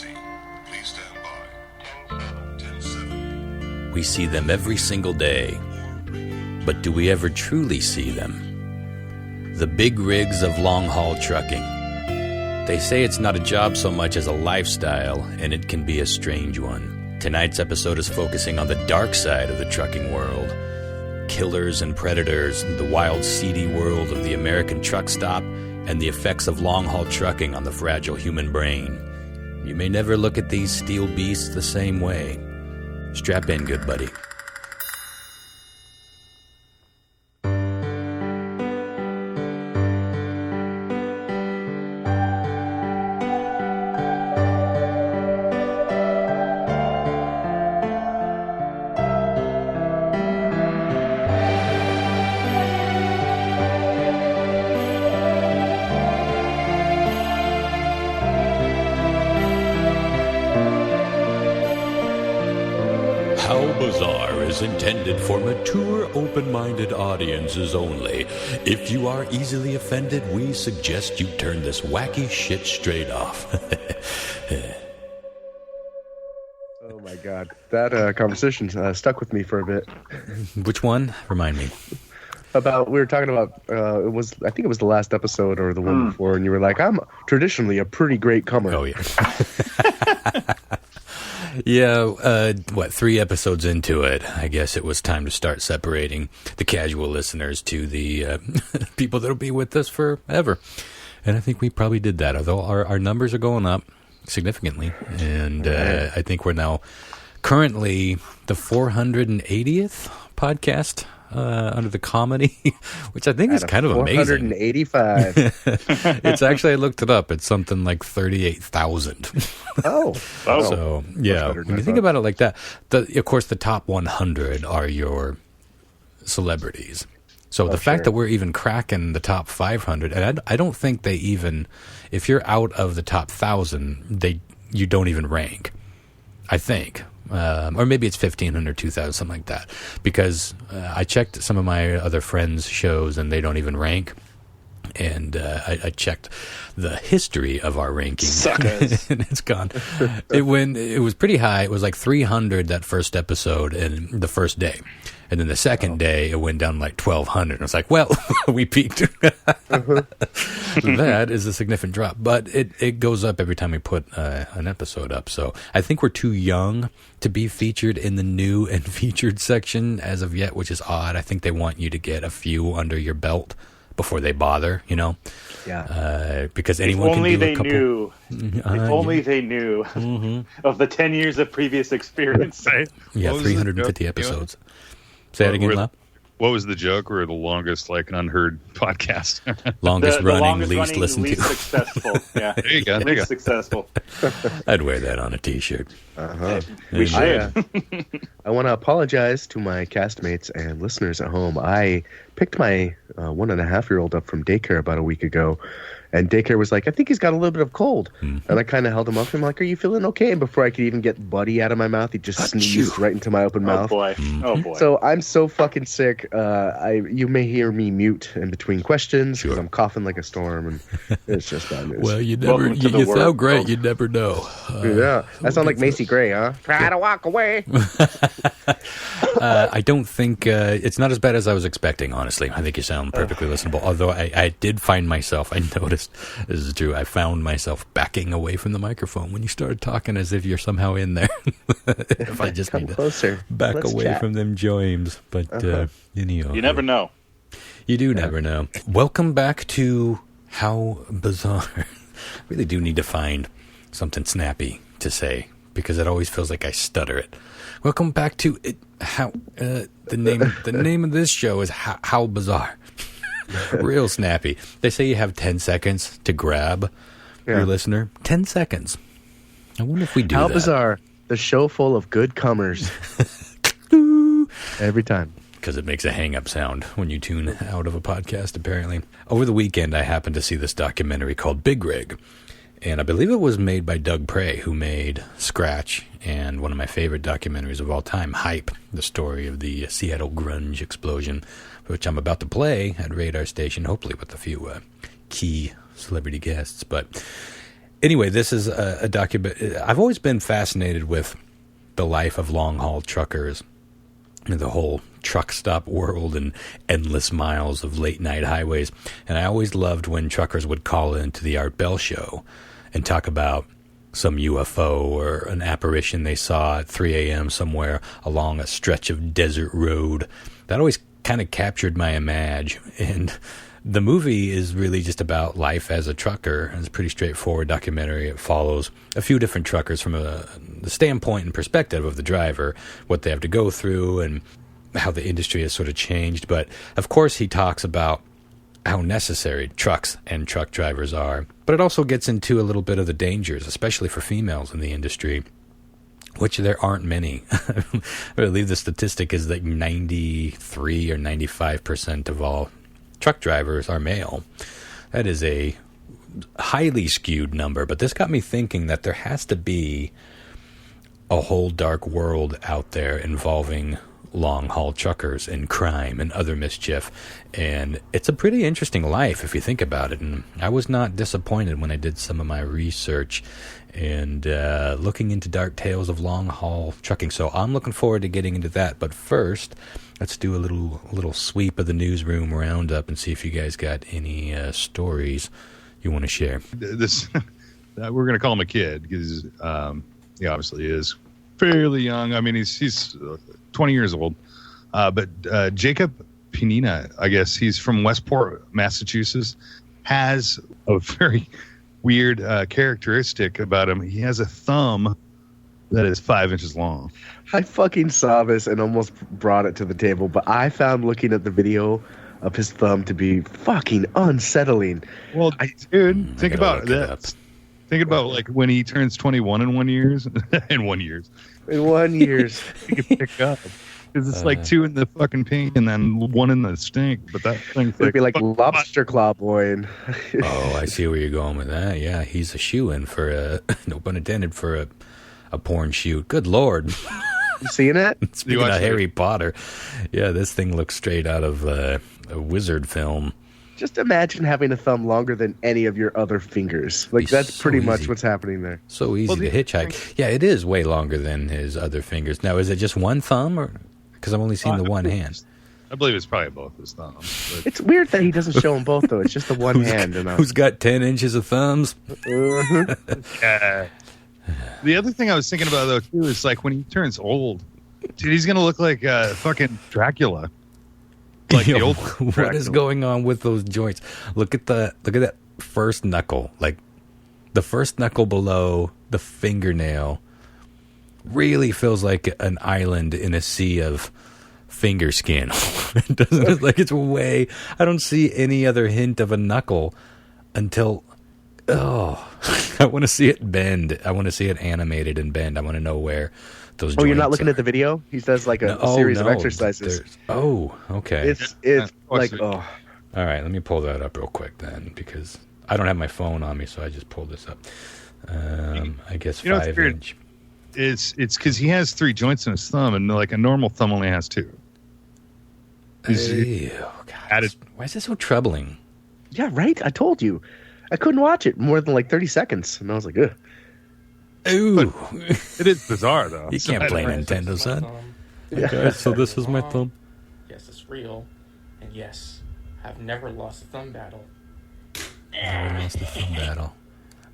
emergency. Please stand by. 10-7. We see them every single day. But do we ever truly see them? The big rigs of long-haul trucking. They say it's not a job so much as a lifestyle, and it can be a strange one. Tonight's episode is focusing on the dark side of the trucking world. Killers and predators, the wild, seedy world of the American truck stop, and the effects of long-haul trucking on the fragile human brain. You may never look at these steel beasts the same way. Strap in, good buddy. Intended for mature, open-minded audiences only. If you are easily offended, we suggest you turn this wacky shit straight off. Oh my god, that conversation stuck with me for a bit. Which one? Remind me. We were talking about, I think it was the last episode or the one before, and you were like, I'm traditionally a pretty great comer. Oh, yeah. Yeah, 3 episodes into it, I guess it was time to start separating the casual listeners to the people that'll be with us forever. And I think we probably did that, although our numbers are going up significantly. And I think we're now currently the 480th podcast under the comedy, which I think is kind of amazing. 485. It's actually, I looked it up. It's something like 38,000. Oh. So, yeah, when you think about it like that, of course, the top 100 are your celebrities. So the fact that we're even cracking the top 500, and I don't think they even, if you're out of the top 1,000, you don't even rank, I think. Or maybe it's 1,500, 2,000, something like that. Because I checked some of my other friends' shows, and they don't even rank. And I checked the history of our ranking. Suckers. And it's gone. It was pretty high. It was like 300 that first episode and the first day. And then the second day, it went down like 1,200. And I was like, well, we peaked. That is a significant drop. But it goes up every time we put an episode up. So I think we're too young to be featured in the new and featured section as of yet, which is odd. I think they want you to get a few under your belt before they bother, you know? Yeah. Because anyone can do a couple. If only they knew of the 10 years of previous experience. Right. Yeah, 350 episodes. Say that again, Lyle. What was the joke? We're the longest, unheard podcast. Longest running, least listened least to. Successful. Yeah. There you go. Least successful. I'd wear that on a T-shirt. We should. I want to apologize to my castmates and listeners at home. I picked my 1.5-year-old up from daycare about a week ago, and daycare was like, I think he's got a little bit of cold. And I kind of held him up. I'm like, are you feeling okay? And before I could even get buddy out of my mouth, he just sneezed right into my open mouth. Oh, boy. So I'm so fucking sick. You may hear me mute in between questions because I'm coughing like a storm, and it's just bad news. Well, you sound great. You never know. Yeah. I sound like Macy Gray, huh? Try to walk away. I don't think it's not as bad as I was expecting, honestly. I think you sound perfectly listenable. Although I did find myself, I noticed, this is true, I found myself backing away from the microphone when you started talking as if you're somehow in there. If I just need to closer. Back away from them joins. But You never know. You do never know. Welcome back to How Bizarre. Really do need to find something snappy to say, because it always feels like I stutter it. Welcome back to the name of this show is How Bizarre. Real snappy. They say you have 10 seconds to grab your listener. 10 seconds. I wonder if we do How that. Bizarre, the show full of good comers. Every time. Because it makes a hang-up sound when you tune out of a podcast, apparently. Over the weekend, I happened to see this documentary called Big Rig. And I believe it was made by Doug Prey, who made Scratch and one of my favorite documentaries of all time, Hype, the story of the Seattle grunge explosion, which I'm about to play at Radar Station, hopefully with a few key celebrity guests. But Anyway, this is a document. I've always been fascinated with the life of long-haul truckers and the whole truck stop world and endless miles of late-night highways. And I always loved when truckers would call into the Art Bell show and talk about some UFO or an apparition they saw at 3 a.m. somewhere along a stretch of desert road. That always kind of captured my image. And the movie is really just about life as a trucker. It's a pretty straightforward documentary. It follows a few different truckers from the standpoint and perspective of the driver, what they have to go through and how the industry has sort of changed. But, of course, he talks about how necessary trucks and truck drivers are. But it also gets into a little bit of the dangers, especially for females in the industry, which there aren't many. I believe the statistic is like 93 or 95% of all truck drivers are male. That is a highly skewed number, but this got me thinking that there has to be a whole dark world out there involving long-haul truckers and crime and other mischief, and it's a pretty interesting life if you think about it. And I was not disappointed when I did some of my research and looking into dark tales of long-haul trucking. So I'm looking forward to getting into that, but first let's do a little sweep of the newsroom roundup and see if you guys got any stories you want to share. This we're going to call him a kid because he obviously is fairly young. I mean, he's 20 years old. But Jacob Pinina, I guess he's from Westport, Massachusetts, has a very weird characteristic about him. He has a thumb that is 5 inches long. I fucking saw this and almost brought it to the table, but I found looking at the video of his thumb to be fucking unsettling. Well, dude, think about that. Think about like when he turns 21 in 1 year. In 1 year. In 1 year. He can pick up. Because it's like 2 in the fucking pink and then 1 in the stink. But that thing's it'd be like Lobster Claw Boy. And oh, I see where you're going with that. Yeah, he's a shoe-in for a, no pun intended, for a porn shoot. Good Lord. You seen it? Speaking of Harry Potter, yeah, this thing looks straight out of a wizard film. Just imagine having a thumb longer than any of your other fingers. Like, that's so pretty much what's happening there. So easy to hitchhike. Yeah, it is way longer than his other fingers. Now, is it just one thumb? Or because I've only seen the one hand. I believe it's probably both his thumbs. But. It's weird that he doesn't show them both, though. It's just the one hand. Who's got 10 inches of thumbs? Yeah. The other thing I was thinking about, though, too, is like when he turns old, dude, he's going to look like fucking Dracula. Like the old what is going on with those joints? Look at that first knuckle. Like the first knuckle below the fingernail really feels like an island in a sea of finger skin. It doesn't like it's way. I don't see any other hint of a knuckle until I want to see it bend. I want to see it animated and bend. I want to know where those joints you're not looking at the video? He does like a series of exercises. Okay. It's like, All right, let me pull that up real quick then, because I don't have my phone on me, so I just pulled this up. I guess 5 inch. It's because he has 3 joints in his thumb, and like a normal thumb only has 2. God, why is this so troubling? Yeah, right? I told you. I couldn't watch it more than like 30 seconds, and I was like, ugh. Ooh. It is bizarre, though. You can't play Nintendo, son. Yeah. Okay, so this is my thumb. Yes, it's real. And yes, I've never lost a thumb battle. Never lost a thumb battle.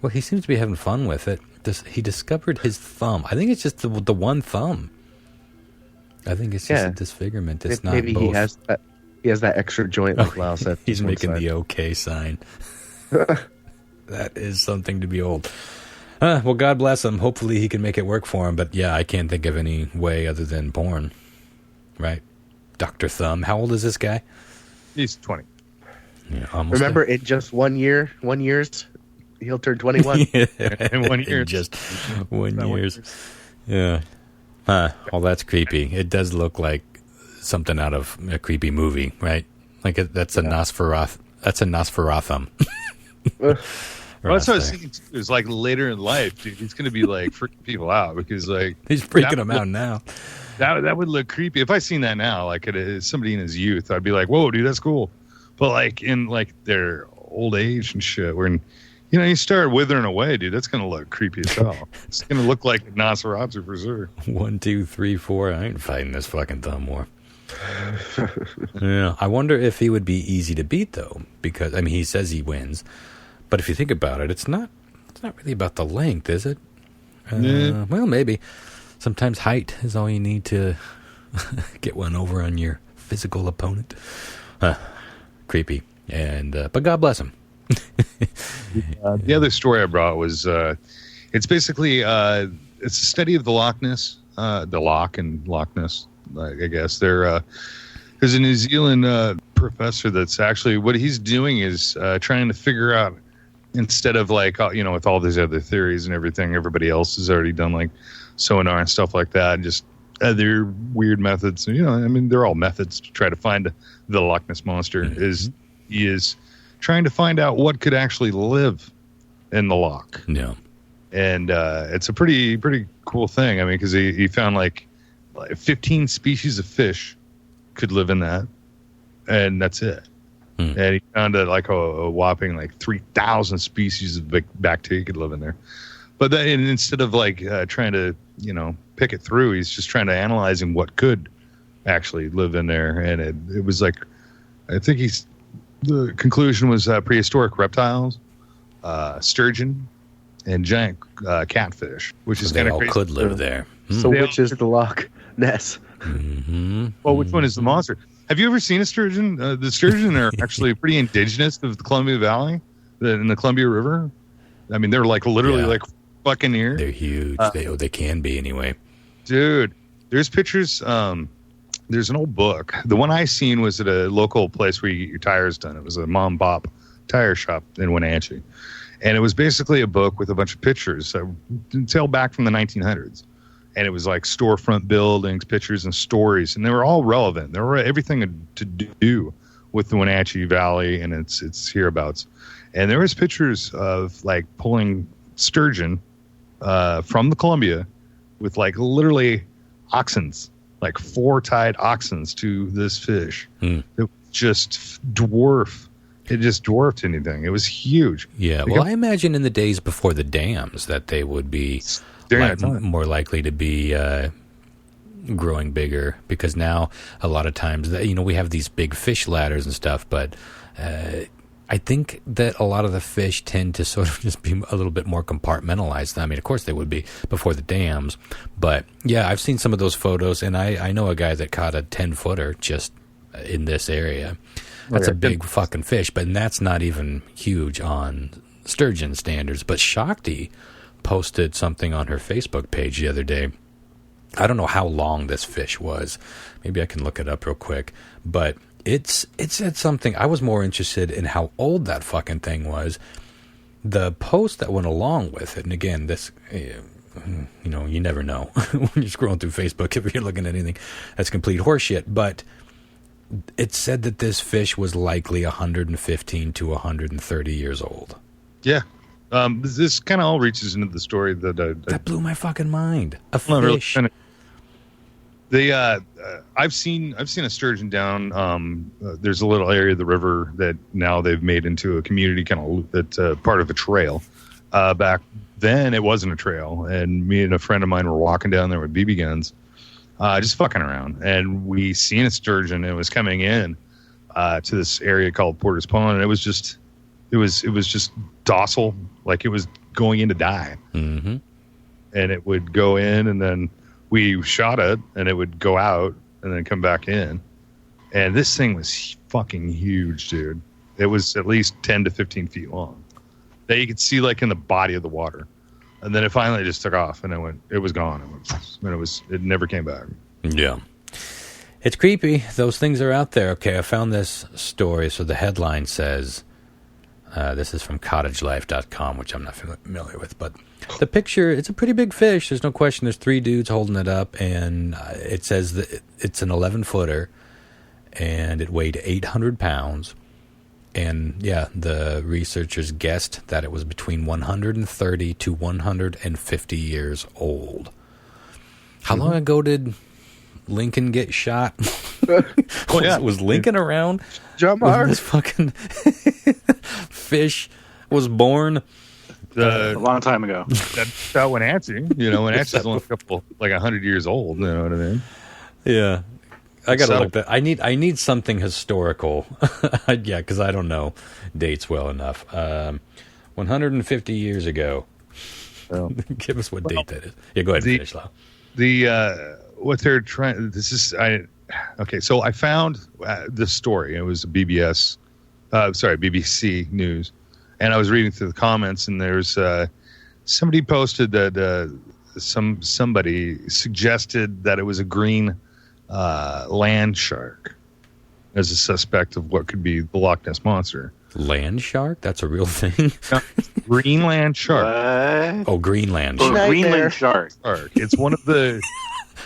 Well, he seems to be having fun with it. He discovered his thumb. I think it's just the one thumm. I think it's just a disfigurement. It's not maybe both. He has that extra joint like Lyle said. He's making the okay sign. That is something to behold. Well, God bless him. Hopefully he can make it work for him. But yeah, I can't think of any way other than porn. Right? Dr. Thumb. How old is this guy? He's 20. Yeah, almost. Remember, in just 1 year, he'll turn 21. In 1 year. In just 1 year. Yeah. Well, that's creepy. It does look like something out of a creepy movie, right? Like that's a Nosferatu. That's a Nosferatu. Well, that's what I was thinking too. Is like later in life, dude, he's going to be like freaking people out because like he's freaking them out now. That would look creepy if I seen that now. Like somebody in his youth, I'd be like, "Whoa, dude, that's cool." But like in like their old age and shit, when You start withering away, dude. That's going to look creepy as hell. It's going to look like a Nosferatu for sure. 1, 2, 3, 4. I ain't fighting this fucking thumb war. Yeah, I wonder if he would be easy to beat though, because I mean he says he wins, but if you think about it, it's not really about the length, is it? Well, maybe. Sometimes height is all you need to get one over on your physical opponent. Creepy, and but God bless him. The other story I brought was it's basically it's a study of the Loch Ness, the Loch and Loch Ness. I guess there's a New Zealand professor that's actually what he's doing is trying to figure out, instead of like with all these other theories and everything everybody else has already done, like sonar and stuff like that, and just other weird methods. I mean, they're all methods to try to find the Loch Ness monster. Mm-hmm. He is trying to find out what could actually live in the loch. Yeah, and it's a pretty cool thing. I mean, because he found like 15 species of fish could live in that, and that's it. And he found a whopping like 3,000 species of bacteria could live in there. But instead of trying to pick it through, he's just trying to analyzing what could actually live in there. And it was like, I think the conclusion was prehistoric reptiles, sturgeon, and giant catfish, which is kind of crazy. Could live there. So which is the Loch Ness? Mm-hmm. Well, which one is the monster? Have you ever seen a sturgeon? The sturgeon are actually pretty indigenous of the Columbia Valley, in the Columbia River. I mean, they're like literally like fucking here. They're huge. They can be anyway. Dude, there's pictures. There's an old book. The one I seen was at a local place where you get your tires done. It was a mom and pop tire shop in Wenatchee. And it was basically a book with a bunch of pictures until back from the 1900s. And it was like storefront buildings, pictures, and stories. And they were all relevant. They were everything to do with the Wenatchee Valley and its hereabouts. And there was pictures of like pulling sturgeon from the Columbia with like literally oxens, like 4 tied oxens to this fish. It was just It just dwarfed anything. It was huge. Yeah, well, I imagine in the days before the dams that they would be more likely to be growing bigger, because now a lot of times, we have these big fish ladders and stuff, but I think that a lot of the fish tend to sort of just be a little bit more compartmentalized. I mean, of course they would be before the dams, but yeah, I've seen some of those photos, and I know a guy that caught a 10-footer just in this area. That's a big fucking fish, but that's not even huge on sturgeon standards. But Shakti posted something on her Facebook page the other day. I don't know how long this fish was. Maybe I can look it up real quick. But it said something. I was more interested in how old that fucking thing was. The post that went along with it, and again, this, you never know when you're scrolling through Facebook if you're looking at anything that's complete horseshit. But it said that this fish was likely 115 to 130 years old. Yeah. This kind of all reaches into the story that blew my fucking mind. A fish. I've seen a sturgeon down. There's a little area of the river that now they've made into a community kind of that's part of a trail. Back then, it wasn't a trail, and me and a friend of mine were walking down there with BB guns. Just fucking around, and we seen a sturgeon. And it was coming in to this area called Porter's Pond, and it was just docile, like it was going in to die. Mm-hmm. And it would go in, and then we shot it, and it would go out, and then come back in. And this thing was fucking huge, dude. It was at least 10 to 15 feet long. That you could see like in the body of the water. And then it finally just took off, and it was gone. It never came back. Yeah. It's creepy. Those things are out there. Okay, I found this story. So the headline says, this is from cottagelife.com, which I'm not familiar with, but the picture, it's a pretty big fish. There's no question. There's 3 dudes holding it up, and it says that it's an 11-footer, and it weighed 800 pounds. And yeah, the researchers guessed that it was between 130 to 150 years old. How long ago did Lincoln get shot? Was Lincoln around? John Mark. This fucking fish was born. A long time ago. That's out Wenatchee. Wenatchee's only a couple, like 100 years old. You know what I mean? Yeah. I gotta look that. I need something historical. Yeah, because I don't know dates well enough. 150 years ago. Well, give us what date that is. Yeah, go ahead and finish, Lau. What they're trying. Okay, so I found this story. It was BBC News, and I was reading through the comments, and there's somebody posted that somebody suggested that it was a green land shark as a suspect of what could be the Loch Ness monster. Land shark? That's a real thing? No, Greenland shark. What? Oh, Greenland Oh, shark. Greenland shark. It's one of the...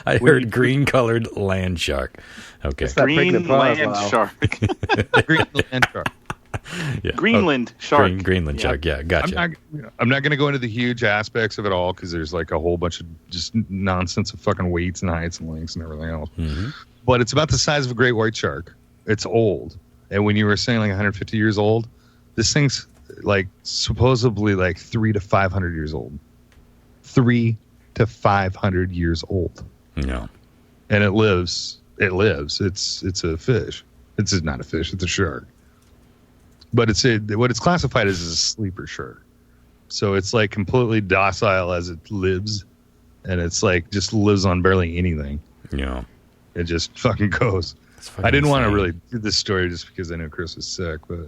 I heard green-colored land shark. Okay. It's that pregnant pause, Greenland wow. shark. Greenland shark. Yeah. Greenland shark. Greenland shark, yeah, gotcha. I'm not going to go into the huge aspects of it all because there's like a whole bunch of just nonsense of fucking weights and heights and lengths and everything else. Mm-hmm. But it's about the size of a great white shark. It's old. And when you were saying like 150 years old, this thing's like supposedly like 300 to 500 years old. 300 to 500 years old. No. And it lives. It's a fish. It's not a fish. It's a shark. But what it's classified as is a sleeper shark. So it's like completely docile as it lives, and it's like just lives on barely anything. Yeah. It just fucking goes. fucking I didn't want to insane. really do this story just because I knew Chris was sick, but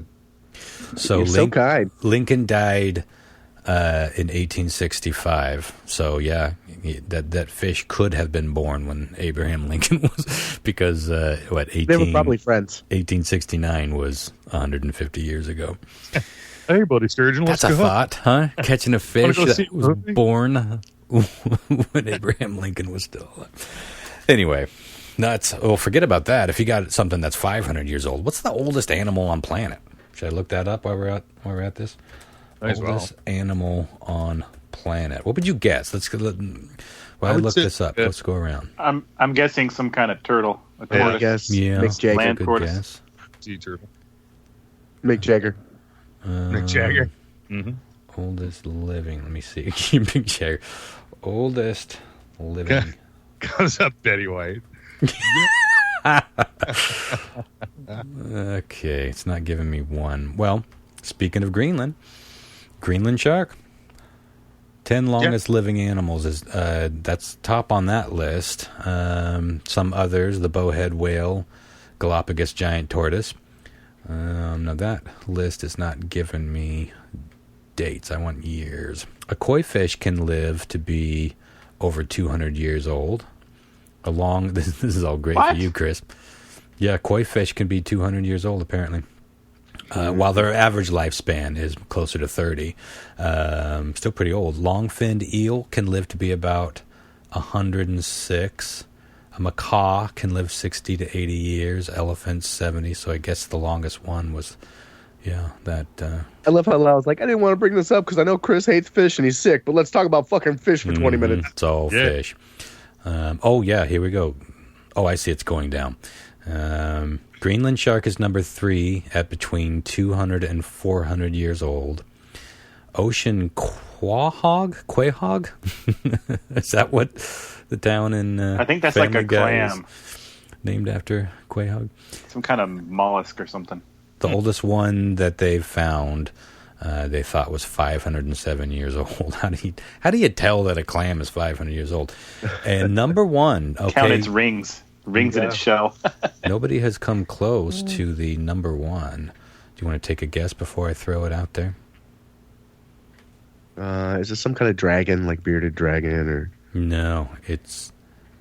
So You're so kind. Lincoln died in 1865. So yeah, that fish could have been born when Abraham Lincoln was, because They were probably friends. 1869 was 150 years ago. hey, buddy Sturgeon, let's That's a go. thought, huh? Catching a fish go see that was a movie? born when Abraham Lincoln was still alive. Anyway, nuts. Well, forget about that. If you got something that's 500 years old, what's the oldest animal on planet? Should I look that up while we're at this? Might as well. Oldest animal on planet. What would you guess? While I would look say- this up, let's go around. I'm guessing some kind of turtle. A I tortoise. guess Yeah, Mick Jagger. Land good tortoise. guess. Sea turtle. Mick Jagger. Mick Jagger. Mm-hmm. Oldest living. Let me see. Mick Jagger. Oldest living. Comes up Betty White. Okay, it's not giving me one. Well, speaking of Greenland shark. 10 longest living animals is that's top on that list. Some others: the bowhead whale, Galapagos giant tortoise. Now that list is not giving me dates. I want years. A koi fish can live to be over 200 years old. This is all great What? for you, Chris. Yeah, koi fish can be 200 years old, apparently. While their average lifespan is closer to 30. Still pretty old. Long-finned eel can live to be about 106. A macaw can live 60 to 80 years. Elephants, 70. So I guess the longest one was, that... I love how Lau's like, I didn't want to bring this up because I know Chris hates fish and he's sick, but let's talk about fucking fish for 20 minutes. It's all fish. Here we go. Oh, I see it's going down. Greenland shark is number 3 at between 200 and 400 years old. Ocean quahog? Is that what the town in I think that's Family like a Guy is clam. named after quahog? Some kind of mollusk or something. The oldest one that they've found, they thought was 507 years old. How do you tell that a clam is 500 years old? And number 1, okay, Count its rings in its shell. nobody has come close to the number 1. Do you want to take a guess before I throw it out there? Is this some kind of dragon, like bearded dragon, or? No, it's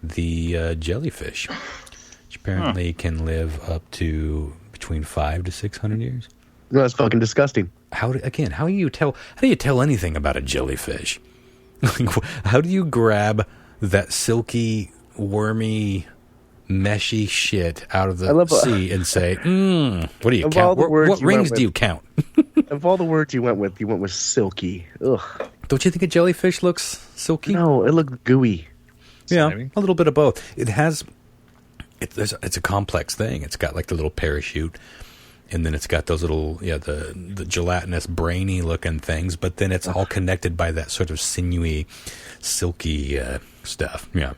the jellyfish, which apparently can live up to between 500 to 600 years. No, that's fucking disgusting. How do you tell anything about a jellyfish? Like, how do you grab that silky, wormy, meshy shit out of the sea and say, what do you Of all count? the words What you rings went do you count? Of all the words you went with silky. Ugh. Don't you think a jellyfish looks silky? No, it looks gooey. Yeah, Slimy. a little bit of both. It's a complex thing. It's got like the little parachute and then it's got those little, the gelatinous, brainy looking things, but then it's all connected by that sort of sinewy, silky stuff. Yeah.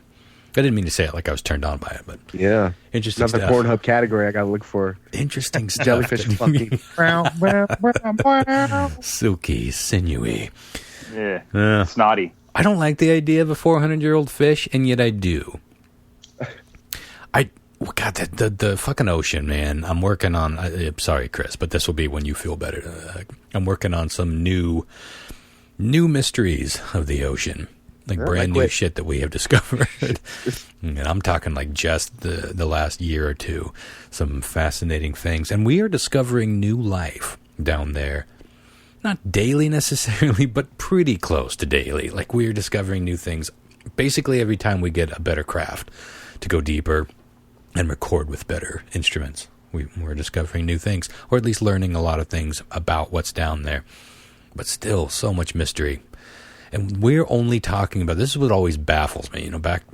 I didn't mean to say it like I was turned on by it, but yeah, interesting another stuff. Pornhub category I gotta look for. Interesting stuff. Jellyfish fucking. Silky, sinewy. Yeah, snotty. I don't like the idea of a 400-year-old fish, and yet I do. God, the fucking ocean, man. I'm working on. Sorry, Chris, but this will be when you feel better. I'm working on some new mysteries of the ocean. Like brand new shit that we have discovered. And I'm talking like just the last year or two. Some fascinating things. And we are discovering new life down there. Not daily necessarily, but pretty close to daily. Like we are discovering new things basically every time we get a better craft to go deeper and record with better instruments. We're discovering new things, or at least learning a lot of things about what's down there. But still, so much mystery. And we're only talking about, this is what always baffles me. Back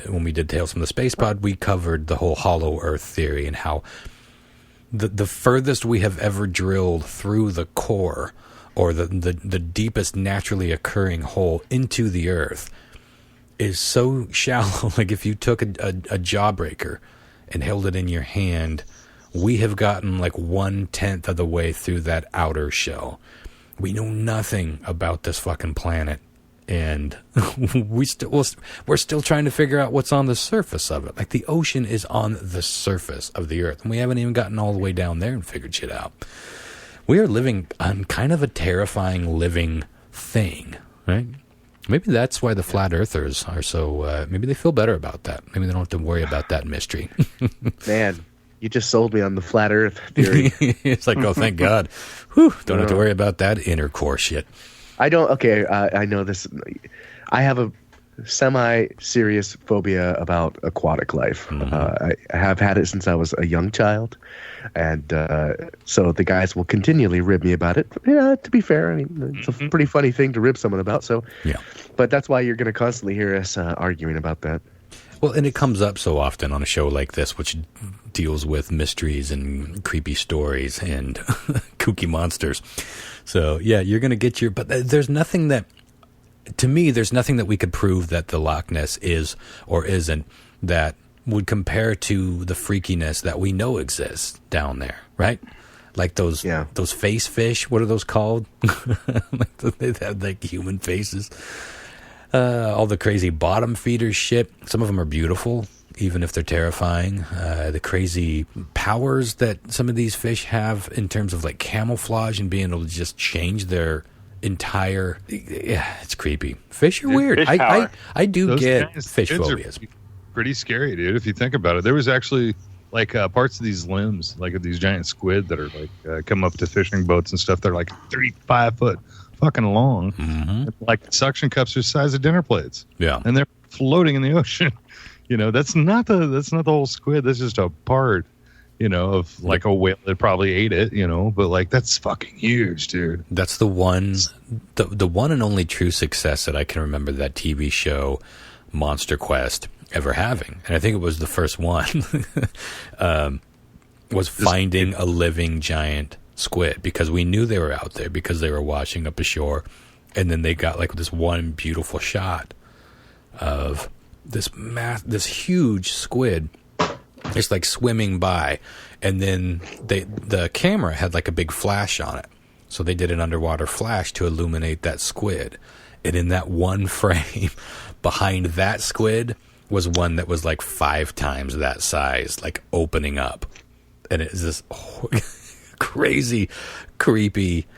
when we did Tales from the Space Pod, we covered the whole hollow earth theory and how the furthest we have ever drilled through the core, or the deepest naturally occurring hole into the earth, is so shallow. Like if you took a jawbreaker and held it in your hand, we have gotten like 1/10 of the way through that outer shell. We know nothing about this fucking planet, and we're still trying to figure out what's on the surface of it. Like the ocean is on the surface of the earth, and we haven't even gotten all the way down there and figured shit out. We are living on kind of a terrifying living thing, right? Maybe that's why the flat earthers are so, maybe they feel better about that. Maybe they don't have to worry about that mystery. Man, you just sold me on the flat earth theory. It's like, oh, thank God. Whew, don't have to worry about that inner core shit. I know this. I have a semi-serious phobia about aquatic life. I have had it since I was a young child. And so the guys will continually rib me about it. Yeah, to be fair, I mean, it's a pretty funny thing to rib someone about. So, yeah. But that's why you're going to constantly hear us arguing about that. Well, and it comes up so often on a show like this, which deals with mysteries and creepy stories and kooky monsters. So, yeah, you're going to get your... But there's nothing that... To me, there's nothing that we could prove that the Loch Ness is or isn't that would compare to the freakiness that we know exists down there, right? Like those face fish. What are those called? They have like human faces. All the crazy bottom feeder shit. Some of them are beautiful, even if they're terrifying. The crazy powers that some of these fish have in terms of like camouflage and being able to just change their entire... Yeah, it's creepy. Fish are weird. I do Those get fish phobias. Pretty scary, dude, if you think about it. There was actually like parts of these limbs, like of these giant squid that are like come up to fishing boats and stuff. They're like 35 foot fucking long. Mm-hmm. Like suction cups are the size of dinner plates. Yeah. And they're floating in the ocean. That's not the whole squid. That's just a part, of like a whale that probably ate it, but like that's fucking huge, dude. That's the one and only true success that I can remember that TV show Monster Quest ever having. And I think it was the first one was finding a living giant squid, because we knew they were out there because they were washing up ashore. And then they got like this one beautiful shot of this huge squid just like swimming by, and then the camera had like a big flash on it, so they did an underwater flash to illuminate that squid. And in that one frame behind that squid was one that was like 5 times that size, like opening up, and it's this crazy, creepy,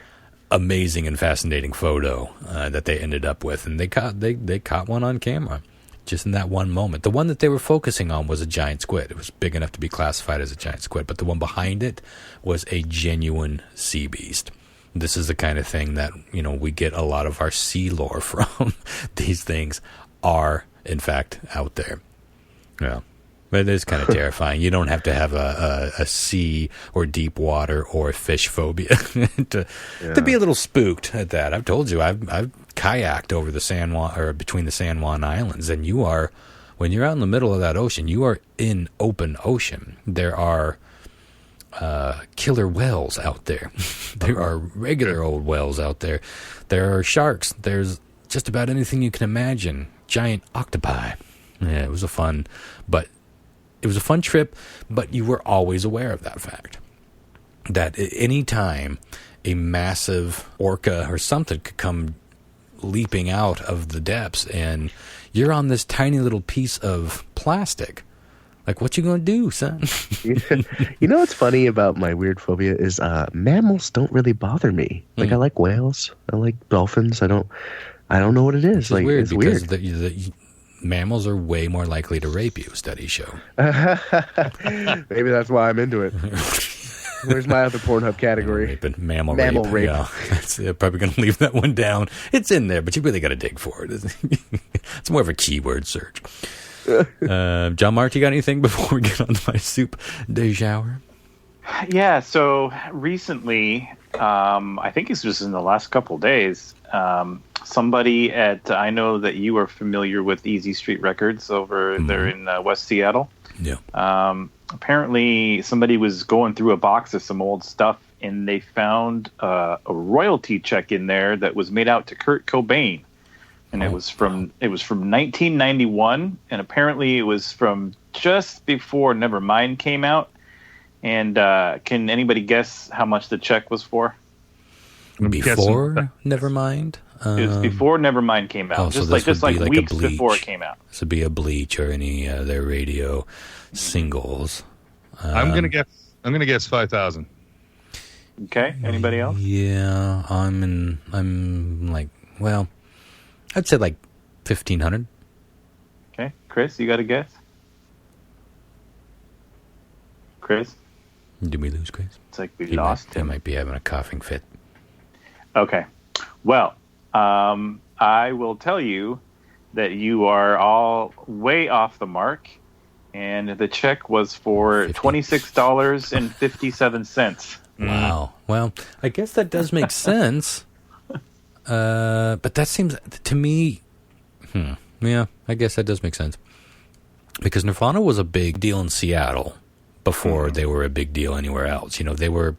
amazing, and fascinating photo that they ended up with, and they caught one on camera. Just in that one moment. The one that they were focusing on was a giant squid. It was big enough to be classified as a giant squid, but the one behind it was a genuine sea beast. This is the kind of thing that, we get a lot of our sea lore from. These things are, in fact, out there. Yeah. But it is kind of terrifying. You don't have to have a sea or deep water or a fish phobia to be a little spooked at that. I've told you, I've kayaked over the San Juan, or between the San Juan Islands, and when you're out in the middle of that ocean, you are in open ocean. There are killer whales out there. There are regular old whales out there. There are sharks. There's just about anything you can imagine. Giant octopi. Yeah, it was a fun trip, but you were always aware of that fact. That at any time a massive orca or something could come leaping out of the depths, and you're on this tiny little piece of plastic. Like, what you gonna do, son? You know what's funny about my weird phobia is mammals don't really bother me. Like, I like whales, I like dolphins. I don't know what it is. Like, weird it's because weird. Mammals are way more likely to rape you, studies show. Maybe that's why I'm into it. Where's my other Pornhub category? Mammal rape. Yeah, probably going to leave that one down. It's in there, but you really got to dig for it. It's more of a keyword search. John Mark, you got anything before we get on to my soup de jour? Yeah, so recently, I think this was in the last couple days, somebody I know that you are familiar with Easy Street Records over there in West Seattle. Yeah. Apparently, somebody was going through a box of some old stuff, and they found a royalty check in there that was made out to Kurt Cobain. And it was from 1991, and apparently it was from just before Nevermind came out. And can anybody guess how much the check was for? Before Nevermind? It was before Nevermind came out, just like weeks before it came out. This would be a Bleach or any of their radio singles. I'm gonna guess 5,000. Okay. Anybody else? Yeah, I'm like, well, I'd say like 1,500. Okay, Chris, you got a guess? Chris? Did we lose Chris? It's like we lost him. He might be having a coughing fit. Okay. Well, I will tell you that you are all way off the mark, and the check was for $26.57. Wow. Well, I guess that does make sense. But that seems to me, yeah, I guess that does make sense. Because Nirvana was a big deal in Seattle before they were a big deal anywhere else. You know, they were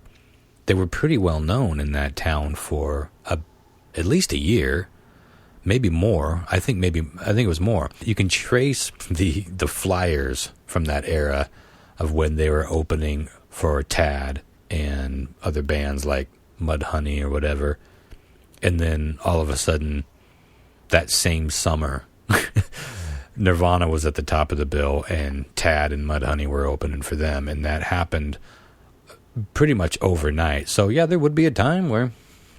pretty well known in that town for at least a year, maybe more. I think it was more. You can trace the flyers from that era of when they were opening for Tad and other bands like Mudhoney or whatever. And then all of a sudden, that same summer, Nirvana was at the top of the bill, and Tad and Mudhoney were opening for them, and that happened pretty much overnight. So yeah, there would be a time where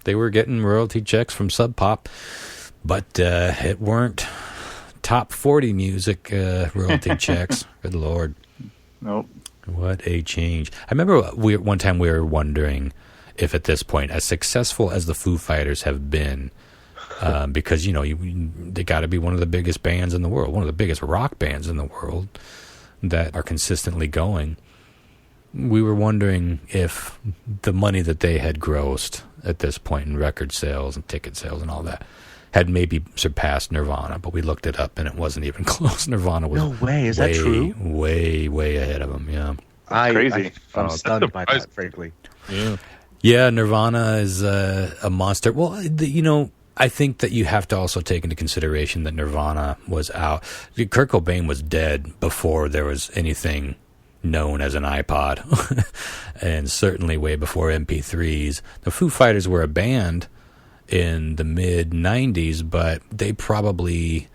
they were getting royalty checks from Sub Pop, but it weren't top 40 music royalty checks. Good Lord. Nope. What a change. I remember one time we were wondering if at this point, as successful as the Foo Fighters have been, because, you know, they got to be one of the biggest bands in the world, one of the biggest rock bands in the world that are consistently going. We were wondering if the money that they had grossed at this point in record sales and ticket sales and all that had maybe surpassed Nirvana, but we looked it up and it wasn't even close. Nirvana was no way. Is that true? Way ahead of them. Yeah, crazy. I'm stunned by that, frankly. Yeah. Nirvana is a monster. Well, you know, I think that you have to also take into consideration that Nirvana was out. Kurt Cobain was dead before there was anything known as an iPod, and certainly way before MP3s. The Foo Fighters were a band in the mid-90s, but they probably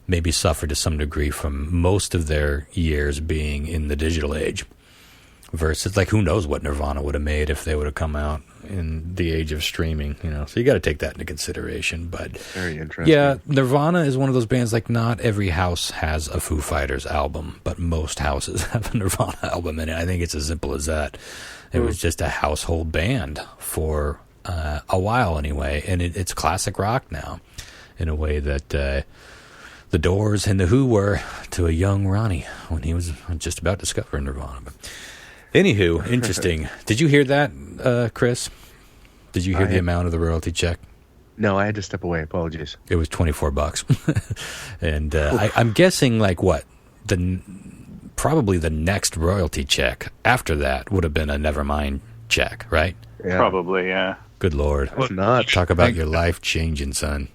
maybe suffered to some degree from most of their years being in the digital age. Versus, like, who knows what Nirvana would have made if they would have come out in the age of streaming, you know. So you got to take that into consideration. But very interesting. Yeah, Nirvana is one of those bands, like, not every house has a Foo Fighters album, but most houses have a Nirvana album in it. I think it's as simple as that. It was just a household band for a while anyway, and it's classic rock now in a way that the Doors and the Who were to a young Ronnie when he was just about discovering Nirvana. But anywho, interesting. Did you hear that, Chris? Did you hear the amount of the royalty check? No, I had to step away. Apologies. It was $24. And I'm guessing, like, what? probably the next royalty check after that would have been a Nevermind check, right? Yeah. Probably, yeah. Good Lord. That's nuts. Talk about your life changing, son.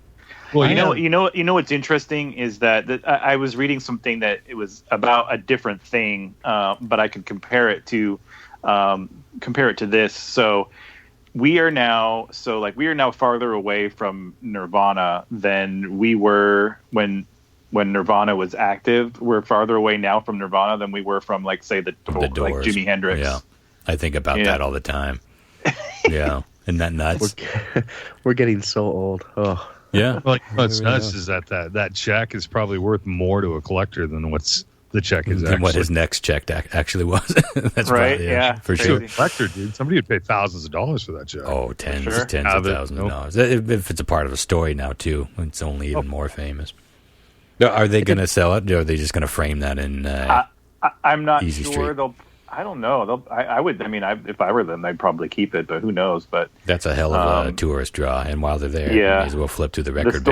Well, You know what's interesting is that I was reading something that it was about a different thing, but I could compare it to this. So we are now farther away from Nirvana than we were when Nirvana was active. We're farther away now from Nirvana than we were from, like, say, the Doors. like Jimi Hendrix. Yeah, I think about that all the time. Yeah, isn't that nuts? We're getting so old. Oh. Yeah. Well, what's nuts is that check is probably worth more to a collector than what's the check is Than actually. what his next check actually was. That's Right, probably, yeah, for crazy. sure. To a collector, dude, somebody would pay thousands of dollars for that check. Oh, tens sure. of Nope. thousands of dollars. If it's a part of a story now, too, it's only even more famous. Are they going to sell it, or are they just going to frame that in I'm not Easy sure. Street? I don't know. I would. I mean, if I were them, I'd probably keep it, but who knows? But That's a hell of a tourist draw, and while they're there, Yeah. you may as well flip through the record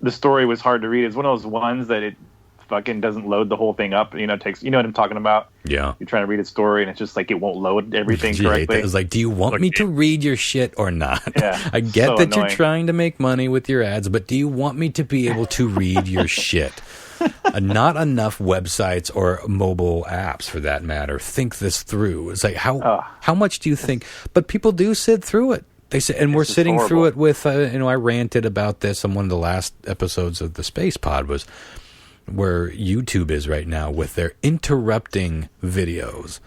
the story was hard to read. It's one of those ones that it fucking doesn't load the whole thing up. It takes. You know what I'm talking about? Yeah. You're trying to read a story, and it's just like it won't load everything You hate that. correctly. It's like, do you want me to read your shit or not? Yeah, I get so that you're annoying. trying to make money with your ads, but do you want me to be able to read your shit? Not enough websites or mobile apps, for that matter, think this through. It's like, how much do you think? But people do sit through it. They say, and we're This is sitting through horrible. it with. I ranted about this on one of the last episodes of the Space Pod, was where YouTube is right now with their interrupting videos.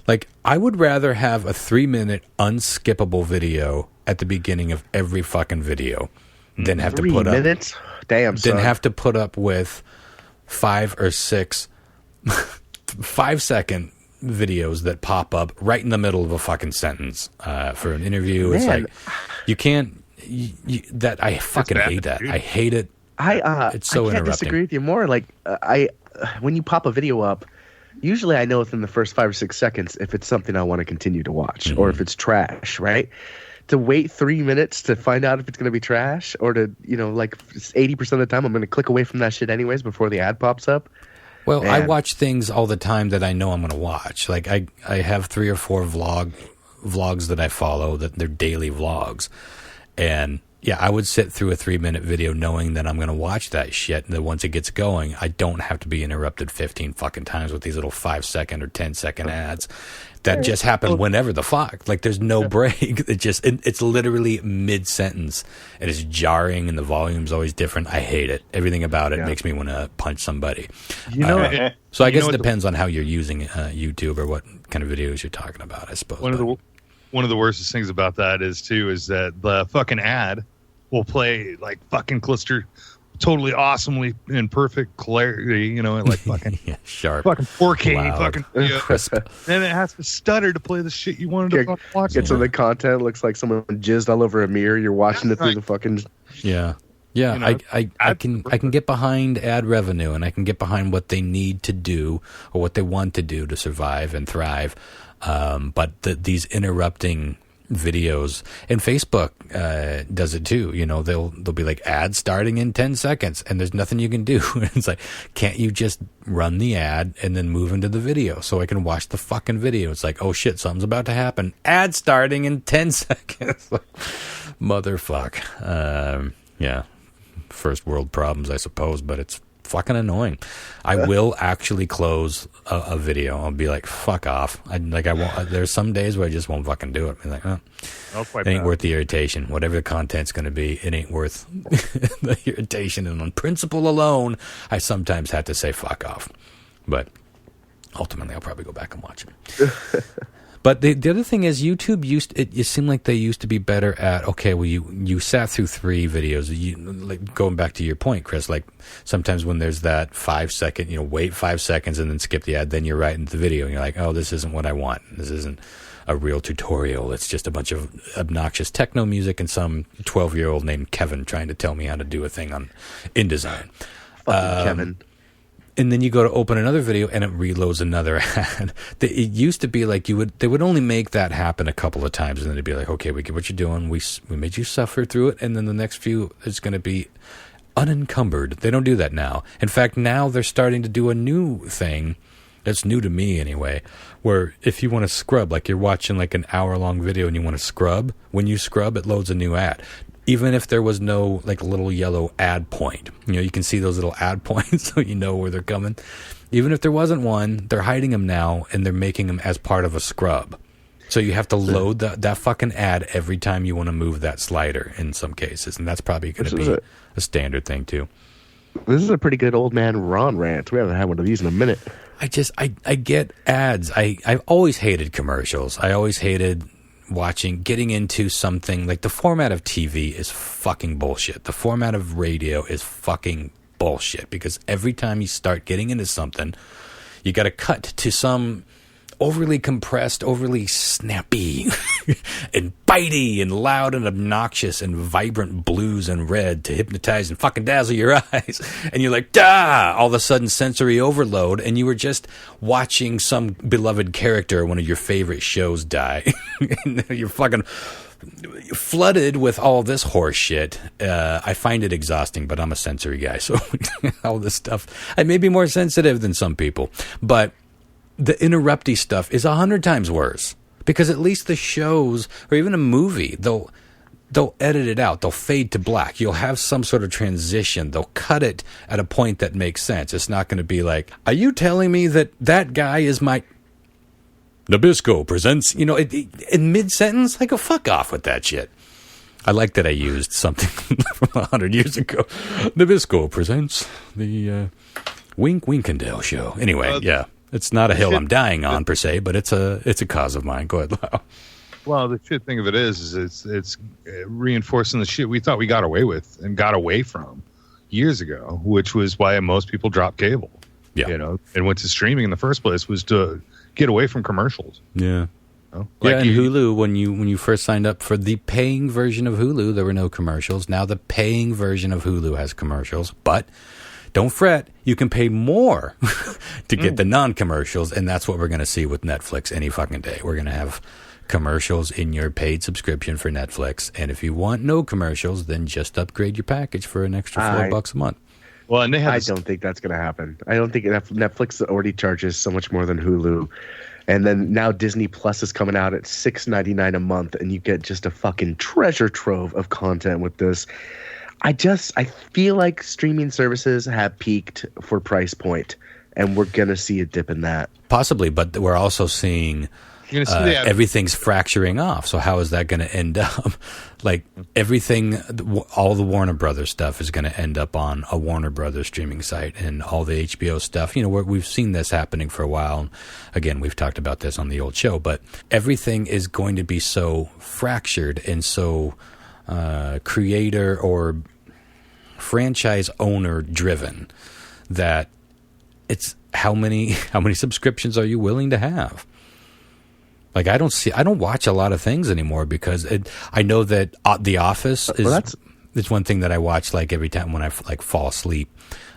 Like, I would rather have a 3-minute unskippable video at the beginning of every fucking video than have to 3 put up. minutes? Damn, son. Than have to put up with 5 or 6 5-second videos that pop up right in the middle of a fucking sentence for an interview. It's Man. like, you can't. That I fucking bad, hate that. dude. I hate it. I It's so can't interrupting. disagree with you more. Like, when you pop a video up, usually I know within the first 5 or 6 seconds if it's something I want to continue to watch or if it's trash, right? To wait 3 minutes to find out if it's going to be trash, or to, like 80% of the time I'm going to click away from that shit anyways before the ad pops up. Well, I Man. watch things all the time that I know I'm going to watch. Like, I have 3 or 4 vlogs that I follow, that they're daily vlogs. And yeah, I would sit through a 3-minute video knowing that I'm going to watch that shit, and that once it gets going, I don't have to be interrupted 15 fucking times with these little 5-second or 10-second ads that just happen whenever the fuck. Like, there's no break. It's literally mid-sentence, and it's jarring, and the volume's always different. I hate it. Everything about it makes me want to punch somebody. So I guess it depends on how you're using YouTube or what kind of videos you're talking about, I suppose. One of the worstest things about that is that the fucking ad will play like fucking cluster totally awesomely in perfect clarity, like fucking yeah, sharp, fucking 4K, loud, fucking video. crisp. Then it has to stutter to play the shit you wanted to fucking watch. Get some of the content, looks like someone jizzed all over a mirror. You're watching it through the fucking... Yeah. I can get behind ad revenue, and I can get behind what they need to do or what they want to do to survive and thrive. But these interrupting videos, and Facebook does it too. They'll be like, ad starting in 10 seconds, and there's nothing you can do. It's like, can't you just run the ad and then move into the video so I can watch the fucking video? It's like, oh shit, something's about to happen. Ad starting in 10 seconds. Motherfuck. Yeah. First world problems, I suppose, but it's fucking annoying. I will actually close a video. I'll be like, fuck off. I won't. There's some days where I just won't fucking do it. I'm like, it ain't worth the irritation. Whatever the content's going to be, it ain't worth the irritation. And on principle alone, I sometimes have to say fuck off. But ultimately, I'll probably go back and watch it. But the other thing is, YouTube it seemed like they used to be better at, okay, well, you sat through 3 videos. Like, going back to your point, Chris, like sometimes when there's that 5-second, wait 5 seconds and then skip the ad, then you're right into the video and you're like, oh, this isn't what I want. This isn't a real tutorial. It's just a bunch of obnoxious techno music and some 12-year-old named Kevin trying to tell me how to do a thing on InDesign. Fucking Kevin. And then you go to open another video and it reloads another ad. It used to be like they would only make that happen a couple of times, and then they'd be like, okay, we get what you're doing. We made you suffer through it, and then the next few is going to be unencumbered. They don't do that now. In fact, now they're starting to do a new thing It's new to me anyway, where if you want to scrub, like you're watching like an hour-long video and you want to scrub, when you scrub, it loads a new ad. Even if there was no like little yellow ad point. You can see those little ad points so you know where they're coming. Even if there wasn't one, they're hiding them now and they're making them as part of a scrub. So you have to load that fucking ad every time you want to move that slider in some cases. And that's probably going to be a standard thing too. This is a pretty good old man Ron rant. We haven't had one of these in a minute. I get ads. I've always hated commercials. I always hated getting into something like the format of TV is fucking bullshit. The format of radio is fucking bullshit because every time you start getting into something, you got to cut to some overly compressed, overly snappy and bitey and loud and obnoxious and vibrant blues and red to hypnotize and fucking dazzle your eyes. And you're like, all of a sudden sensory overload, and you were just watching some beloved character, one of your favorite shows die. And you're fucking flooded with all this horse shit. I find it exhausting, but I'm a sensory guy, so all this stuff. I may be more sensitive than some people, but the interrupty stuff is 100 times worse because at least the shows or even a movie, they'll edit it out. They'll fade to black. You'll have some sort of transition. They'll cut it at a point that makes sense. It's not going to be like, are you telling me that guy is my Nabisco presents, in mid-sentence? I go, fuck off with that shit. I like that I used something from 100 years ago. Nabisco presents the Wink Winkendale show. Anyway, yeah. It's not a hill I'm dying on per se, but it's a cause of mine. Go ahead, Lau. Well, the shit thing of it is it's reinforcing the shit we thought we got away with and got away from years ago, which was why most people dropped cable. Yeah, and went to streaming in the first place was to get away from commercials. Yeah. And Hulu, when you first signed up for the paying version of Hulu, there were no commercials. Now the paying version of Hulu has commercials, but don't fret, you can pay more to get the non-commercials, and that's what we're going to see with Netflix any fucking day. We're going to have commercials in your paid subscription for Netflix, and if you want no commercials, then just upgrade your package for an extra $4 a month. Well, and I don't think that's going to happen. I don't think Netflix already charges so much more than Hulu. And then now Disney Plus is coming out at $6.99 a month, and you get just a fucking treasure trove of content with this. I feel like streaming services have peaked for price point, and we're going to see a dip in that. Possibly, but we're also seeing everything's fracturing off. So how is that going to end up? Like everything, all the Warner Brothers stuff is going to end up on a Warner Brothers streaming site, and all the HBO stuff. We've seen this happening for a while. Again, we've talked about this on the old show, but everything is going to be so fractured and so creator or franchise owner driven that it's how many subscriptions are you willing to have? Like I don't watch a lot of things anymore because I know that The Office is one thing that I watch like every time when I like fall asleep.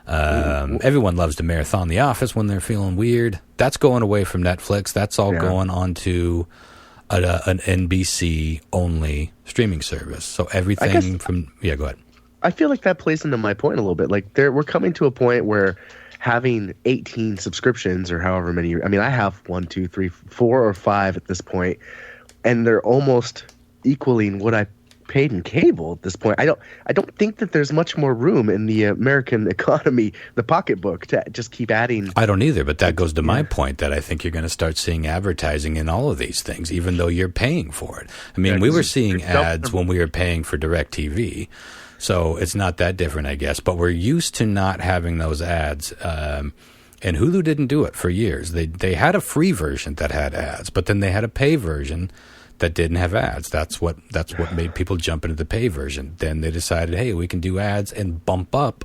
Everyone loves to marathon The Office when they're feeling weird. That's going away from Netflix. That's all going on to an NBC only streaming service. So everything go ahead. I feel like that plays into my point a little bit. Like we're coming to a point where having 18 subscriptions or however many, I have 1, 2, 3, 4 or 5 at this point, and they're almost equaling what I paid in cable at this point. I don't think that there's much more room in the American economy, the pocketbook, to just keep adding. I don't either, but that goes to my point that I think you're going to start seeing advertising in all of these things, even though you're paying for it. We were seeing ads when we were paying for DirecTV. So it's not that different, I guess. But we're used to not having those ads. And Hulu didn't do it for years. They had a free version that had ads, but then they had a pay version that didn't have ads. That's what made people jump into the pay version. Then they decided, hey, we can do ads and bump up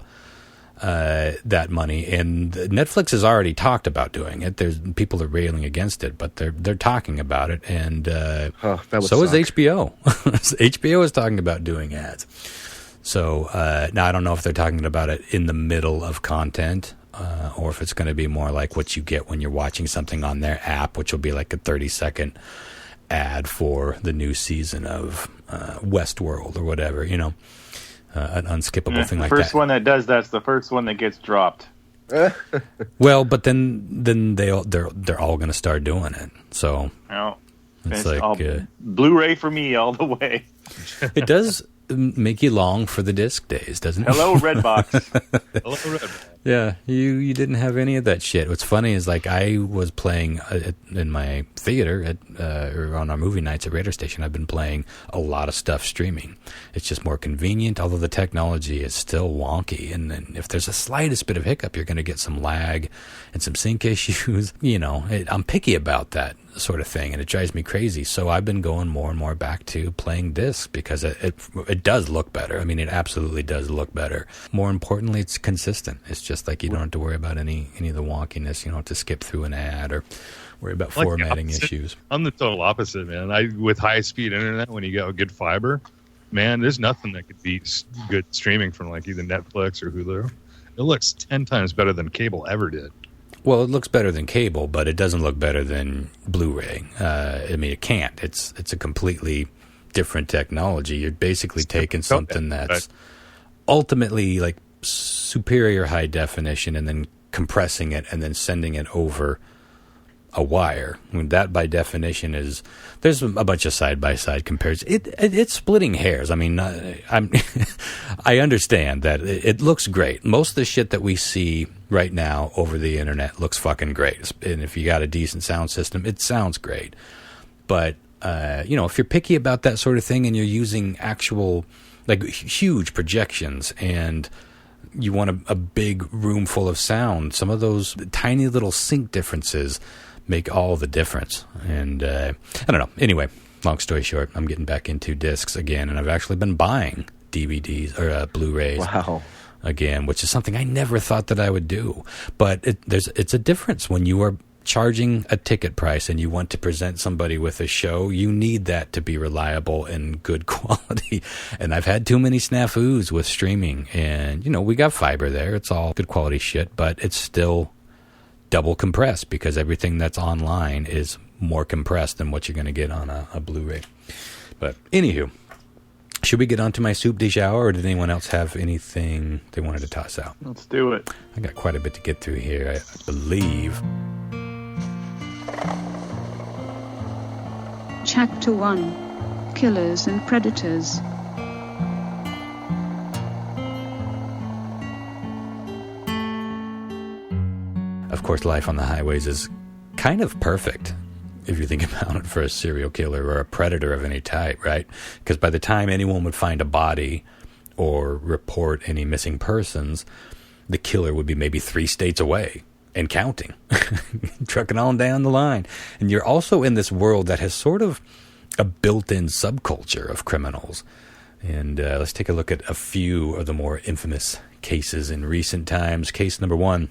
that money. And Netflix has already talked about doing it. There's people are railing against it, but they're talking about it. And so is HBO. HBO is talking about doing ads. So now I don't know if they're talking about it in the middle of content or if it's going to be more like what you get when you're watching something on their app, which will be like a 30-second ad for the new season of Westworld or whatever, an unskippable thing like that. The first one that does that's the first one that gets dropped. Well, but then they're all going to start doing it. So No, it's it's all like Blu-ray for me all the way. it does make you long for the disc days, doesn't it? Hello, Redbox. Hello, Redbox. Yeah, you didn't have any of that shit. What's funny is like I was playing in my theater or on our movie nights at Radio Station. I've been playing a lot of stuff streaming. It's just more convenient, although the technology is still wonky. And then if there's a slightest bit of hiccup, you're going to get some lag and some sync issues. I'm picky about that sort of thing, and it drives me crazy. So I've been going more and more back to playing discs because it does look better. I mean, it absolutely does look better. More importantly, it's consistent. It's just like you don't have to worry about any of the wonkiness. You don't have to skip through an ad or worry about formatting issues. I'm the total opposite, man. With high-speed internet, when you get good fiber, man, there's nothing that could beat good streaming from like either Netflix or Hulu. It looks 10 times better than cable ever did. Well, it looks better than cable, but it doesn't look better than Blu-ray. I mean, it can't. It's a completely different technology. You're basically taking something that's ultimately like superior high definition and then compressing it and then sending it over a wire. I mean, that by definition there's a bunch of side-by-side comparisons. It's splitting hairs. I mean, I understand that it looks great. Most of the shit that we see right now over the internet looks fucking great. And if you got a decent sound system, it sounds great. But, if you're picky about that sort of thing and you're using actual, like, huge projections and you want a big room full of sound, some of those tiny little sync differences make all the difference. And I don't know. Anyway, long story short, I'm getting back into discs again, and I've actually been buying DVDs or Blu-rays. Wow. Again, which is something I never thought that I would do. But it's a difference when you are charging a ticket price and you want to present somebody with a show. You need that to be reliable and good quality. And I've had too many snafus with streaming. And, we got fiber there. It's all good quality shit, but it's still double compressed because everything that's online is more compressed than what you're going to get on a Blu-ray. But anywho, should we get on to my soup de jour, or did anyone else have anything they wanted to toss out? Let's do it. I got quite a bit to get through here, I believe. Chapter 1: Killers and Predators. Of course, life on the highways is kind of perfect if you think about it for a serial killer or a predator of any type, right? Because by the time anyone would find a body or report any missing persons, the killer would be maybe 3 states away and counting, trucking on down the line. And you're also in this world that has sort of a built-in subculture of criminals. And let's take a look at a few of the more infamous cases in recent times. Case number 1.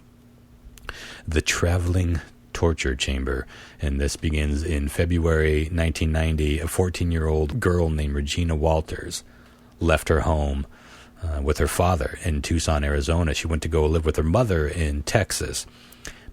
The Traveling Torture Chamber, and this begins in February 1990. A 14-year-old girl named Regina Walters left her home with her father in Tucson, Arizona. She went to go live with her mother in Texas,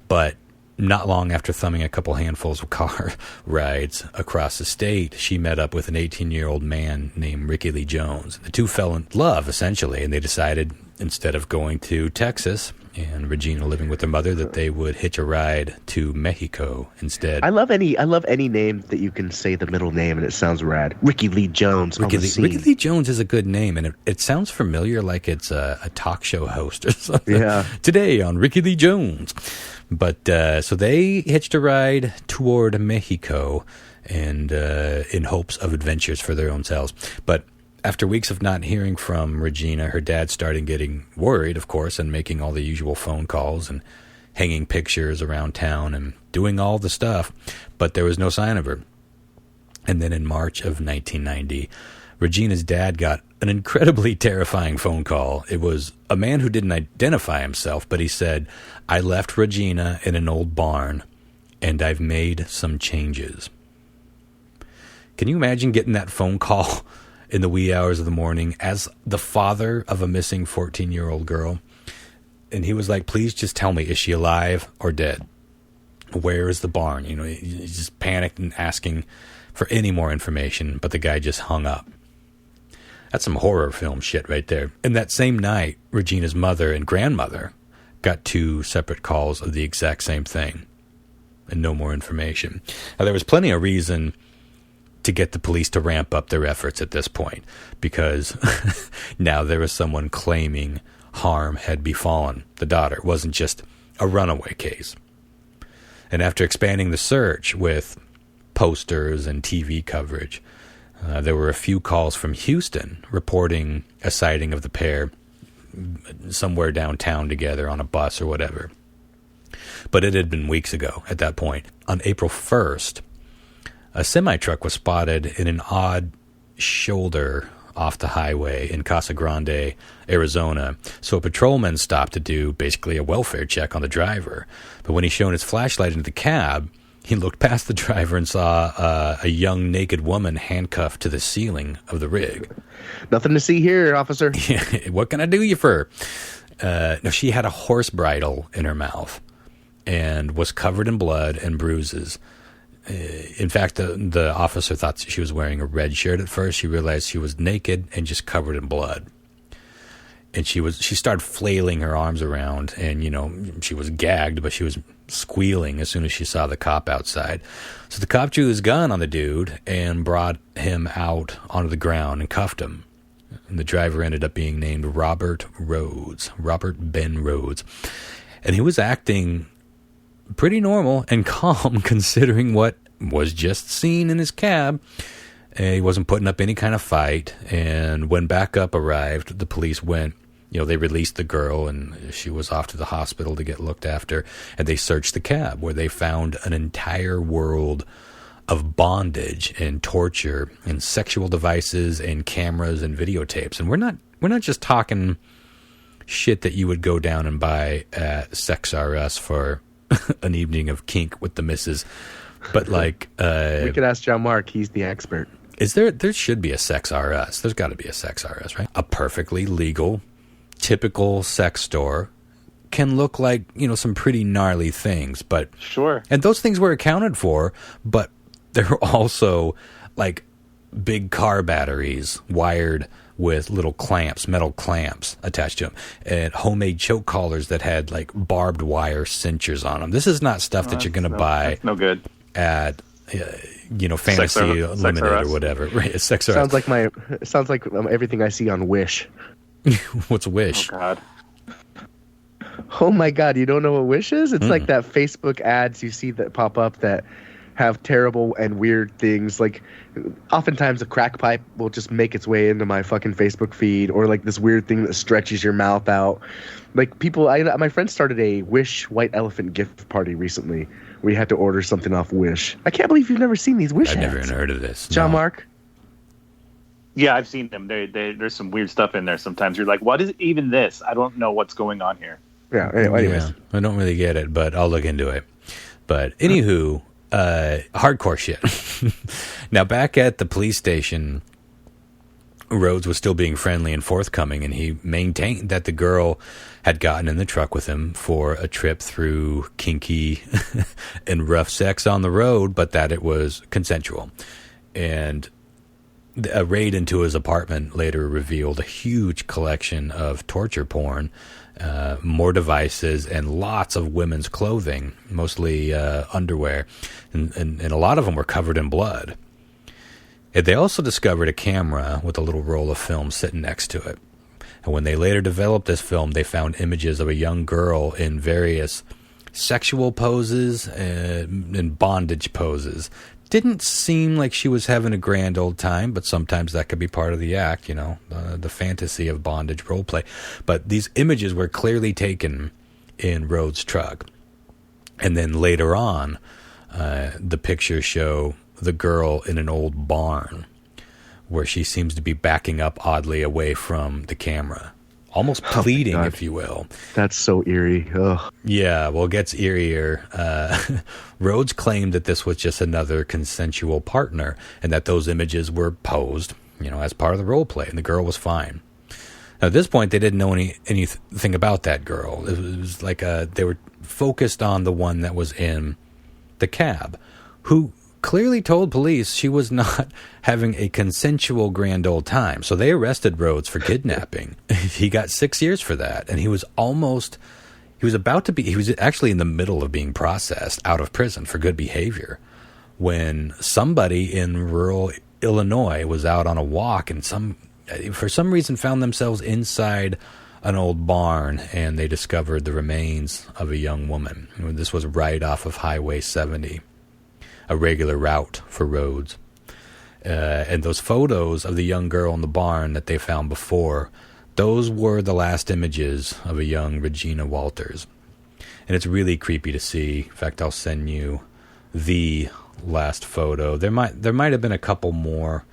but not long after thumbing a couple handfuls of car rides across the state, she met up with an 18-year-old man named Ricky Lee Jones. The two fell in love, essentially, and they decided, instead of going to Texas and Regina living with her mother, that they would hitch a ride to Mexico instead. I love any name that you can say the middle name and it sounds rad. Ricky Lee Jones. Ricky Lee Jones is a good name, and it sounds familiar, like it's a talk show host or something. Yeah. Today on Ricky Lee Jones. But so they hitched a ride toward Mexico, and in hopes of adventures for their own selves. But after weeks of not hearing from Regina, her dad started getting worried, of course, and making all the usual phone calls and hanging pictures around town and doing all the stuff. But there was no sign of her. And then in March of 1990, Regina's dad got an incredibly terrifying phone call. It was a man who didn't identify himself, but he said, "I left Regina in an old barn, and I've made some changes." Can you imagine getting that phone call in the wee hours of the morning as the father of a missing 14-year-old girl? And he was like, "Please just tell me, is she alive or dead? Where is the barn?" He just panicked and asking for any more information, but the guy just hung up. That's some horror film shit right there. And that same night, Regina's mother and grandmother got 2 separate calls of the exact same thing and no more information. Now, there was plenty of reason to get the police to ramp up their efforts at this point, because now there was someone claiming harm had befallen the daughter. It wasn't just a runaway case. And after expanding the search with posters and TV coverage, there were a few calls from Houston reporting a sighting of the pair somewhere downtown together on a bus or whatever. But it had been weeks ago at that point. On April 1st, a semi-truck was spotted in an odd shoulder off the highway in Casa Grande, Arizona. So a patrolman stopped to do basically a welfare check on the driver. But when he shone his flashlight into the cab, he looked past the driver and saw a young naked woman handcuffed to the ceiling of the rig. Nothing to see here, officer. What can I do you for? No, she had a horse bridle in her mouth and was covered in blood and bruises. In fact, the officer thought she was wearing a red shirt at first. She realized she was naked and just covered in blood. And she started flailing her arms around, and, you know, she was gagged, but she was squealing as soon as she saw the cop outside. So the cop drew his gun on the dude and brought him out onto the ground and cuffed him. And the driver ended up being named Robert Ben Rhodes. And he was acting pretty normal and calm considering what was just seen in his cab. He wasn't putting up any kind of fight. And when backup arrived, the police went, they released the girl, and she was off to the hospital to get looked after. And they searched the cab, where they found an entire world of bondage and torture and sexual devices and cameras and videotapes. And we're not just talking shit that you would go down and buy at Sex R Us for an evening of kink with the missus. But like, we could ask John Mark. He's the expert. Is there should be a Sex R Us. There's got to be a Sex R Us, right? A perfectly legal, typical sex store can look like, some pretty gnarly things, but sure. And those things were accounted for, but there were also like big car batteries wired with little clamps, metal clamps attached to them, and homemade choke collars that had like barbed wire cinchers on them. This is not stuff that you're going to buy. That's no good at Fantasy Limited or whatever. Right, Sex sounds like everything I see on Wish. What's Wish? Oh God. Oh my God! You don't know what Wish is? It's like that Facebook ads you see that pop up that have terrible and weird things. Like, oftentimes a crack pipe will just make its way into my fucking Facebook feed, or like this weird thing that stretches your mouth out. Like my friend started a Wish white elephant gift party recently. We had to order something off Wish. I can't believe you've never seen these Wish ads. I've never even heard of this. John Mark? Yeah, I've seen them. There's some weird stuff in there sometimes. You're like, what is even this? I don't know what's going on here. Yeah, anyways. Yeah, I don't really get it, but I'll look into it. But anywho, hardcore shit. Now, back at the police station, Rhodes was still being friendly and forthcoming, and he maintained that the girl had gotten in the truck with him for a trip through kinky and rough sex on the road, but that it was consensual. And a raid into his apartment later revealed a huge collection of torture porn, more devices, and lots of women's clothing, mostly underwear, and a lot of them were covered in blood. And they also discovered a camera with a little roll of film sitting next to it. And when they later developed this film, they found images of a young girl in various sexual poses and bondage poses. Didn't seem like she was having a grand old time, but sometimes that could be part of the act, the fantasy of bondage role play. But these images were clearly taken in Rhodes' truck. And then later on, the pictures show the girl in an old barn where she seems to be backing up oddly away from the camera. Almost pleading, if you will. That's so eerie. Ugh. Yeah, well, it gets eerier. Rhodes claimed that this was just another consensual partner and that those images were posed, as part of the role play, and the girl was fine. Now, at this point, they didn't know anything about that girl. It was like they were focused on the one that was in the cab, who clearly told police she was not having a consensual grand old time. So they arrested Rhodes for kidnapping. He got 6 years for that, and he was almost He was actually in the middle of being processed out of prison for good behavior when somebody in rural Illinois was out on a walk and for some reason found themselves inside an old barn, and they discovered the remains of a young woman. This was right off of Highway 70, a regular route for Rhodes. And those photos of the young girl in the barn that they found before, those were the last images of a young Regina Walters. And it's really creepy to see. In fact, I'll send you the last photo. There might have been a couple more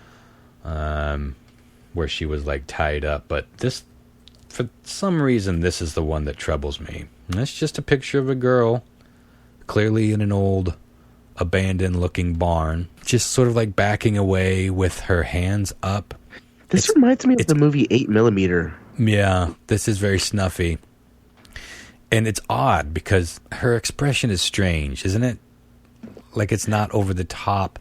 where she was like tied up, but this, for some reason, this is the one that troubles me. And it's just a picture of a girl, clearly in an old, abandoned-looking barn, just sort of like backing away with her hands up. This reminds me of the movie 8mm. Yeah, this is very snuffy. And it's odd because her expression is strange, isn't it? Like it's not over the top,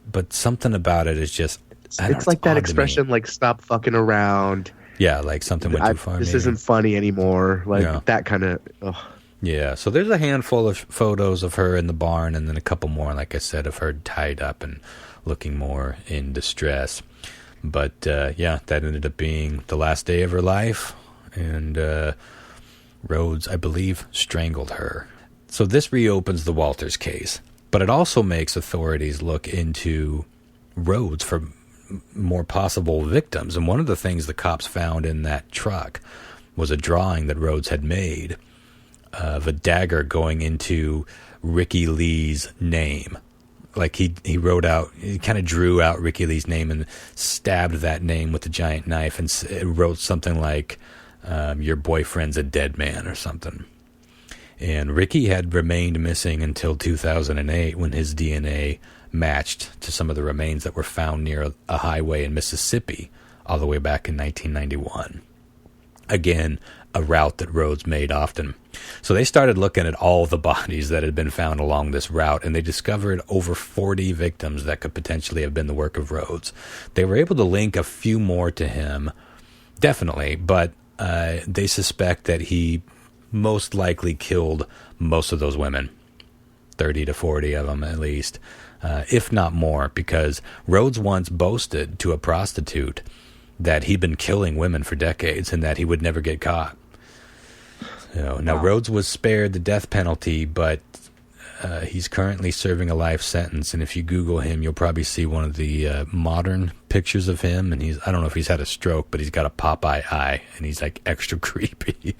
but something about it is just... It's like that expression, like, stop fucking around. Yeah, like something went too far. This isn't funny anymore. Like that kind of... Yeah, so there's a handful of photos of her in the barn, and then a couple more, like I said, of her tied up and looking more in distress. But, yeah, that ended up being the last day of her life, and Rhodes, I believe, strangled her. So this reopens the Walters case, but it also makes authorities look into Rhodes for more possible victims. And one of the things the cops found in that truck was a drawing that Rhodes had made of a dagger going into Ricky Lee's name. Like he kind of drew out Ricky Lee's name and stabbed that name with a giant knife and wrote something like, your boyfriend's a dead man or something. And Ricky had remained missing until 2008 when his DNA matched to some of the remains that were found near a highway in Mississippi all the way back in 1991. Again, a route that Rhodes made often. So they started looking at all the bodies that had been found along this route, and they discovered over 40 victims that could potentially have been the work of Rhodes. They were able to link a few more to him, definitely, but they suspect that he most likely killed most of those women, 30 to 40 of them at least, if not more, because Rhodes once boasted to a prostitute that he'd been killing women for decades and that he would never get caught. Now, Rhodes was spared the death penalty, but he's currently serving a life sentence. And if you Google him, you'll probably see one of the modern pictures of him. And I don't know if he's had a stroke, but he's got a Popeye eye, and he's like extra creepy.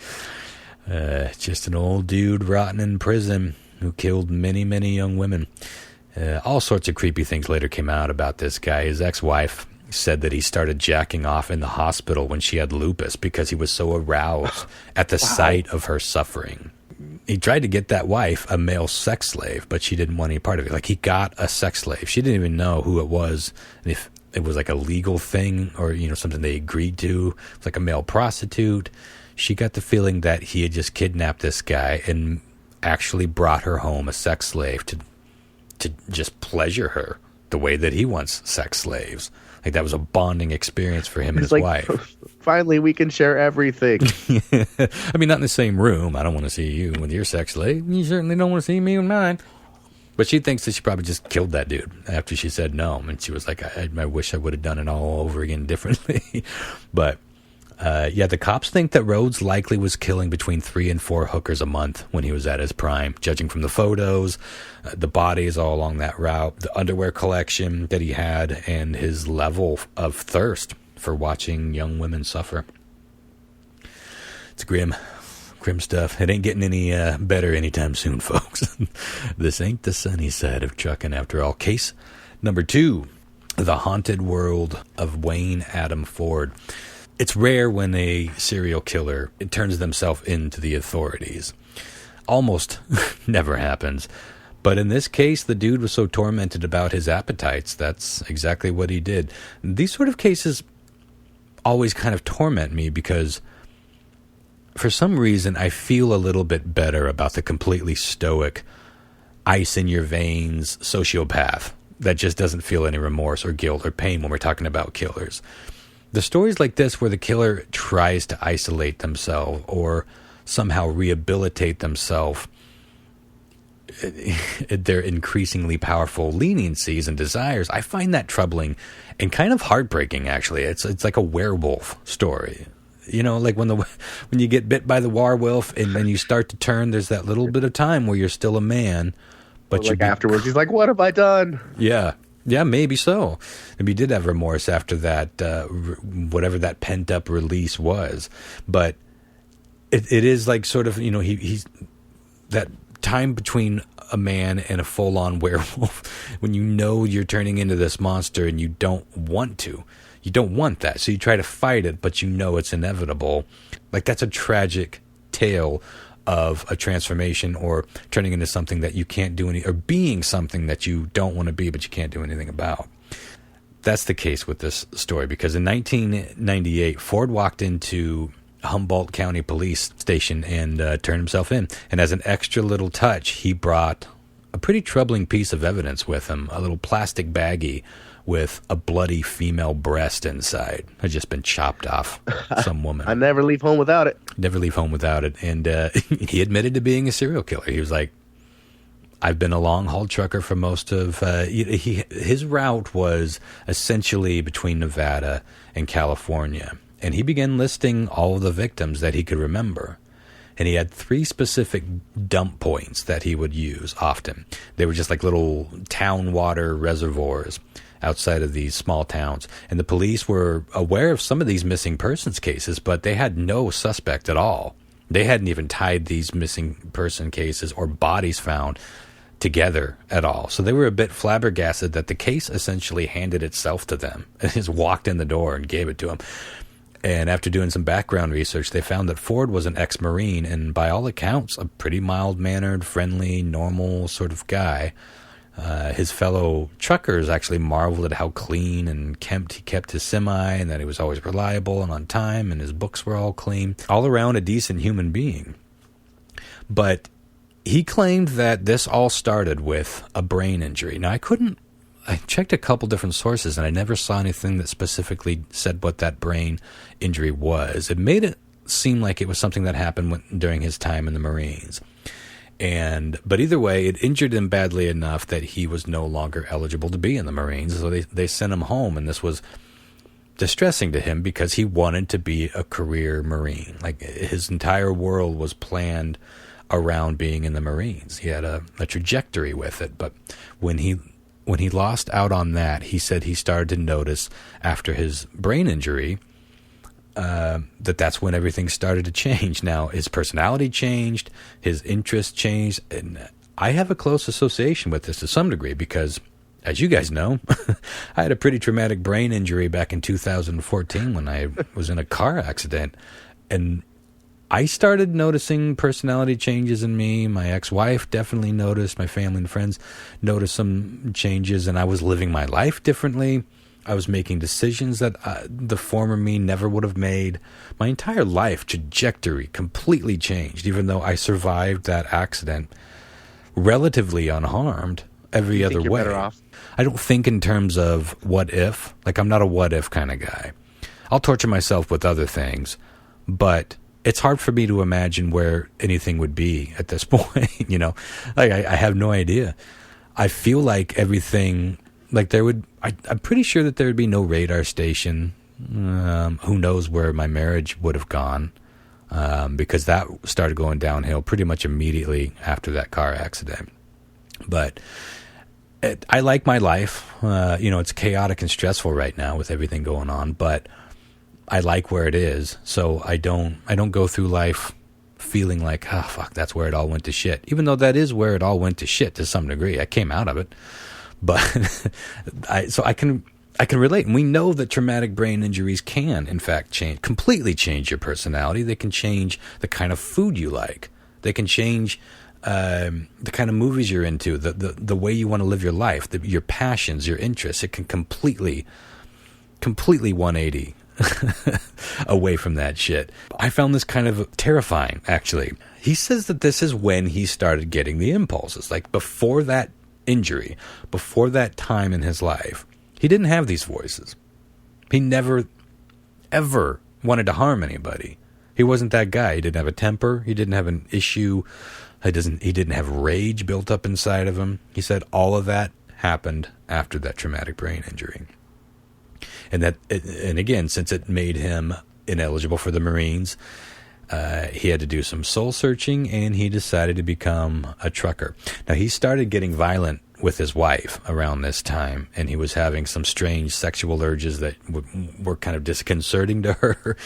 Just an old dude rotting in prison who killed many, many young women. All sorts of creepy things later came out about this guy. His ex-wife said that he started jacking off in the hospital when she had lupus because he was so aroused at the sight of her suffering. He tried to get that wife a male sex slave, but she didn't want any part of it. Like, he got a sex slave. She didn't even know who it was, if it was like a legal thing or, something they agreed to. It's like a male prostitute. She got the feeling that he had just kidnapped this guy and actually brought her home a sex slave to just pleasure her the way that he wants sex slaves. Like, that was a bonding experience for him and his wife. Finally, we can share everything. I mean, not in the same room. I don't want to see you with your sex slave. You certainly don't want to see me with mine. But she thinks that she probably just killed that dude after she said no. And she was like, I wish I would have done it all over again differently. But, yeah, the cops think that Rhodes likely was killing between 3 and 4 hookers a month when he was at his prime, judging from the photos, the bodies all along that route, the underwear collection that he had, and his level of thirst for watching young women suffer. It's grim stuff. It ain't getting any better anytime soon, folks. This ain't the sunny side of trucking after all. Case number 2, The Haunted World of Wayne Adam Ford. It's rare when a serial killer turns themselves into the authorities. Almost never happens. But in this case, the dude was so tormented about his appetites, that's exactly what he did. These sort of cases always kind of torment me because for some reason I feel a little bit better about the completely stoic, ice in your veins sociopath that just doesn't feel any remorse or guilt or pain when we're talking about killers. The stories like this where the killer tries to isolate themselves or somehow rehabilitate themselves their increasingly powerful leniencies and desires. I find that troubling and kind of heartbreaking, actually. It's like a werewolf story. You know, like when you get bit by the werewolf and then you start to turn, there's that little bit of time where you're still a man, but like afterwards, he's like, "What have I done?" Yeah, maybe so. Maybe he did have remorse after that, whatever that pent up release was. But it is like sort of, you know, he's that time between a man and a full on werewolf when you know you're turning into this monster and you don't want to. You don't want that, so you try to fight it, but you know it's inevitable. Like, that's a tragic tale of a transformation or turning into something that you can't do or being something that you don't want to be, but you can't do anything about. That's the case with this story, because in 1998, Ford walked into Humboldt County Police Station and turned himself in. And as an extra little touch, he brought a pretty troubling piece of evidence with him, a little plastic baggie with a bloody female breast inside. Had just been chopped off some woman. I never leave home without it. Never leave home without it. And he admitted to being a serial killer. He was like, I've been a long-haul trucker for most of... his route was essentially between Nevada and California. And he began listing all of the victims that he could remember. And he had 3 specific dump points that he would use often. They were just like little town water reservoirs outside of these small towns. And the police were aware of some of these missing persons cases, but they had no suspect at all. They hadn't even tied these missing person cases or bodies found together at all. So they were a bit flabbergasted that the case essentially handed itself to them. And just walked in the door and gave it to them. And after doing some background research, they found that Ford was an ex-Marine and, by all accounts, a pretty mild-mannered, friendly, normal sort of guy. His fellow truckers actually marveled at how clean and kempt he kept his semi, and that he was always reliable and on time, and his books were all clean. All around a decent human being. But he claimed that this all started with a brain injury. Now, I checked a couple different sources, and I never saw anything that specifically said what that brain injury was. It made it seem like it was something that happened during his time in the Marines. But either way, it injured him badly enough that he was no longer eligible to be in the Marines. So they sent him home, and this was distressing to him because he wanted to be a career Marine. Like, his entire world was planned around being in the Marines. He had a trajectory with it, but when he lost out on that, he said he started to notice after his brain injury that's when everything started to change. Now, his personality changed, his interests changed, and I have a close association with this to some degree because, as you guys know, I had a pretty traumatic brain injury back in 2014 when I was in a car accident, and I started noticing personality changes in me. My ex-wife definitely noticed. My family and friends noticed some changes, and I was living my life differently. I was making decisions that the former me never would have made. My entire life trajectory completely changed, even though I survived that accident relatively unharmed every other way. Better off? I don't think in terms of what if. Like, I'm not a what if kind of guy. I'll torture myself with other things, but it's hard for me to imagine where anything would be at this point, you know? Like, I have no idea. I feel like everything, like I'm pretty sure that there would be no radar station. Who knows where my marriage would have gone, because that started going downhill pretty much immediately after that car accident. But I like my life. It's chaotic and stressful right now with everything going on, but I like where it is, so I don't go through life feeling like, oh, fuck, that's where it all went to shit. Even though that is where it all went to shit to some degree. I came out of it. But I can relate. And we know that traumatic brain injuries can, in fact, completely change your personality. They can change the kind of food you like. They can change the kind of movies you're into, the way you want to live your life, your passions, your interests. It can completely 180 away from that shit. I found this kind of terrifying, actually. He says that this is when he started getting the impulses. Like, before that injury, before that time in his life, he didn't have these voices. He never, ever wanted to harm anybody. He wasn't that guy. He didn't have a temper. He didn't have an issue. He didn't have rage built up inside of him. He said all of that happened after that traumatic brain injury. And again, since it made him ineligible for the Marines, he had to do some soul searching, and he decided to become a trucker. Now, he started getting violent with his wife around this time, and he was having some strange sexual urges that were kind of disconcerting to her.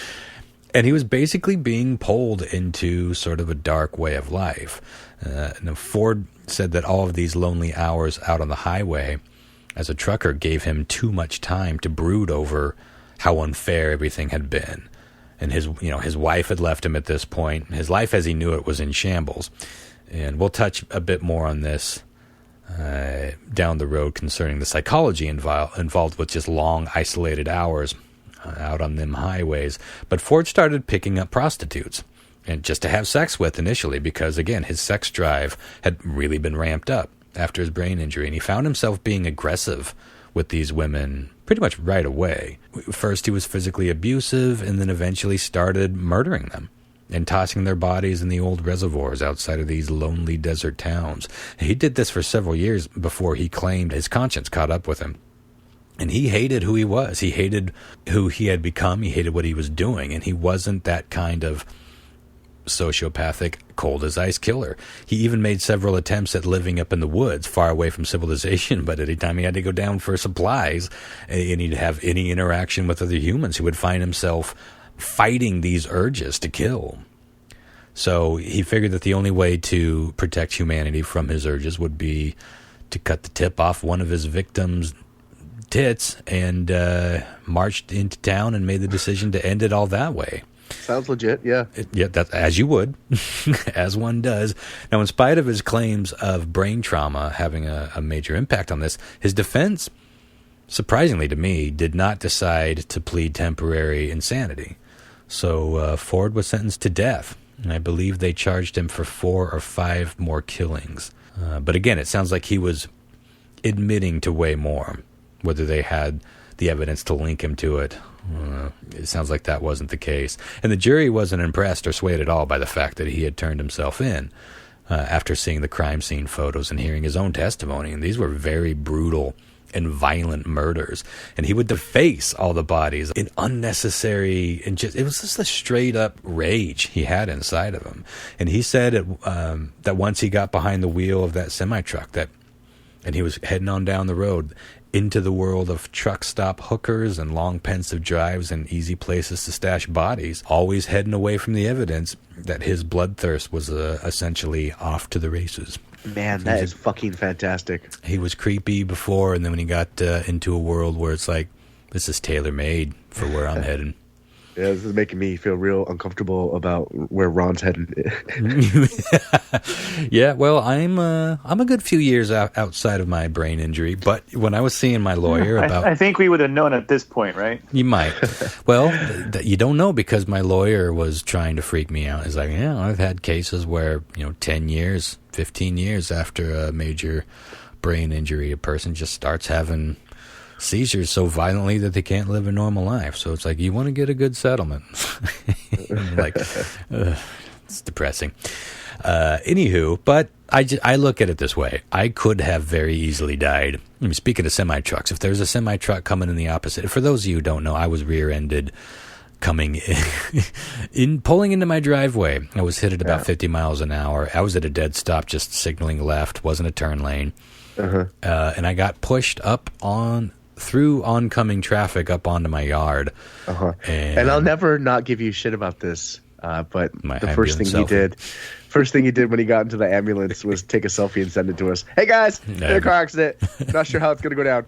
And he was basically being pulled into sort of a dark way of life. Now, Ford said that all of these lonely hours out on the highway as a trucker gave him too much time to brood over how unfair everything had been. And his wife had left him at this point. His life as he knew it was in shambles. And we'll touch a bit more on this down the road concerning the psychology involved with just long, isolated hours out on them highways. But Ford started picking up prostitutes, and just to have sex with initially, because, again, his sex drive had really been ramped up after his brain injury, and he found himself being aggressive with these women pretty much right away. First, he was physically abusive, and then eventually started murdering them and tossing their bodies in the old reservoirs outside of these lonely desert towns. He did this for several years before he claimed his conscience caught up with him. And he hated who he was. He hated who he had become. He hated what he was doing. And he wasn't that kind of sociopathic, cold-as-ice killer. He even made several attempts at living up in the woods, far away from civilization, but anytime he had to go down for supplies and he'd have any interaction with other humans, he would find himself fighting these urges to kill. So he figured that the only way to protect humanity from his urges would be to cut the tip off one of his victims' tits, and marched into town and made the decision to end it all that way. Sounds legit, yeah. That, as you would, as one does. Now, in spite of his claims of brain trauma having a major impact on this, his defense, surprisingly to me, did not decide to plead temporary insanity. So Ford was sentenced to death, and I believe they charged him for 4 or 5 more killings. But again, it sounds like he was admitting to way more. Whether they had the evidence to link him to it, it sounds like that wasn't the case. And the jury wasn't impressed or swayed at all by the fact that he had turned himself in after seeing the crime scene photos and hearing his own testimony. And these were very brutal and violent murders. And he would deface all the bodies in unnecessary, and it was just a straight up rage he had inside of him. And he said that once he got behind the wheel of that semi-truck and he was heading on down the road into the world of truck stop hookers and long pensive drives and easy places to stash bodies, always heading away from the evidence, that his bloodthirst was essentially off to the races. Man, that is fucking fantastic. He was creepy before, and then when he got into a world where it's like, this is tailor-made for where I'm heading. Yeah, this is making me feel real uncomfortable about where Ron's heading. Yeah, well, I'm a good few years outside of my brain injury, but when I was seeing my lawyer about... I think we would have known at this point, right? You might. Well, you don't know, because my lawyer was trying to freak me out. He's like, yeah, I've had cases where, 10 years, 15 years after a major brain injury, a person just starts having seizures so violently that they can't live a normal life. So it's like, you want to get a good settlement. Like, it's depressing. Anywho, but I look at it this way. I could have very easily died. I mean, speaking of semi-trucks, if there's a semi-truck coming in the opposite, for those of you who don't know, I was rear-ended coming pulling into my driveway. I was hit at about 50 miles an hour. I was at a dead stop, just signaling left, wasn't a turn lane. And I got pushed up through oncoming traffic up onto my yard. And I'll never not give you shit about this, but the first thing he did when he got into the ambulance was take a selfie and send it to us. Hey guys, in a car accident. Not sure how it's gonna go down.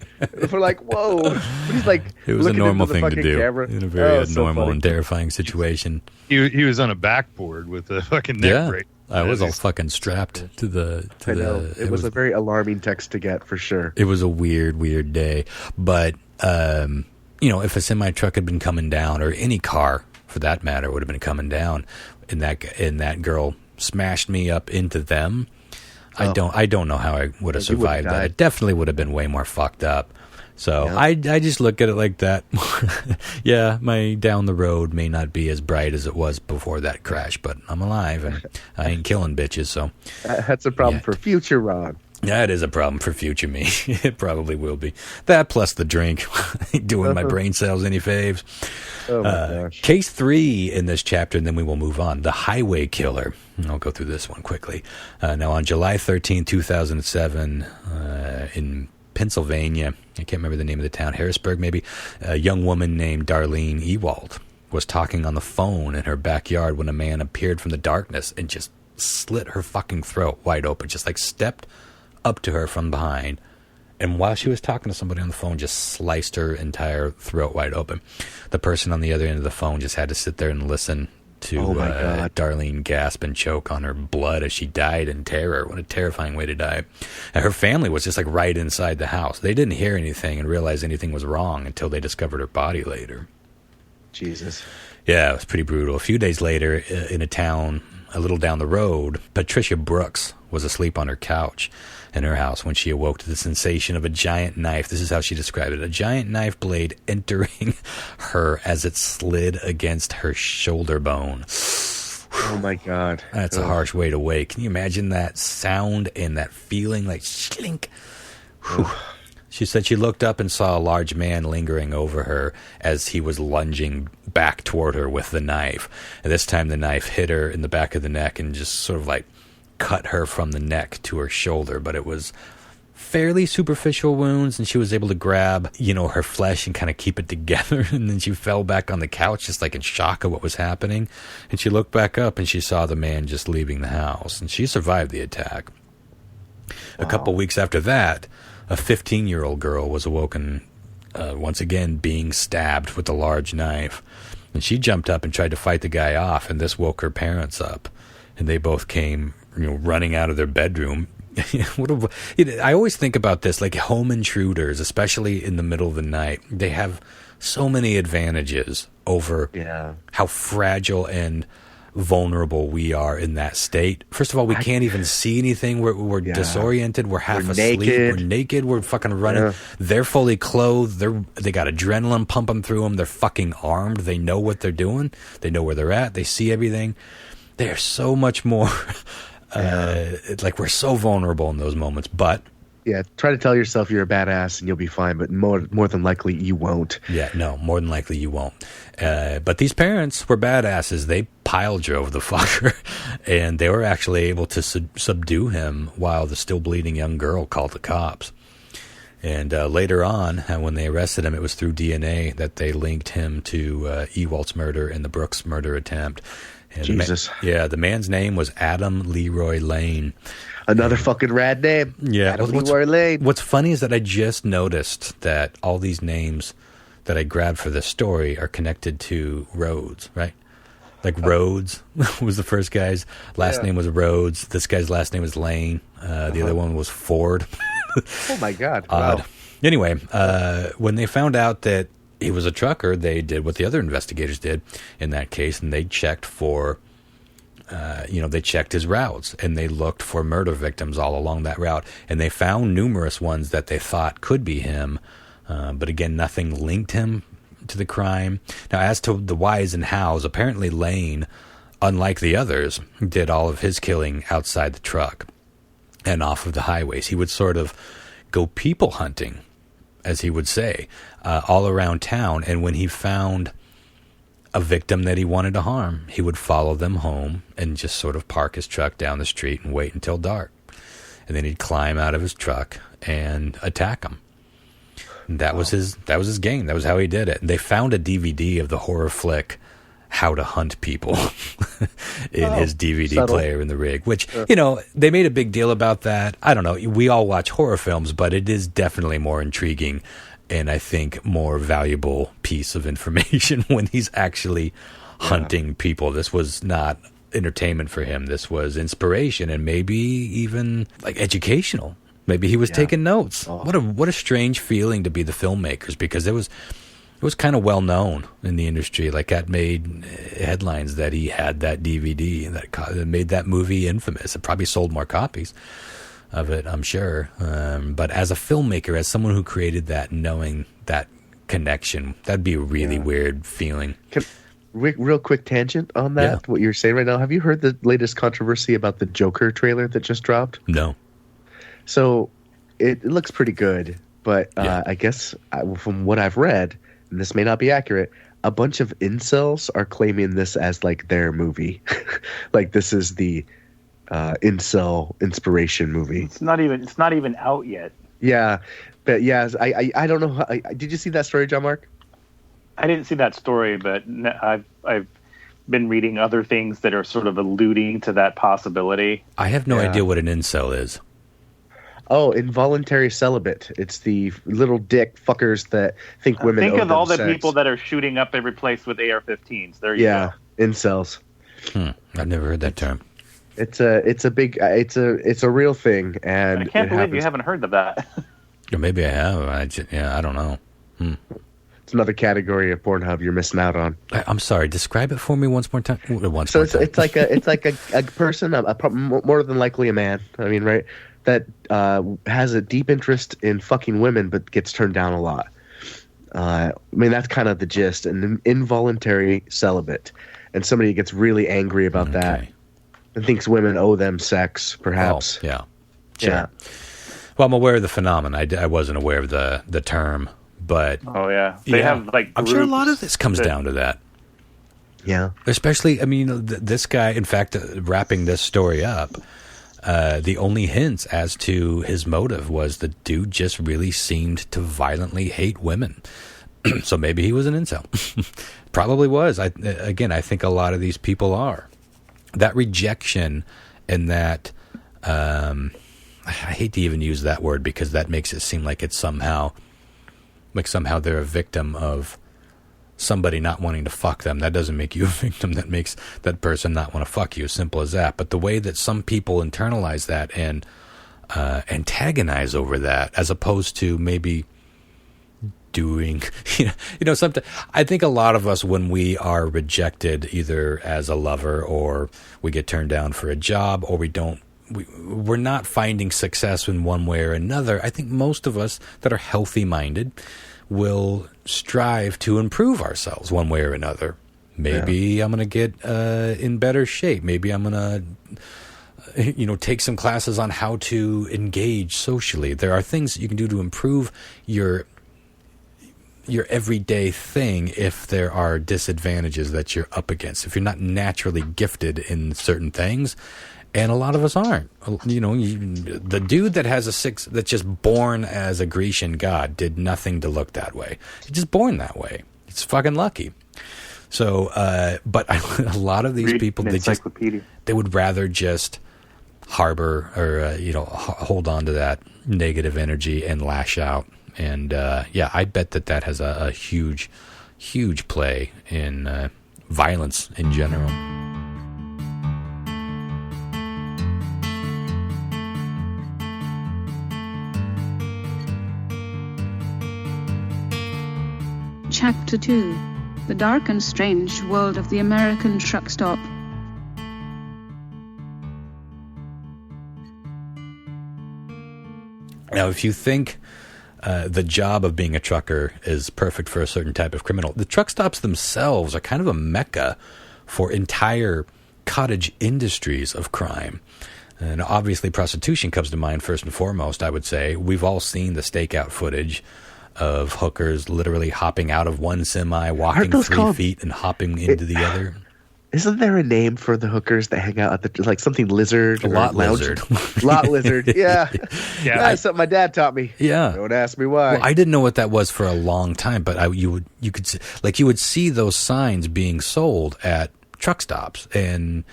We're like, whoa. But he's like, it was a normal thing to do camera. In a very normal and terrifying situation. He was on a backboard with a fucking neck break. I was all fucking strapped to the. I know. It was a very alarming text to get, for sure. It was a weird day. But, if a semi-truck had been coming down, or any car, for that matter, would have been coming down, and that girl smashed me up into them, I don't know how I would have survived that. It definitely would have been way more fucked up. So Yeah. I just look at it like that. Yeah, my down the road may not be as bright as it was before that crash, but I'm alive and I ain't killing bitches. So That's a problem Yet. for future Ron. that is a problem for future me. It probably will be. That plus the drink. Ain't doing my brain cells any faves. Oh my gosh. Case 3 in this chapter, and then we will move on. The Highway Killer. I'll go through this one quickly. Now, on July 13, 2007, in Pennsylvania, I can't remember the name of the town, Harrisburg maybe, a young woman named Darlene Ewald was talking on the phone in her backyard when a man appeared from the darkness and just slit her fucking throat wide open, just like stepped up to her from behind, and while she was talking to somebody on the phone, just sliced her entire throat wide open. The person on the other end of the phone just had to sit there and listen to Oh my God. Darlene gasp and choke on her blood as she died in terror. What a terrifying way to die. And her family was just like right inside the house. They didn't hear anything and realize anything was wrong until they discovered her body later. Jesus. Yeah, it was pretty brutal. A few days later, in a town a little down the road, Patricia Brooks was asleep on her couch in her house when she awoke to the sensation of a giant knife. This is how she described it. A giant knife blade entering her as it slid against her shoulder bone. Oh my God. That's a harsh way to wake. Can you imagine that sound and that feeling like slink? Whew. She said she looked up and saw a large man lingering over her as he was lunging back toward her with the knife. And this time the knife hit her in the back of the neck and just sort of like cut her from the neck to her shoulder. But it was fairly superficial wounds, and she was able to grab, her flesh and kind of keep it together. And then she fell back on the couch just like in shock of what was happening. And she looked back up and she saw the man just leaving the house. And she survived the attack. A couple weeks after that, a 15-year-old girl was awoken, once again being stabbed with a large knife. And she jumped up and tried to fight the guy off, and this woke her parents up. And they both came, running out of their bedroom. I always think about this, like home intruders, especially in the middle of the night. They have so many advantages over how fragile and vulnerable we are in that state. First of all, we can't even see anything. We're disoriented. We're half asleep. We're naked. We're fucking running. Yeah. They're fully clothed. They got adrenaline pumping through them. They're fucking armed. They know what they're doing. They know where they're at. They see everything. They're so much more it's like we're so vulnerable in those moments. But Yeah, try to tell yourself you're a badass and you'll be fine, but more than likely you won't. yeah, no, more than likely you won't. But these parents were badasses. They pile drove the fucker, and they were actually able to subdue him while the still bleeding young girl called the cops. And later on, when they arrested him, it was through DNA that they linked him to Ewald's murder and the Brooks murder attempt. And Jesus. The man's name was Adam Leroy Lane. Another fucking rad name. Yeah. Adam Leroy Lane. What's funny is that I just noticed that all these names that I grabbed for this story are connected to roads, right? Like Rhodes was the first guy's last name was Rhodes. This guy's last name was Lane. The other one was Ford. Oh my God. Odd. Wow. Anyway, when they found out that he was a trucker, they did what the other investigators did in that case, and they checked for, they checked his routes, and they looked for murder victims all along that route, and they found numerous ones that they thought could be him, but again, nothing linked him to the crime. Now, as to the whys and hows, apparently Lane, unlike the others, did all of his killing outside the truck and off of the highways. He would sort of go people hunting, as he would say, all around town. And when he found a victim that he wanted to harm, he would follow them home and just sort of park his truck down the street and wait until dark. And then he'd climb out of his truck and attack them. And that was his game. That was how he did it. And they found a DVD of the horror flick How to Hunt People in his DVD player in the rig, which, they made a big deal about that. I don't know. We all watch horror films, but it is definitely more intriguing and I think more valuable piece of information when he's actually hunting people. This was not entertainment for him. This was inspiration and maybe even like educational. Maybe he was taking notes. Oh. What a strange feeling to be the filmmakers, because it was kind of well known in the industry. Like that made headlines that he had that DVD that made that movie infamous. It probably sold more copies. of it, I'm sure. But as a filmmaker, as someone who created that, knowing that connection, that'd be a really weird feeling. Real quick tangent on that, what you're saying right now. Have you heard the latest controversy about the Joker trailer that just dropped? No. So it looks pretty good, but I guess from what I've read, and this may not be accurate, a bunch of incels are claiming this as like their movie. Like this is the incel inspiration movie. It's not even out yet. Yeah, but yeah, I don't know. Did you see that story, John Mark? I didn't see that story, but I've been reading other things that are sort of alluding to that possibility. I have no idea what an incel is. Oh, involuntary celibate. It's the little dick fuckers that think women. Think owe of them all the sex. people that are shooting up every place with AR-15s. There you go. Incels. I've never heard that term. It's a real thing, and I can't believe you haven't heard of that. Or maybe I have. I don't know. It's another category of Pornhub you're missing out on. I'm sorry. Describe it for me once more time. It's like a person, more than likely a man. I mean, right? That has a deep interest in fucking women, but gets turned down a lot. I mean, that's kind of the gist. An involuntary celibate, and somebody gets really angry about that and thinks women owe them sex, perhaps. Oh, yeah. Sure. Yeah. Well, I'm aware of the phenomenon. I wasn't aware of the term, but they have like. I'm sure a lot of this comes down to that. Yeah. Especially, I mean, this guy. In fact, wrapping this story up, the only hints as to his motive was the dude just really seemed to violently hate women. So maybe he was an incel. Probably was. I think a lot of these people are. That rejection and that, I hate to even use that word because that makes it seem like it's somehow they're a victim of somebody not wanting to fuck them. That doesn't make you a victim. That makes that person not want to fuck you. As simple as that. But the way that some people internalize that and antagonize over that, as opposed to maybe doing, something. I think a lot of us, when we are rejected, either as a lover or we get turned down for a job, or we're not finding success in one way or another. I think most of us that are healthy-minded will strive to improve ourselves one way or another. Maybe I'm going to get in better shape. Maybe I'm going to, take some classes on how to engage socially. There are things that you can do to improve your everyday thing if there are disadvantages that you're up against. If you're not naturally gifted in certain things, and a lot of us aren't. The dude that has that's just born as a Grecian god did nothing to look that way. He's just born that way. It's fucking lucky. So, but a lot of these people, they would rather just harbor or, hold on to that negative energy and lash out. And, I bet that has a huge, huge play in violence in general. Chapter 2: The Dark and Strange World of the American Truck Stop. Now, if you think the job of being a trucker is perfect for a certain type of criminal, the truck stops themselves are kind of a mecca for entire cottage industries of crime. And obviously prostitution comes to mind first and foremost, I would say. We've all seen the stakeout footage of hookers literally hopping out of one semi, walking 3 feet and hopping into the other. Isn't there a name for the hookers that hang out at like something lizard? Lot lizard. Lot lizard. Yeah. That's something my dad taught me. Yeah. Don't ask me why. Well, I didn't know what that was for a long time, but you would see those signs being sold at truck stops and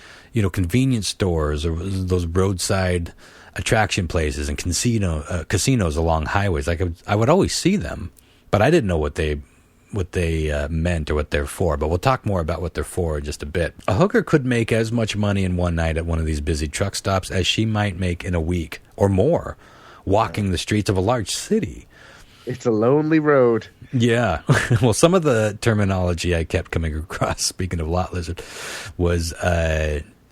convenience stores or those roadside attraction places and casinos along highways. Like I would always see them, but I didn't know what they meant or what they're for. But we'll talk more about what they're for in just a bit. A hooker could make as much money in one night at one of these busy truck stops as she might make in a week or more walking the streets of a large city. It's a lonely road. Yeah. Well, some of the terminology I kept coming across, speaking of lot lizard, was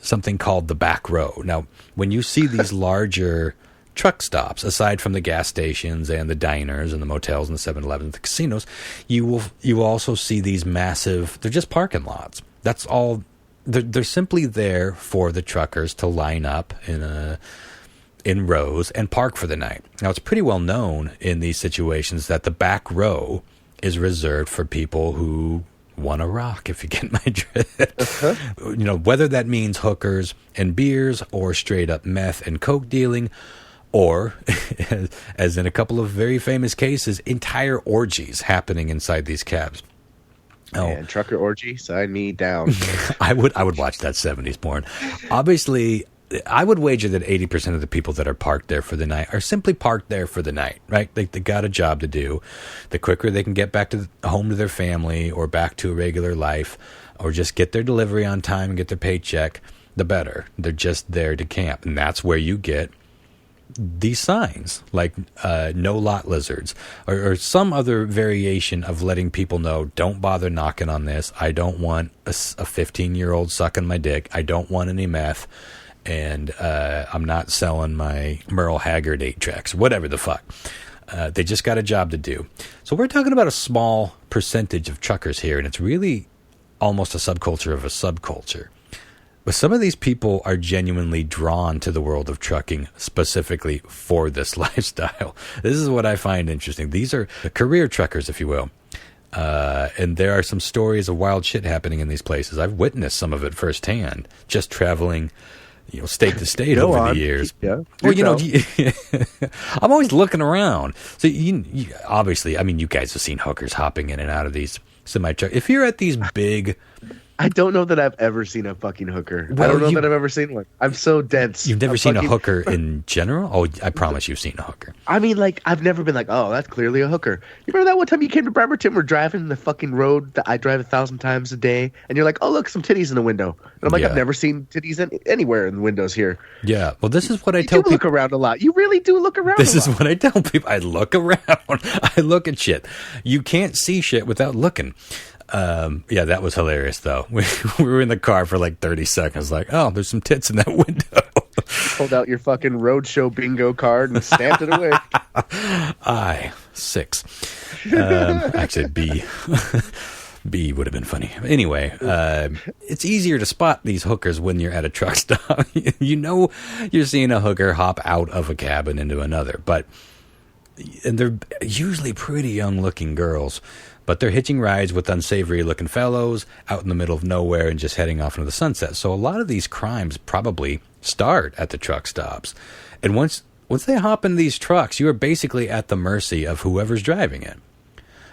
something called the back row. Now, when you see these larger truck stops, aside from the gas stations and the diners and the motels and the 7-Elevens and the casinos, you will also see these massive, they're just parking lots. That's all. They're simply there for the truckers to line up in rows and park for the night. Now, it's pretty well known in these situations that the back row is reserved for people who want to rock, if you get my drift. Whether that means hookers and beers or straight up meth and coke dealing, or, as in a couple of very famous cases, entire orgies happening inside these cabs. Man, trucker orgy, sign me down. I would watch that 70s porn. Obviously, I would wager that 80% of the people that are parked there for the night are simply parked there for the night, right? They got a job to do. The quicker they can get back to home to their family or back to a regular life or just get their delivery on time and get their paycheck, the better. They're just there to camp. And that's where you get these signs like no lot lizards or some other variation of letting people know, don't bother knocking on this. I don't want a 15-year-old sucking my dick. I don't want any meth. And I'm not selling my Merle Haggard 8-tracks, whatever the fuck. They just got a job to do. So we're talking about a small percentage of truckers here, and it's really almost a subculture of a subculture. But some of these people are genuinely drawn to the world of trucking specifically for this lifestyle. This is what I find interesting. These are career truckers, if you will. And there are some stories of wild shit happening in these places. I've witnessed some of it firsthand, just traveling, state to state over the years. Yeah. Well, I'm always looking around. So you obviously, you guys have seen hookers hopping in and out of these semi-trucks. If you're at these big... I don't know that I've ever seen a fucking hooker. I don't know that I've ever seen one. I'm so dense. You've never seen a hooker in general? Oh, I promise you've seen a hooker. I've never been like, oh, that's clearly a hooker. You remember that one time you came to Bremerton? We're driving the fucking road that I drive 1,000 times a day, and you're like, oh, look, some titties in the window. And I'm like, I've never seen titties anywhere in the windows here. Yeah, well, this is what I tell people. You look around a lot. You really do look around This is what I tell people. I look around. I look at shit. You can't see shit without looking. That was hilarious, though. We were in the car for like 30 seconds, like, oh, there's some tits in that window. Pulled out your fucking roadshow bingo card and stamped it away. I, 6. Actually, B. B would have been funny. Anyway, it's easier to spot these hookers when you're at a truck stop. You're seeing a hooker hop out of a cabin into another, and they're usually pretty young-looking girls. But they're hitching rides with unsavory-looking fellows out in the middle of nowhere and just heading off into the sunset. So a lot of these crimes probably start at the truck stops. And once they hop in these trucks, you are basically at the mercy of whoever's driving it.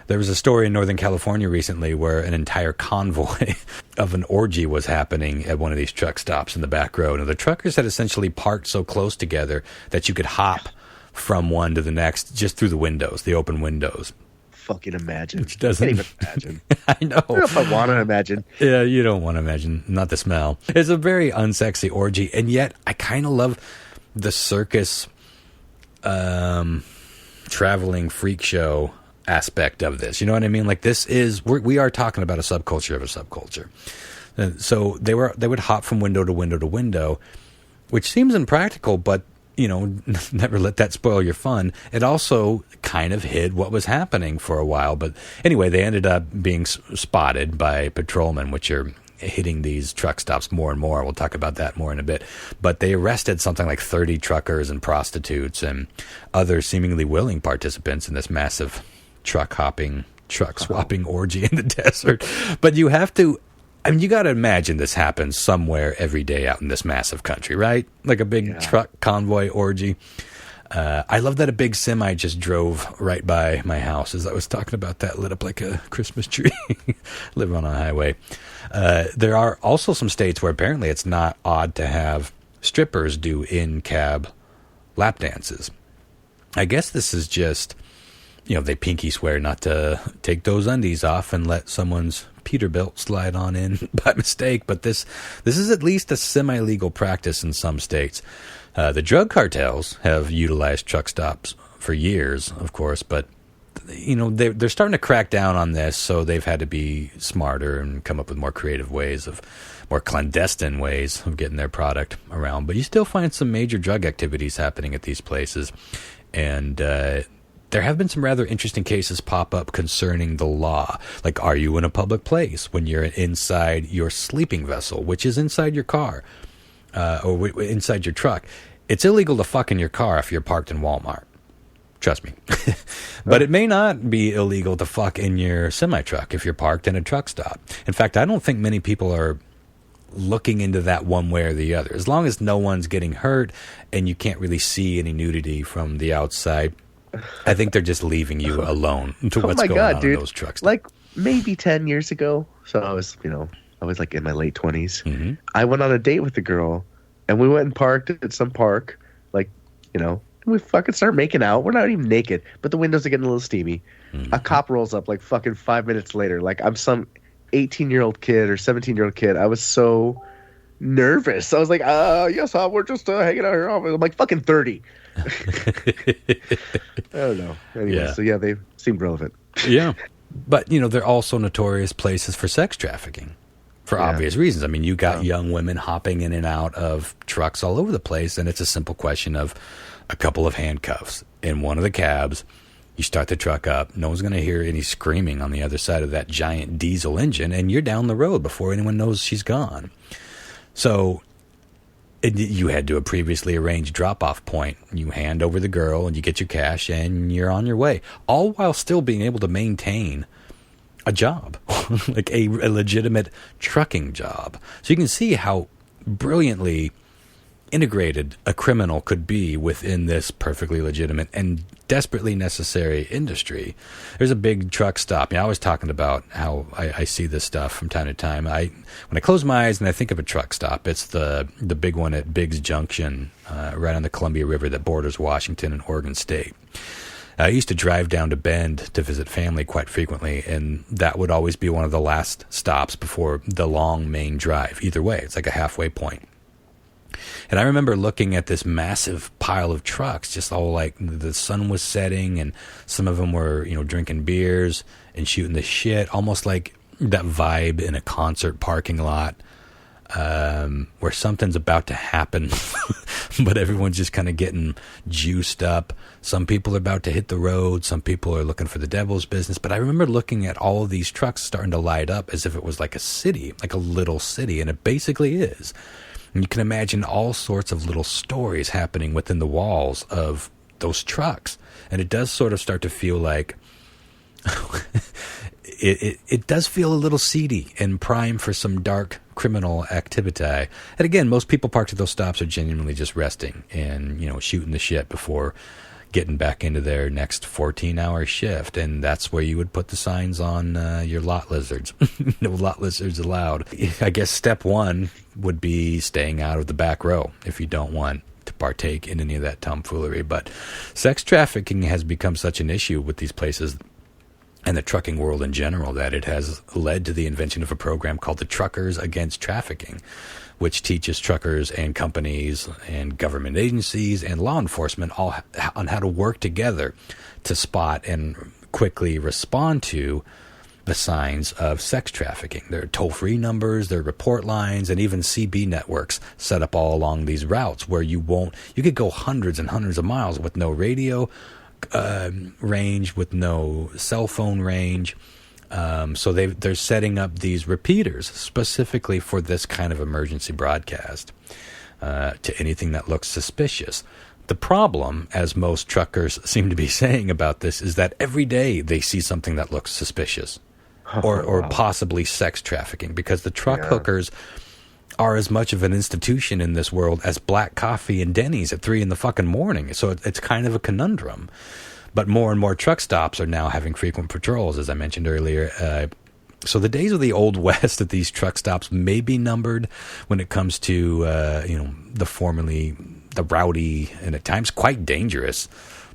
There was a story in Northern California recently where an entire convoy of an orgy was happening at one of these truck stops in the back road. And the truckers had essentially parked so close together that you could hop from one to the next just through the windows, the open windows. Fucking imagine. Which doesn't... I can't even imagine. I know. I don't know if I want to imagine. Yeah, you don't want to imagine. Not the smell. It's a very unsexy orgy, and yet I kind of love the circus traveling freak show aspect of this. You know what I mean? Like, we are talking about a subculture of a subculture. And so they would hop from window to window to window, which seems impractical, but never let that spoil your fun. It also kind of hid what was happening for a while. But anyway, they ended up being spotted by patrolmen, which are hitting these truck stops more and more. We'll talk about that more in a bit. But they arrested something like 30 truckers and prostitutes and other seemingly willing participants in this massive truck swapping orgy in the desert. But you have to... you got to imagine this happens somewhere every day out in this massive country, right? Like a big truck convoy orgy. I love that a big semi just drove right by my house as I was talking about that, lit up like a Christmas tree. Live on a highway. There are also some states where apparently it's not odd to have strippers do in-cab lap dances. I guess this is just, they pinky swear not to take those undies off and let someone's Peterbilt slide on in by mistake, but this is at least a semi-legal practice in some states. The drug cartels have utilized truck stops for years, of course, but they're starting to crack down on this, so they've had to be smarter and come up with more creative ways of more clandestine ways of getting their product around. But you still find some major drug activities happening at these places. And there have been some rather interesting cases pop up concerning the law. Like, are you in a public place when you're inside your sleeping vessel, which is inside your car, or inside your truck? It's illegal to fuck in your car if you're parked in Walmart. Trust me. But it may not be illegal to fuck in your semi-truck if you're parked in a truck stop. In fact, I don't think many people are looking into that one way or the other. As long as no one's getting hurt and you can't really see any nudity from the outside, I think they're just leaving you alone to what's going on in those trucks. Like maybe 10 years ago. So I was like in my late 20s. Mm-hmm. I went on a date with a girl and we went and parked at some park, like, we fucking start making out. We're not even naked, but the windows are getting a little steamy. Mm-hmm. A cop rolls up like fucking 5 minutes later. Like I'm some 18-year-old kid or 17-year-old kid. I was so nervous. I was like, yes, we're just hanging out here. I'm like fucking 30. I don't know. Anyway, So yeah, they seemed relevant. Yeah. But, they're also notorious places for sex trafficking for obvious reasons. I mean, you got young women hopping in and out of trucks all over the place, and it's a simple question of a couple of handcuffs in one of the cabs. You start the truck up. No one's going to hear any screaming on the other side of that giant diesel engine, and you're down the road before anyone knows she's gone. So you head to a previously arranged drop-off point. You hand over the girl, and you get your cash, and you're on your way, all while still being able to maintain a job, like a legitimate trucking job. So you can see how brilliantly integrated a criminal could be within this perfectly legitimate and desperately necessary industry. There's a big truck stop. I was talking about how I see this stuff from time to time. When I close my eyes and I think of a truck stop, it's the big one at Biggs Junction, right on the Columbia River that borders Washington and Oregon State. I used to drive down to Bend to visit family quite frequently, and that would always be one of the last stops before the long main drive. Either way, it's like a halfway point. And I remember looking at this massive pile of trucks, just all like the sun was setting, and some of them were, drinking beers and shooting the shit, almost like that vibe in a concert parking lot, where something's about to happen, but everyone's just kind of getting juiced up. Some people are about to hit the road. Some people are looking for the devil's business. But I remember looking at all of these trucks starting to light up as if it was like a city, like a little city, and it basically is. And you can imagine all sorts of little stories happening within the walls of those trucks. And it does sort of start to feel like it does feel a little seedy and prime for some dark criminal activity. And again, most people parked at those stops are genuinely just resting and, shooting the shit before getting back into their next 14-hour shift. And that's where you would put the signs on your lot lizards. No lot lizards allowed. I guess step one would be staying out of the back row if you don't want to partake in any of that tomfoolery. But sex trafficking has become such an issue with these places and the trucking world in general that it has led to the invention of a program called the Truckers Against Trafficking, which teaches truckers and companies and government agencies and law enforcement all on how to work together to spot and quickly respond to the signs of sex trafficking. There are toll-free numbers, there are report lines, and even CB networks set up all along these routes where you could go hundreds and hundreds of miles with no radio range, with no cell phone range. So they're setting up these repeaters specifically for this kind of emergency broadcast to anything that looks suspicious. The problem, as most truckers seem to be saying about this, is that every day they see something that looks suspicious or possibly sex trafficking, because the truck hookers are as much of an institution in this world as black coffee and Denny's at 3 a.m. So it's kind of a conundrum. But more and more truck stops are now having frequent patrols, as I mentioned earlier. So the days of the old west at these truck stops may be numbered when it comes to the rowdy and at times quite dangerous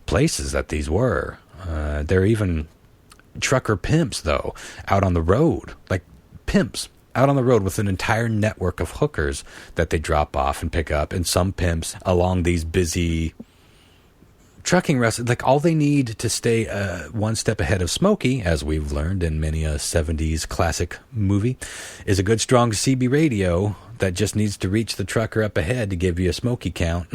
places that these were. There are even trucker pimps, though, out on the road, like pimps out on the road with an entire network of hookers that they drop off and pick up, and some pimps along these busy trucking wrestlers, like all they need to stay one step ahead of Smokey, as we've learned in many a 70s classic movie, is a good strong CB radio that just needs to reach the trucker up ahead to give you a Smokey count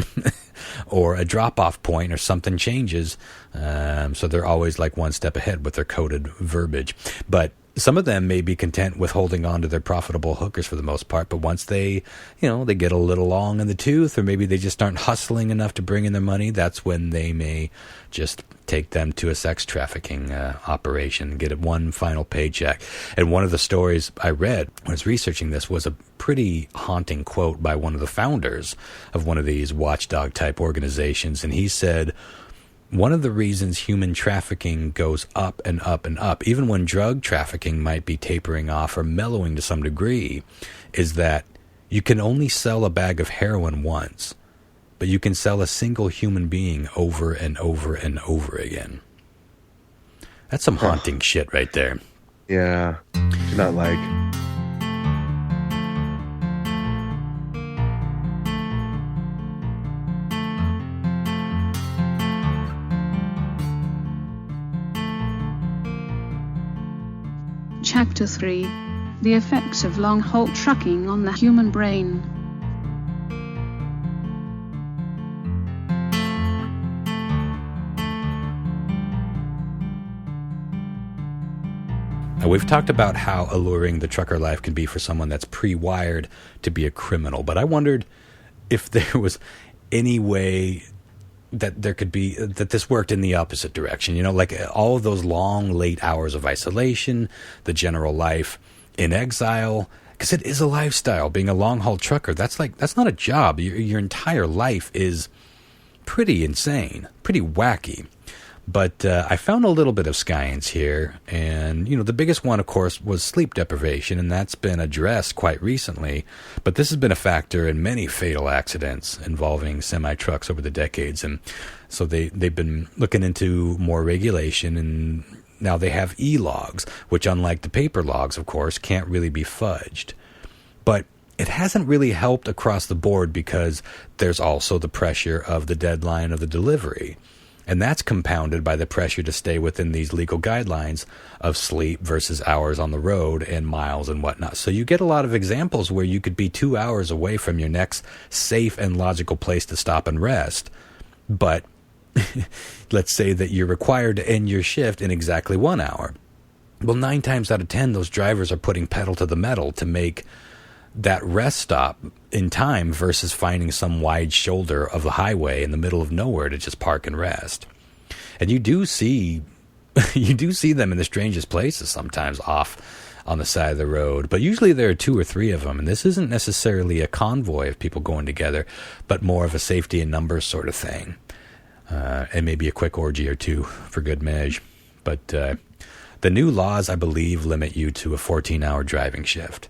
or a drop-off point or something changes. So they're always like one step ahead with their coded verbiage. But some of them may be content with holding on to their profitable hookers for the most part, but once they get a little long in the tooth, or maybe they just aren't hustling enough to bring in their money, that's when they may just take them to a sex trafficking operation, get one final paycheck. And one of the stories I read when I was researching this was a pretty haunting quote by one of the founders of one of these watchdog type organizations, and he said, one of the reasons human trafficking goes up and up and up, even when drug trafficking might be tapering off or mellowing to some degree, is that you can only sell a bag of heroin once, but you can sell a single human being over and over and over again. That's some haunting shit right there. Yeah. Not like... Chapter 3: The Effects of Long-Haul Trucking on the Human Brain. Now, we've talked about how alluring the trucker life can be for someone that's pre-wired to be a criminal, but I wondered if there was any way that there could be, that this worked in the opposite direction, like all of those long, late hours of isolation, the general life in exile, because it is a lifestyle. Being a long-haul trucker, that's not a job. Your entire life is pretty insane, pretty wacky. But I found a little bit of science here, and, the biggest one, of course, was sleep deprivation, and that's been addressed quite recently. But this has been a factor in many fatal accidents involving semi-trucks over the decades, and so they've been looking into more regulation, and now they have e-logs, which, unlike the paper logs, of course, can't really be fudged. But it hasn't really helped across the board because there's also the pressure of the deadline of the delivery. And that's compounded by the pressure to stay within these legal guidelines of sleep versus hours on the road and miles and whatnot. So you get a lot of examples where you could be 2 hours away from your next safe and logical place to stop and rest. But let's say that you're required to end your shift in exactly 1 hour. Well, 9 times out of 10, those drivers are putting pedal to the metal to make that rest stop in time versus finding some wide shoulder of the highway in the middle of nowhere to just park and rest. And you do see them in the strangest places sometimes off on the side of the road, but usually there are 2 or 3 of them, and this isn't necessarily a convoy of people going together, but more of a safety in numbers sort of thing, and maybe a quick orgy or 2 for good measure. But the new laws, I believe, limit you to a 14-hour driving shift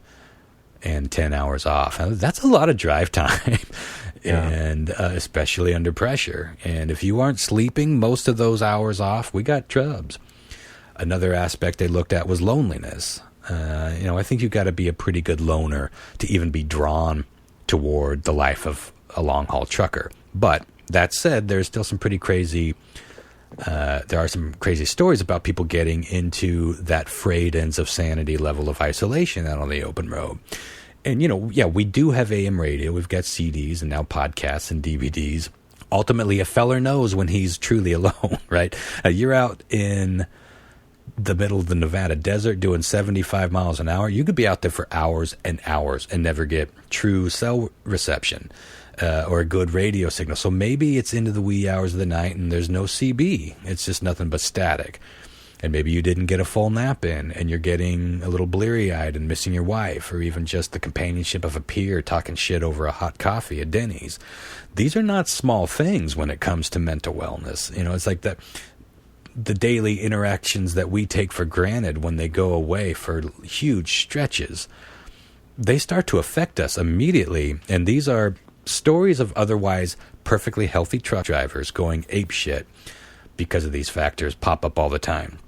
and 10 hours off. Now, that's a lot of drive time, and especially under pressure. And if you aren't sleeping most of those hours off, we got trubs. Another aspect they looked at was loneliness. I think you've got to be a pretty good loner to even be drawn toward the life of a long-haul trucker. But that said, there's still some pretty crazy... there are some crazy stories about people getting into that frayed ends of sanity level of isolation out on the open road. And, we do have AM radio. We've got CDs and now podcasts and DVDs. Ultimately, a feller knows when he's truly alone, right? You're out in the middle of the Nevada desert doing 75 miles an hour. You could be out there for hours and hours and never get true cell reception. Or a good radio signal. So maybe it's into the wee hours of the night and there's no CB. It's just nothing but static. And maybe you didn't get a full nap in and you're getting a little bleary-eyed and missing your wife, or even just the companionship of a peer talking shit over a hot coffee at Denny's. These are not small things when it comes to mental wellness. It's like the daily interactions that we take for granted when they go away for huge stretches. They start to affect us immediately, and these are stories of otherwise perfectly healthy truck drivers going apeshit because of these factors pop up all the time.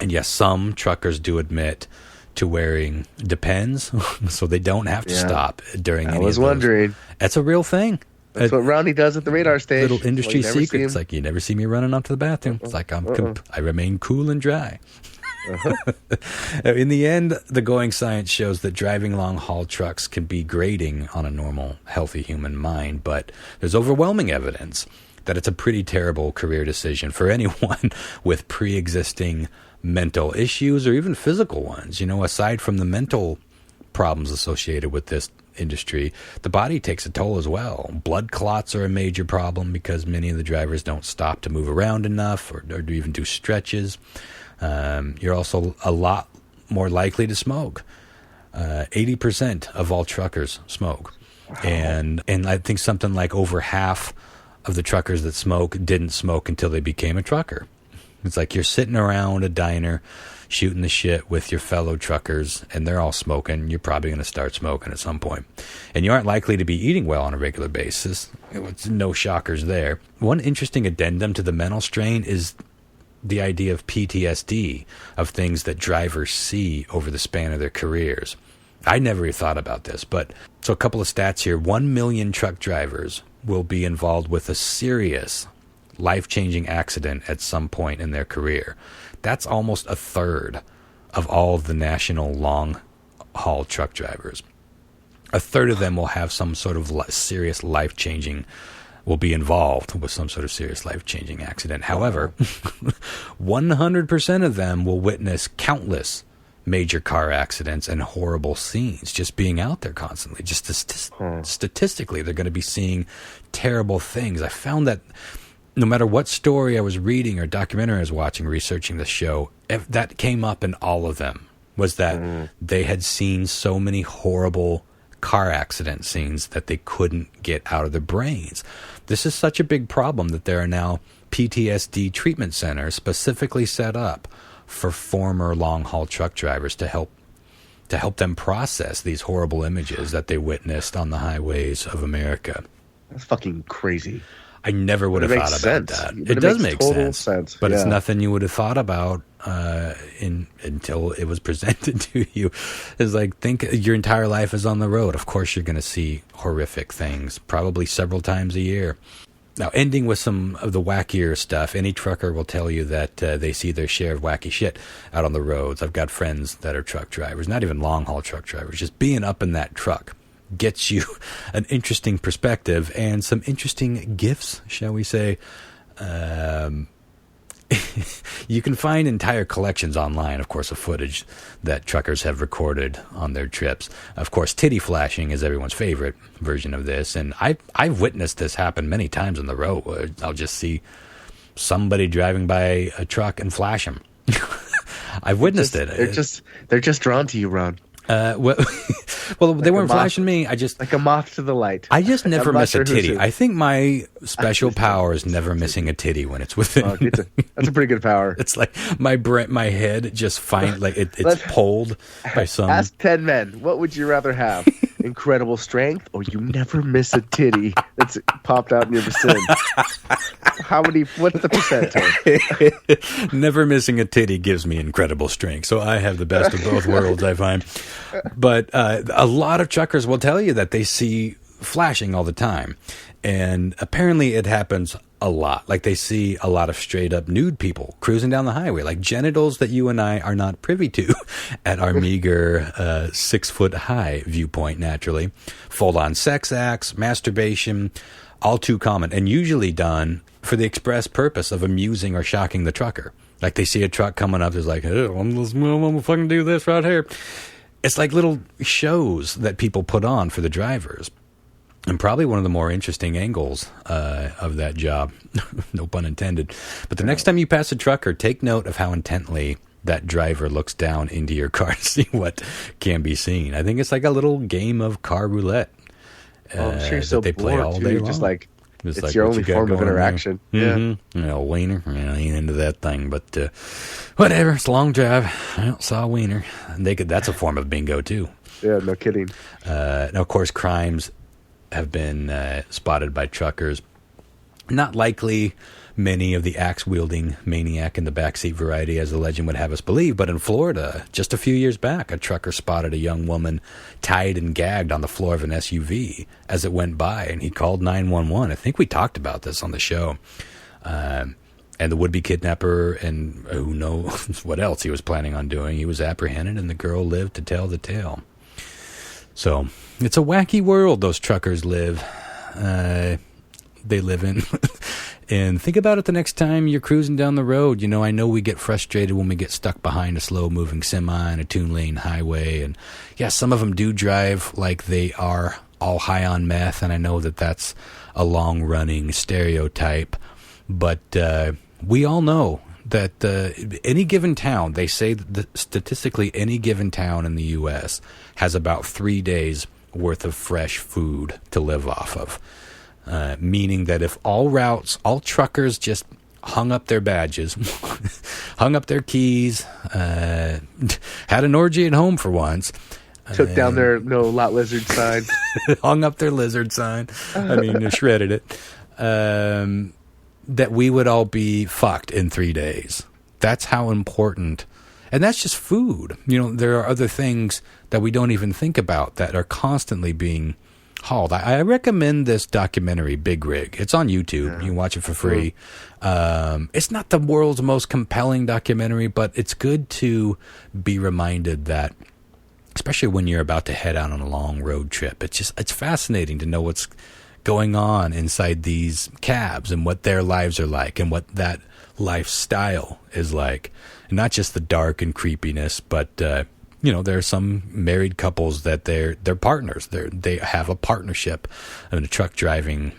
And yes, some truckers do admit to wearing Depends, so they don't have to stop during any of those. I was wondering. That's a real thing. That's what Roundy does at the radar station. Little industry secret. It's like, you never see me running up to the bathroom. It's like I remain cool and dry. In the end, the going science shows that driving long-haul trucks can be grating on a normal, healthy human mind, but there's overwhelming evidence that it's a pretty terrible career decision for anyone with pre-existing mental issues or even physical ones. Aside from the mental problems associated with this industry, the body takes a toll as well. Blood clots are a major problem because many of the drivers don't stop to move around enough or even do stretches. You're also a lot more likely to smoke. 80% of all truckers smoke. Wow. And I think something like over half of the truckers that smoke didn't smoke until they became a trucker. It's like you're sitting around a diner shooting the shit with your fellow truckers, and they're all smoking. You're probably going to start smoking at some point. And you aren't likely to be eating well on a regular basis. It's no shockers there. One interesting addendum to the mental strain is the idea of PTSD, of things that drivers see over the span of their careers. I never thought about this, but so a couple of stats here. 1 million truck drivers will be involved with a serious life-changing accident at some point in their career. That's almost a third of all of the national long-haul truck drivers. A third of them will have some sort of serious life-changing, will be involved with some sort of serious life-changing accident. However, 100% of them will witness countless major car accidents and horrible scenes just being out there constantly. Just statistically, they're going to be seeing terrible things. I found that no matter what story I was reading or documentary I was watching, researching the show, that came up in all of them, was that they had seen so many horrible car accident scenes that they couldn't get out of their brains. This is such a big problem that there are now PTSD treatment centers specifically set up for former long-haul truck drivers to help them process these horrible images that they witnessed on the highways of America. That's fucking crazy. I never would have thought about that. It does make sense, but it's nothing you would have thought about until it was presented to you. It's like, think your entire life is on the road. Of course you're going to see horrific things, probably several times a year. Now, ending with some of the wackier stuff, any trucker will tell you that they see their share of wacky shit out on the roads. I've got friends that are truck drivers, not even long-haul truck drivers, just being up in that truck gets you an interesting perspective and some interesting gifts, shall we say. You can find entire collections online, of course, of footage that truckers have recorded on their trips. Of course, titty flashing is everyone's favorite version of this, and I've witnessed this happen many times on the road. I'll just see somebody driving by a truck and flash them. I've witnessed it. They're just drawn to you, Ron. Well, they weren't flashing me. I just like a moth to the light. I just never miss a titty. I think my special power is never missing a titty when it's within. That's a pretty good power. It's like my head just it's pulled by some. Ask 10 men, what would you rather have? Incredible strength, or you never miss a titty that's popped out in your vicinity? What's the percentage? Never missing a titty gives me incredible strength, so I have the best of both worlds, I find. But a lot of truckers will tell you that they see flashing all the time, and apparently it happens a lot. Like, they see a lot of straight up nude people cruising down the highway, like genitals that you and I are not privy to at our meager 6 foot high viewpoint. Naturally, full on sex acts, masturbation, all too common, and usually done for the express purpose of amusing or shocking the trucker. Like, they see a truck coming up, there's like, hey, I'm gonna fucking do this right here. It's like little shows that people put on for the drivers. And probably one of the more interesting angles of that job, no pun intended. But the next time you pass a trucker, take note of how intently that driver looks down into your car to see what can be seen. I think it's like a little game of car roulette. I'm sure you're so they play bored, all too. day long. Just like, it's like your only form of interaction. Mm-hmm. Yeah. Wiener. I ain't into that thing, but whatever. It's a long drive. I saw a wiener. That's a form of bingo, too. Yeah, no kidding. Now, of course, crimes have been spotted by truckers. Not likely many of the axe-wielding maniac in the backseat variety, as the legend would have us believe, but in Florida, just a few years back, a trucker spotted a young woman tied and gagged on the floor of an SUV as it went by, and he called 911. I think we talked about this on the show. And the would-be kidnapper, and who knows what else he was planning on doing, he was apprehended, and the girl lived to tell the tale. So, it's a wacky world those truckers live. They live in. And think about it the next time you're cruising down the road. You know, I know we get frustrated when we get stuck behind a slow-moving semi on a two-lane highway. And, yeah, some of them do drive like they are all high on meth, and I know that that's a long-running stereotype. But we all know that any given town, they say that statistically any given town in the U.S. has about 3 days worth of fresh food to live off of. Meaning that if all truckers just hung up their badges, hung up their keys, had an orgy at home for once, took down their no lot lizard sign, hung up their lizard sign, shredded it, that we would all be fucked in 3 days. That's how important. And that's just food. You know, there are other things that we don't even think about that are constantly being hauled. I recommend this documentary, Big Rig. It's on YouTube. Yeah. You can watch it for free. It's not the world's most compelling documentary, but it's good to be reminded that, especially when you're about to head out on a long road trip, it's fascinating to know what's going on inside these cabs and what their lives are like and what that lifestyle is like. And not just the dark and creepiness, but there are some married couples that they're partners. They have a partnership in a truck driving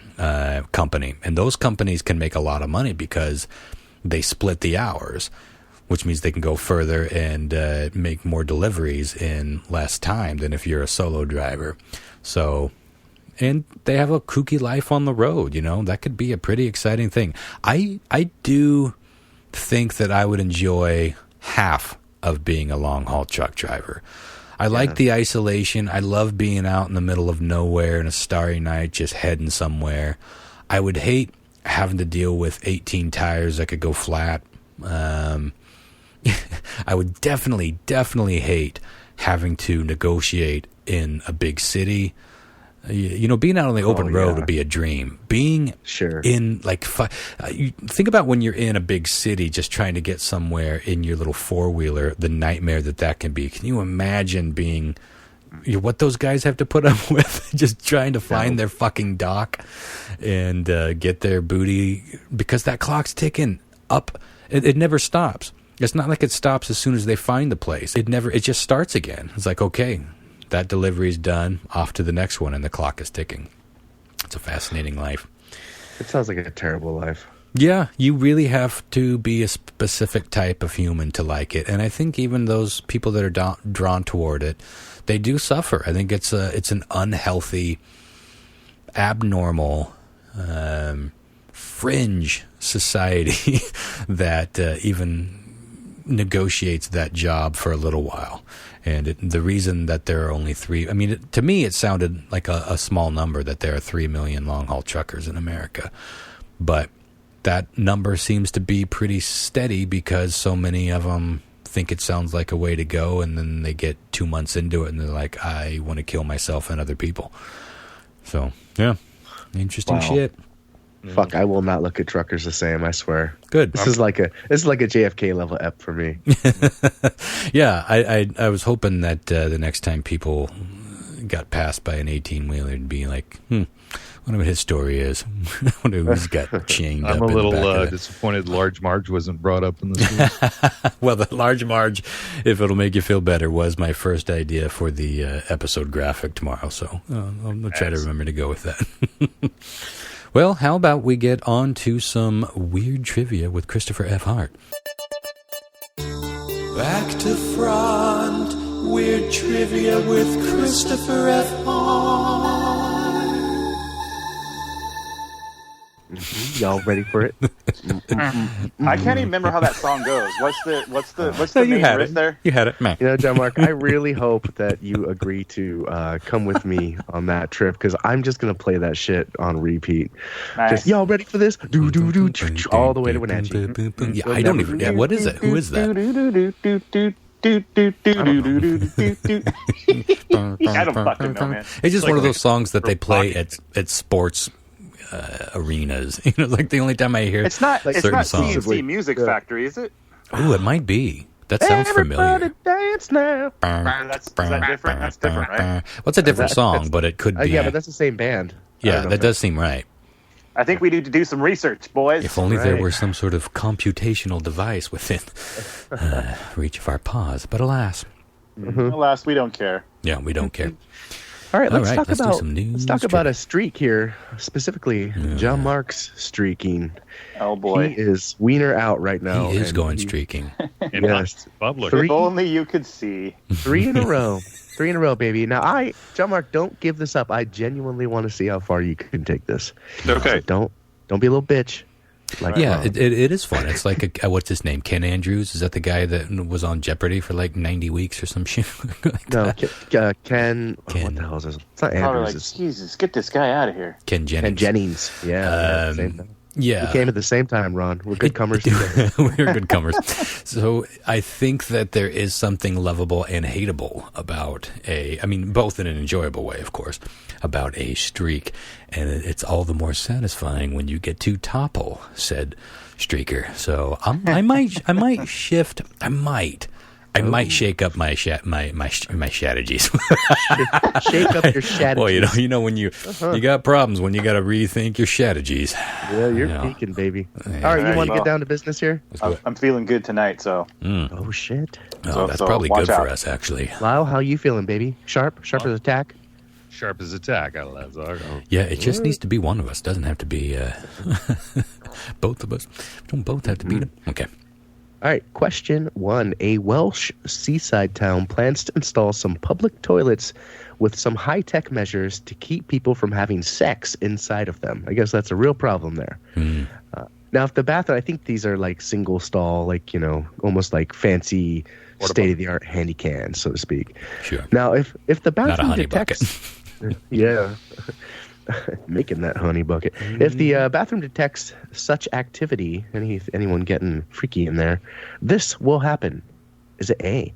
company, and those companies can make a lot of money because they split the hours, which means they can go further and make more deliveries in less time than if you're a solo driver. So, and they have a kooky life on the road. You know, that could be a pretty exciting thing. I do think that I would enjoy half of being a long-haul truck driver. I like the isolation. I love being out in the middle of nowhere in a starry night, just heading somewhere. I would hate having to deal with 18 tires that could go flat. I would definitely hate having to negotiate in a big city. You know, being out on the open road would be a dream. Being in, like, you think about when you're in a big city just trying to get somewhere in your little four-wheeler, the nightmare that can be. Can you imagine being, what those guys have to put up with? Just trying to find their fucking dock and get their booty, because that clock's ticking up. It never stops. It's not like it stops as soon as they find the place. It just starts again. It's like, okay, that delivery's done, off to the next one, and the clock is ticking. It's a fascinating life. It sounds like a terrible life. Yeah, you really have to be a specific type of human to like it. And I think even those people that are drawn toward it, they do suffer. I think it's an unhealthy, abnormal, fringe society that even negotiates that job for a little while. And the reason that there are only to me it sounded like a small number that there are 3 million long-haul truckers in America. But that number seems to be pretty steady because so many of them think it sounds like a way to go, and then they get 2 months into it and they're like, I want to kill myself and other people. So, yeah, interesting shit. Fuck, I will not look at truckers the same, I swear. Good. This is like a JFK level ep for me. Yeah, I was hoping that the next time people got passed by an 18-wheeler, it'd be like, I wonder what his story is. I wonder who's got chained up. I'm a little disappointed Large Marge wasn't brought up in this news. Well, the Large Marge, if it'll make you feel better, was my first idea for the episode graphic tomorrow. So I'll try to remember to go with that. Well, how about we get on to some weird trivia with Christopher F. Hart? Back to front, weird trivia with Christopher F. Hart. Y'all ready for it? I can't even remember how that song goes. What's the you main had riff it. there? You had it, man. You know, John Mark, I really hope that you agree to come with me on that trip because I'm just going to play that shit on repeat. Nice. Just, y'all ready for this? Do, do, do, all the way to Wenatchee. Yeah, I don't even. Yeah, what is it? Who is that? I don't fucking know, man. It's just one of those songs that they play at sports arenas. You know, like the only time I hear It's not certain songs. CNC Music Factory, is it? Oh, it might be. That sounds Everybody familiar. dance now. Is that different? That's different, right? What's a different song, but it could be. Yeah, but that's the same band. I Yeah, don't know that if does seem right. I think we need to do some research, boys. If only there Right. were some sort of computational device within reach of our paws. But alas, Alas, we don't care. yeah, we don't care. All right, let's All right, talk let's do about some news let's talk trivia. about a streak here, specifically John Mark's streaking. Oh boy. He is wiener out right now. He is and going streaking. In Yes, public. Three- If only you could see. 3 in a row. 3 in a row, baby. Now, John Mark, don't give this up. I genuinely want to see how far you can take this. Okay. So don't be a little bitch. Like Yeah, Ron. it is fun. It's like what's his name? Ken Andrews? Is that the guy that was on Jeopardy for like 90 weeks or some shit? Like No, that? Ken. Ken. What the hell is this? It's not Probably Andrews. like, It's Jesus, get this guy out of here. Ken Jennings. Ken Jennings. Yeah. Same thing. Yeah. We came at the same time, Ron. We're good comers today. We're good comers. So I think that there is something lovable and hateable about both in an enjoyable way, of course, about a streak. And it's all the more satisfying when you get to topple said streaker. So I might shift. I might shake up my strategies. Shake up your strategies. Well, you know when you got problems when you got to rethink your strategies. Yeah, you're Yeah. peeking, baby. Yeah. All right, you want to Well, get down to business here? Let's do it. I'm feeling good tonight, so Oh, shit. Oh, that's so probably watch good for out. us, actually. Lyle, how you feeling, baby? Sharp as attack? Sharp as attack. I love that. Yeah, it just needs to be one of us. Doesn't have to be both of us. We don't both have to beat him. Okay. All right, question 1. A Welsh seaside town plans to install some public toilets with some high-tech measures to keep people from having sex inside of them. I guess that's a real problem there. Now, if the bathroom, I think these are like single stall, like, almost like fancy state-of-the-art handy cans, so to speak. Sure. Now, if the Not a bathroom honey detects... Yeah. Making that honey bucket. If the bathroom detects such activity, anyone getting freaky in there, this will happen. Is it A?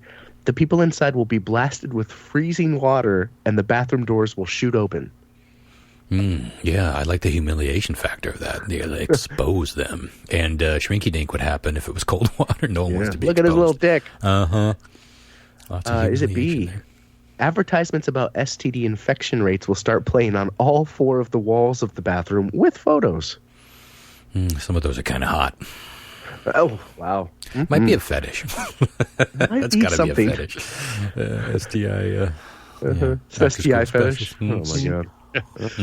The people inside will be blasted with freezing water and the bathroom doors will shoot open. Yeah, I like the humiliation factor of that. They expose them. And Shrinky Dink would happen if it was cold water. No one wants to be Look at his little dick. Uh-huh. Lots of Is it humiliation B? there. Advertisements about STD infection rates will start playing on all 4 of the walls of the bathroom with photos. Some of those are kind of hot. Oh, wow. Might be a fetish. That's be got to something. be a fetish. STI. STI after-school fetish. specials. Oh, my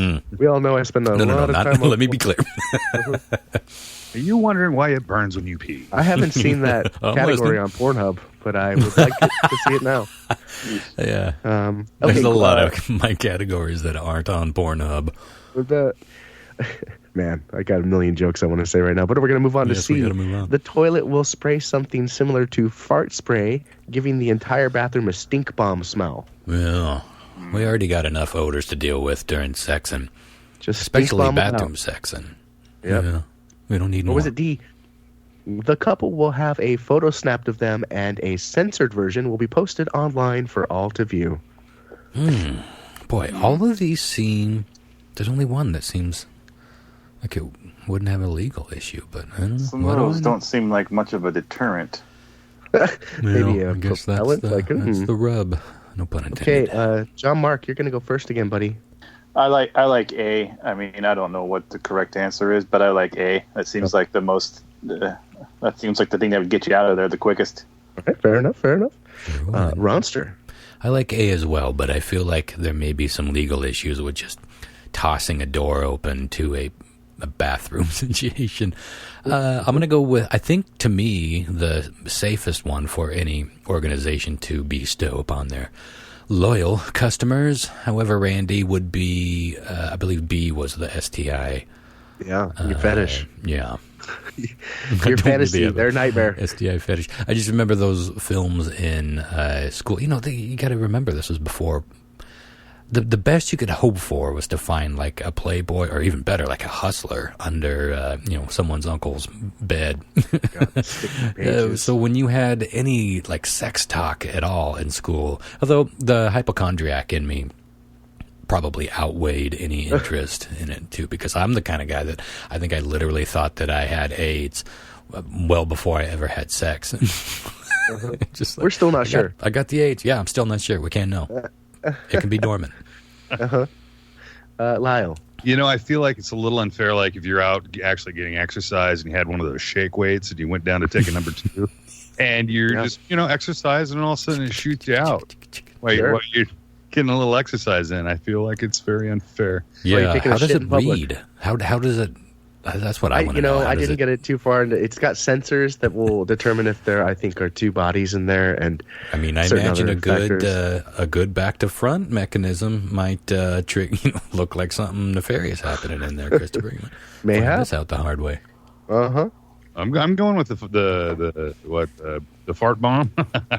God. We all know I spend a No, lot of not, time on let me be clear. Are you wondering why it burns when you pee? I haven't seen that I'm category listening. on Pornhub, but I would like to see it now. Yeah. Okay, There's a lot uh, of my categories that aren't on Pornhub. Man, I got a million jokes I want to say right now, but we're going to move on to Yes, we C. gotta move on. The toilet will spray something similar to fart spray, giving the entire bathroom a stink bomb smell. Well, we already got enough odors to deal with during sexing, Just stink especially bomb it out. bathroom sexing. Yep. Yeah, we don't need Or more. was it D? The couple will have a photo snapped of them, and a censored version will be posted online for all to view. Boy, all of these seem... There's only one that seems like it wouldn't have a legal issue, but I don't know. some What of do I those know? don't seem like much of a deterrent. Maybe Well, a I guess propellant, that's the rub. No pun intended. Okay, John Mark, you're going to go first again, buddy. I like A. I mean, I don't know what the correct answer is, but I like A. That seems like the most. That seems like the thing that would get you out of there the quickest. Okay, fair enough. Ronster. I like A as well, but I feel like there may be some legal issues with just tossing a door open to a bathroom situation. I'm going to go with, I think to me, the safest one for any organization to bestow upon their loyal customers. However, Randy would be, I believe B was the STI Yeah, your fetish. Yeah. Your fantasy, their nightmare. STI fetish. I just remember those films in school. You got to remember this was before. The best you could hope for was to find like a Playboy, or even better, like a Hustler under someone's uncle's bed. So when you had any like sex talk at all in school, although the hypochondriac in me probably outweighed any interest in it too, because I'm the kind of guy that I think I literally thought that I had AIDS well before I ever had sex. Just We're still not sure. I got the AIDS. Yeah, I'm still not sure. We can't know. It can be dormant. Lyle. I feel like it's a little unfair. Like if you're out actually getting exercise and you had one of those shake weights and you went down to take a number 2, and you're just exercising, and all of a sudden it shoots you out while you're getting a little exercise in. I feel like it's very unfair. Yeah. How does it read? How does it? That's what I want to know. I didn't get it too far into. It's got sensors that will determine if there, I think, are 2 bodies in there, and I imagine a good back to front mechanism might look like something nefarious happening in there, Christopher. May have this out the hard way. I'm going with the fart bomb,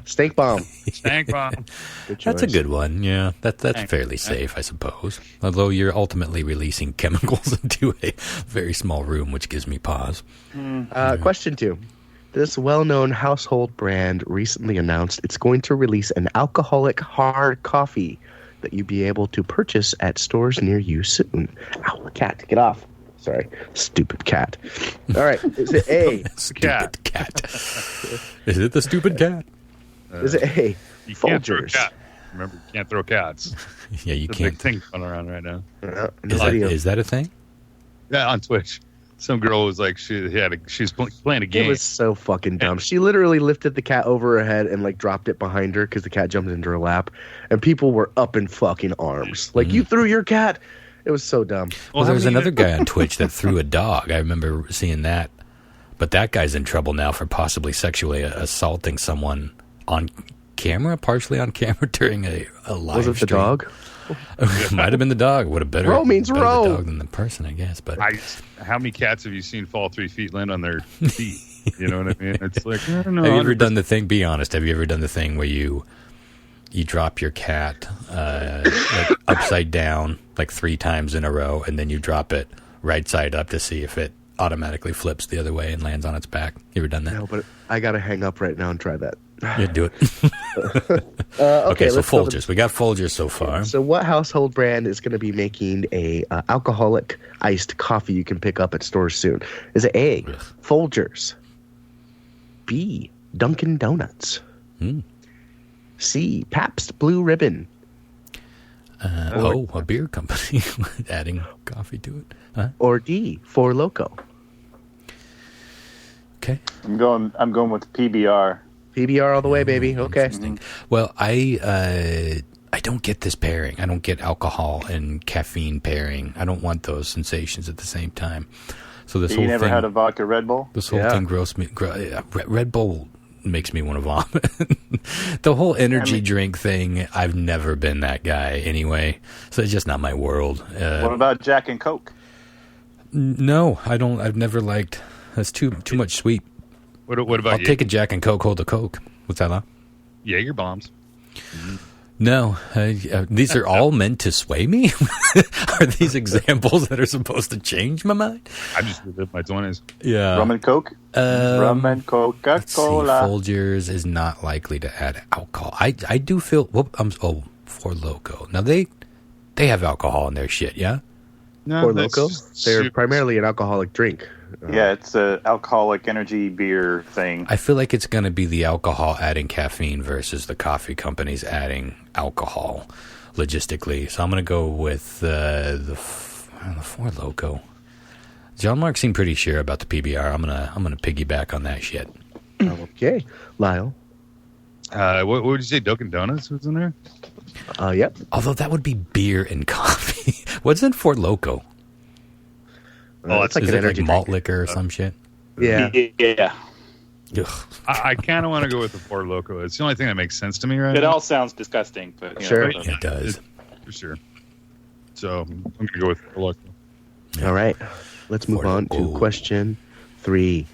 stank bomb. Stank bomb. That's a good one. Yeah, that's fairly safe, I suppose. Although you're ultimately releasing chemicals into a very small room, which gives me pause. Question 2. This well-known household brand recently announced it's going to release an alcoholic hard coffee that you'll be able to purchase at stores near you soon. Ow, cat, get off. Sorry, stupid cat. All right, is it A? Stupid cat. Is it the stupid cat? Is it A? You can't throw a cat. Remember, you can't throw cats. Yeah, you There's can't. a big thing going around right now. Is that a thing? Yeah, on Twitch. Some girl was like, she's playing a game. It was so fucking dumb. She literally lifted the cat over her head and like dropped it behind her because the cat jumped into her lap, and people were up in fucking arms. Like, you threw your cat. It was so dumb. Well, there was another guy on Twitch that threw a dog. I remember seeing that. But that guy's in trouble now for possibly sexually assaulting someone on camera, partially on camera during a live Was it the stream. dog? Might have been the dog. Would have better Row means better row. the dog than the person, I guess. But how many cats have you seen fall 3 feet, land on their feet? You know what I mean? It's like, I don't know. Have you ever done the thing? Be honest. Have you ever done the thing where you drop your cat like upside down like 3 times in a row, and then you drop it right side up to see if it automatically flips the other way and lands on its back? You ever done that? No, but I gotta hang up right now and try that. Yeah, do it. Okay, so let's Folgers. We got Folgers so far. So what household brand is going to be making a alcoholic iced coffee you can pick up at stores soon? Is it A, Folgers, B, Dunkin' Donuts, C, Pabst Blue Ribbon, a beer company adding coffee to it. Huh? or D, Four Loko? Okay. I'm going with PBR. PBR all the way, baby. Okay. Well, I don't get this pairing. I don't get alcohol and caffeine pairing. I don't want those sensations at the same time. So this You whole never thing, had a vodka Red Bull? this whole thing gross me. Red Bull makes me want to vomit. The whole energy drink thing, I've never been that guy anyway. So it's just not my world. What about Jack and Coke? No, I don't. I've never liked. That's too much sweet. What about I'll take a Jack and Coke, hold a Coke. What's that, Lon? Jaeger bombs? No, these are all meant to sway me. Are these examples that are supposed to change my mind? I just lived my 20s. Yeah, Rum and Coke? Rum and Coca-Cola. Folgers is not likely to add alcohol. I do feel. Four Loko. Now they have alcohol in their shit. Yeah. No, Four Loko? They're primarily an alcoholic drink. Yeah, it's a alcoholic energy beer thing. I feel like it's going to be the alcohol adding caffeine versus the coffee companies adding alcohol logistically. So I'm going to go with the Four Loko. John Mark seemed pretty sure about the PBR. I'm gonna piggyback on that shit. Okay. Lyle? What would you say? Dunkin' Donuts was in there? Yep. Although that would be beer and coffee. What's in Four Loko? It's like Is an it energy like malt drink. liquor or some shit? Yeah. Yeah. Ugh. I kind of want to go with the Four Loko. It's the only thing that makes sense to me right It now. all sounds disgusting, but Sure. It does. For sure. So I'm going to go with Four Loko. All right. Let's move on to question 3.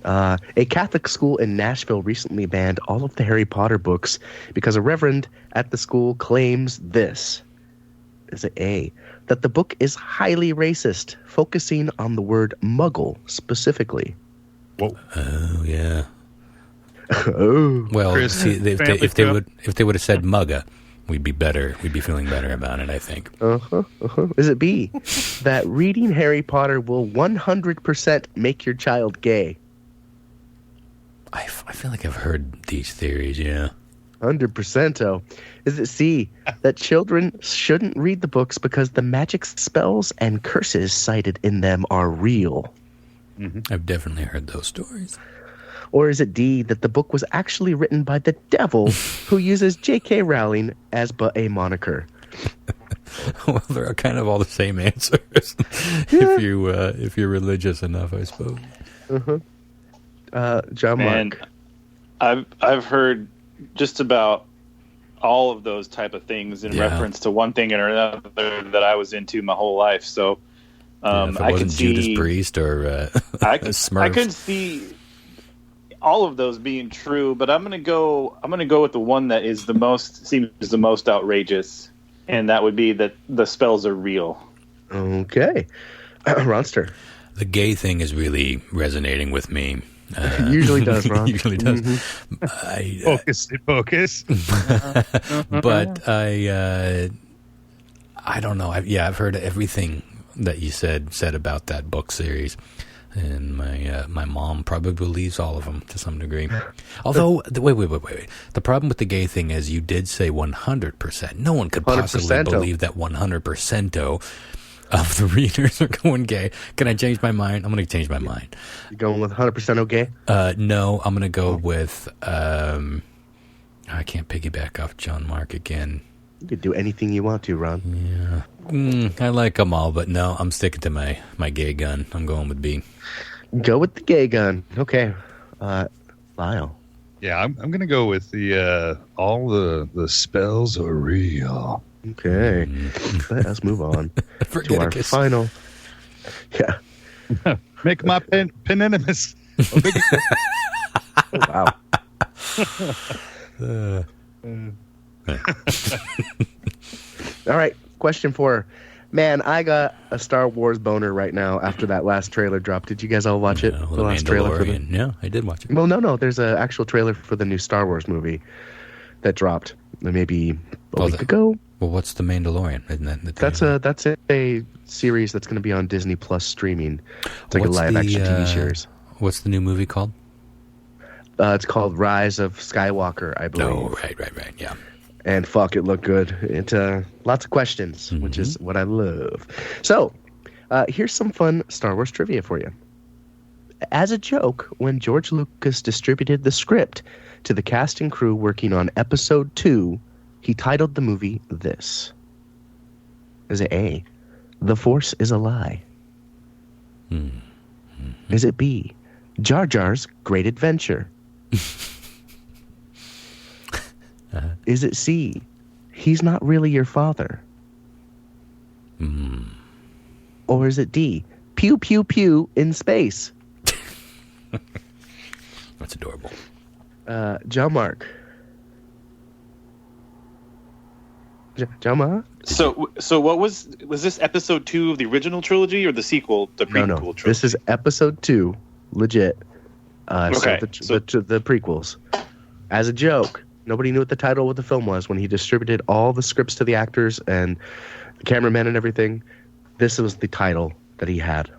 A Catholic school in Nashville recently banned all of the Harry Potter books because a reverend at the school claims this. Is it A, that the book is highly racist, focusing on the word muggle specifically? Whoa. Oh, yeah. Oh. Well, Chris, see, if they would have said mugga, we'd be better. We'd be feeling better about it, I think. Is it B, that reading Harry Potter will 100% make your child gay? I feel like I've heard these theories, yeah. 100%. Oh. Is it C, that children shouldn't read the books because the magic spells and curses cited in them are real? I've definitely heard those stories. Or is it D, that the book was actually written by the devil who uses J.K. Rowling as but a moniker? Well, they're kind of all the same answers if you're religious enough, I suppose. John Mark. And I've heard just about all of those type of things in reference to one thing or another that I was into my whole life. So if it I wasn't could see Judas Priest or Smurfs. I could see all of those being true, but I'm gonna go with the one that is seems the most outrageous, and that would be that the spells are real. Okay. Ronster. The gay thing is really resonating with me. Usually does, Ron. Usually does. Focus. But I don't know. I've heard everything that you said about that book series, and my mom probably believes all of them to some degree. Although, wait. The problem with the gay thing is you did say 100%. No one could possibly believe that 100% of the readers are going gay. Can I change my mind? I'm going to change my mind. You going with 100% okay? No, I'm going to go with. I can't piggyback off John Mark again. You could do anything you want to, Ron. Yeah, I like them all, but no, I'm sticking to my gay gun. I'm going with B. Go with the gay gun. Okay, Lyle. Yeah, I'm going to go with the all the spells are real. Okay, let's move on to our final. Yeah, make my pen enemies. Oh, wow. All right, question 4. Man, I got a Star Wars boner right now after that last trailer drop. Did you guys all watch it? The last trailer for yeah, I did watch it. Well, no, there's an actual trailer for the new Star Wars movie that dropped maybe a week ago. Well, what's the Mandalorian? Isn't that that's a series that's going to be on Disney Plus streaming. It's like a live-action TV series. What's the new movie called? It's called Rise of Skywalker, I believe. Oh, right, yeah. And fuck, it looked good. It lots of questions, which is what I love. So, here's some fun Star Wars trivia for you. As a joke, when George Lucas distributed the script to the cast and crew working on Episode 2, he titled the movie this. Is it A, The Force is a Lie? Is it B, Jar Jar's Great Adventure? Is it C, He's Not Really Your Father? Or is it D, Pew Pew Pew in Space? That's adorable. John Mark. John Mark? So what was this episode 2 of the original trilogy or the sequel, the prequel trilogy? This is episode 2, legit. Okay. So the prequels. As a joke, nobody knew what the title of the film was when he distributed all the scripts to the actors and the cameramen and everything. This was the title that he had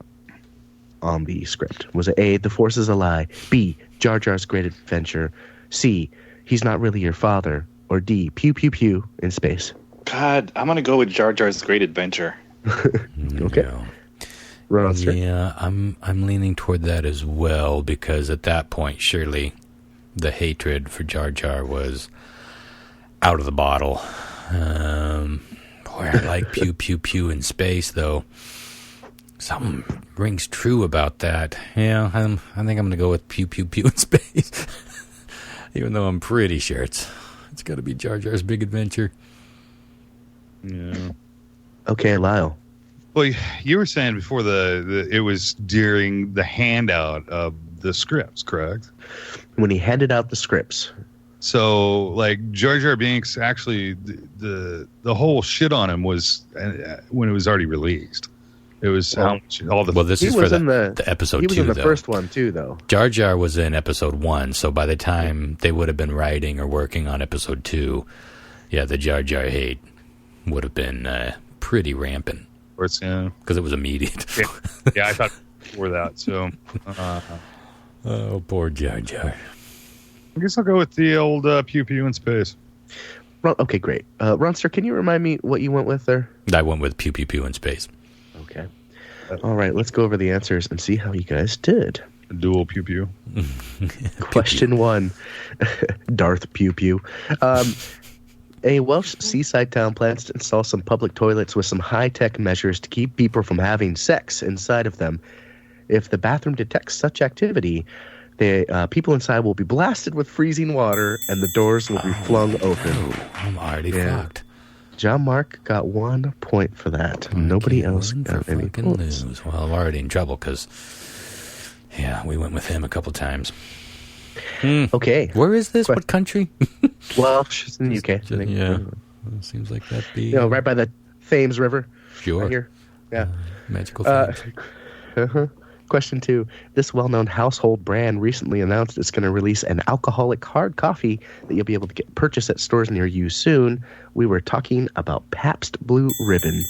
on the script. Was it A, The Force is a Lie, B, Jar Jar's Great Adventure, C, He's Not Really Your Father, or D, Pew Pew Pew in Space? God, I'm gonna go with Jar Jar's Great Adventure. Okay. Yeah. Ronster. Yeah, I'm leaning toward that as well, because at that point, surely the hatred for Jar Jar was out of the bottle. Boy, I like Pew Pew Pew in Space, though. Something rings true about that. Yeah, I think I'm going to go with Pew Pew Pew in Space. Even though I'm pretty sure it's got to be Jar Jar's Big Adventure. Yeah. Okay, Lyle. Well, you were saying before it was during the handout of the scripts, correct? When he handed out the scripts. So, like, Jar Jar Binks, actually, the whole shit on him was when it was already released. It was Well, this is for the episode 2, He was in the though. first one, too, though. Jar Jar was in episode 1, so by the time they would have been writing or working on episode 2, yeah, the Jar Jar hate would have been pretty rampant. Because it was immediate. Yeah, I thought before that, so... Oh, poor Jar Jar. I guess I'll go with the old Pew Pew in space. Okay, great. Ronster, can you remind me what you went with there? I went with Pew Pew Pew in space. Okay. All right, let's go over the answers and see how you guys did. Dual Pew Pew. Question 1. Darth Pew Pew. A Welsh seaside town plans to install some public toilets with some high-tech measures to keep people from having sex inside of them. If the bathroom detects such activity, the people inside will be blasted with freezing water and the doors will be flung open. I'm already fucked. John Mark got 1 point for that. Nobody else got any points. Lose. Well, I'm already in trouble because, yeah, we went with him a couple times. Okay. Where is this? What country? Welsh. It's in the UK. I think. Yeah. Well, seems like that'd be... right by the Thames River. Sure. Right here. Yeah. Magical Thames. Question 2. This well-known household brand recently announced it's going to release an alcoholic hard coffee that you'll be able to purchase at stores near you soon. We were talking about Pabst Blue Ribbon.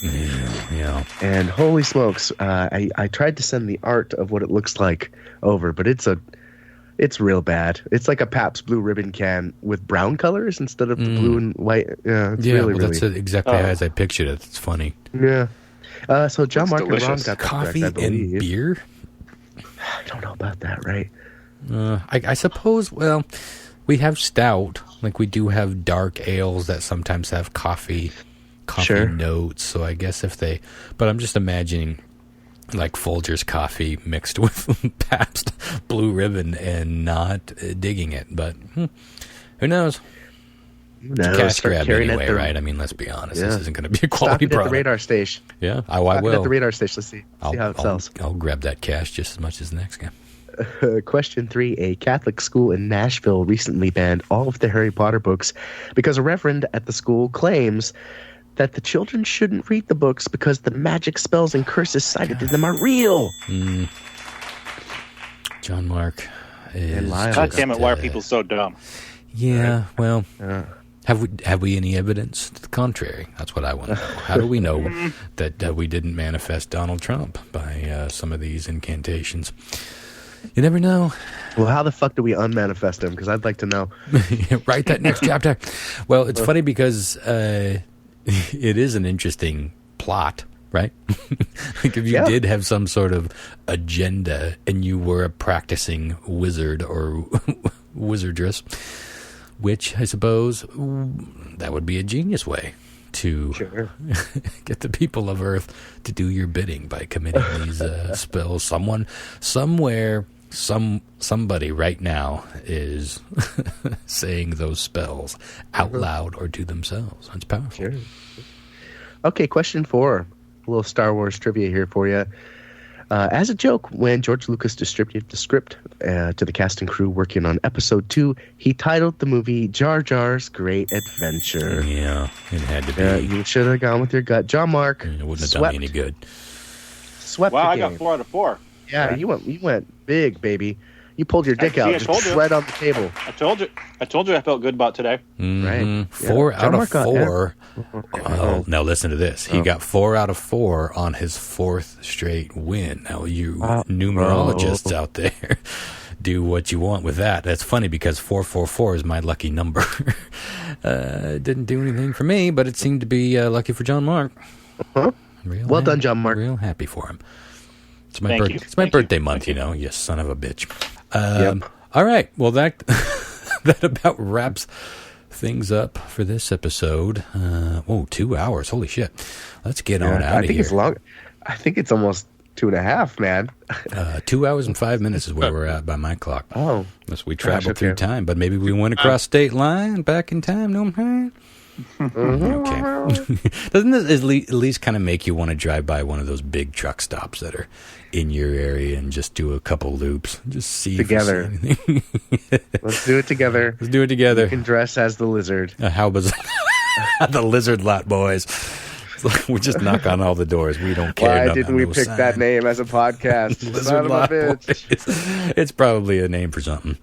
Yeah. And holy smokes, I tried to send the art of what it looks like over, but it's real bad. It's like a Pabst Blue Ribbon can with brown colors instead of the blue and white. Yeah, it's really. That's exactly as I pictured it. It's funny. Yeah. So John Mark and Ron got that coffee correct, I believe. and beer. I don't know about that, right? I suppose, well, we have stout. Like, we do have dark ales that sometimes have coffee Sure. notes. So I guess if they... But I'm just imagining, like, Folgers coffee mixed with Pabst Blue Ribbon and not digging it. But who knows? It's a cash grab anyway, right? I mean, let's be honest. This isn't going to be a quality Stop it product. at the radar station. Yeah, I will. Stop it at the radar station. Let's see how it sells. I'll grab that cash just as much as the next guy. Question 3. A Catholic school in Nashville recently banned all of the Harry Potter books because a reverend at the school claims that the children shouldn't read the books because the magic spells and curses cited in them are real. John Mark is... God damn it, why are people so dumb? Yeah, well... Have we any evidence to the contrary? That's what I want to know. How do we know that we didn't manifest Donald Trump by some of these incantations? You never know. Well, how the fuck do we unmanifest him? Because I'd like to know. Write that next chapter. Well, it's funny because it is an interesting plot, right? Like if you did have some sort of agenda and you were a practicing wizard or wizardress, which I suppose that would be a genius way to get the people of Earth to do your bidding by committing these spells. Somebody right now is saying those spells out loud or to themselves. That's powerful. Sure. Okay, question 4. A little Star Wars trivia here for you. As a joke, when George Lucas distributed the script to the cast and crew working on Episode 2, he titled the movie Jar Jar's Great Adventure. Yeah, it had to be. You should have gone with your gut. John Mark, it wouldn't have done me any good. Swept Wow, the I game. got 4 out of 4. Yeah, you went big, baby. You pulled your dick out just right on the table. I told you I felt good about today. Right. 4 Yeah. out John of Mark got 4. Oh, now listen to this. He got 4 out of 4 on his 4th straight win. Now, you numerologists out there, do what you want with that. That's funny because 444 is my lucky number. It didn't do anything for me, but it seemed to be lucky for John Mark. Well done, John Mark. Real happy for him. It's Thank my you. birthday month, you son of a bitch. All right. Well, that about wraps things up for this episode. 2 hours. Holy shit. Let's get on out of here. I think it's long. I think it's almost 2.5, man. 2 hours and 5 minutes is where we're at by my clock. Oh. Unless we travel through time, but maybe we went across state line back in time. No, Okay. Doesn't this at least kind of make you want to drive by one of those big truck stops that are in your area and just do a couple loops? Just see together. If you see anything. Let's do it together. Let's do it together. You can dress as the lizard. How bizarre. The lizard lot boys. We just knock on all the doors. We don't care. Why didn't we pick that name as a podcast? Lizard Lot Boys. It's probably a name for something.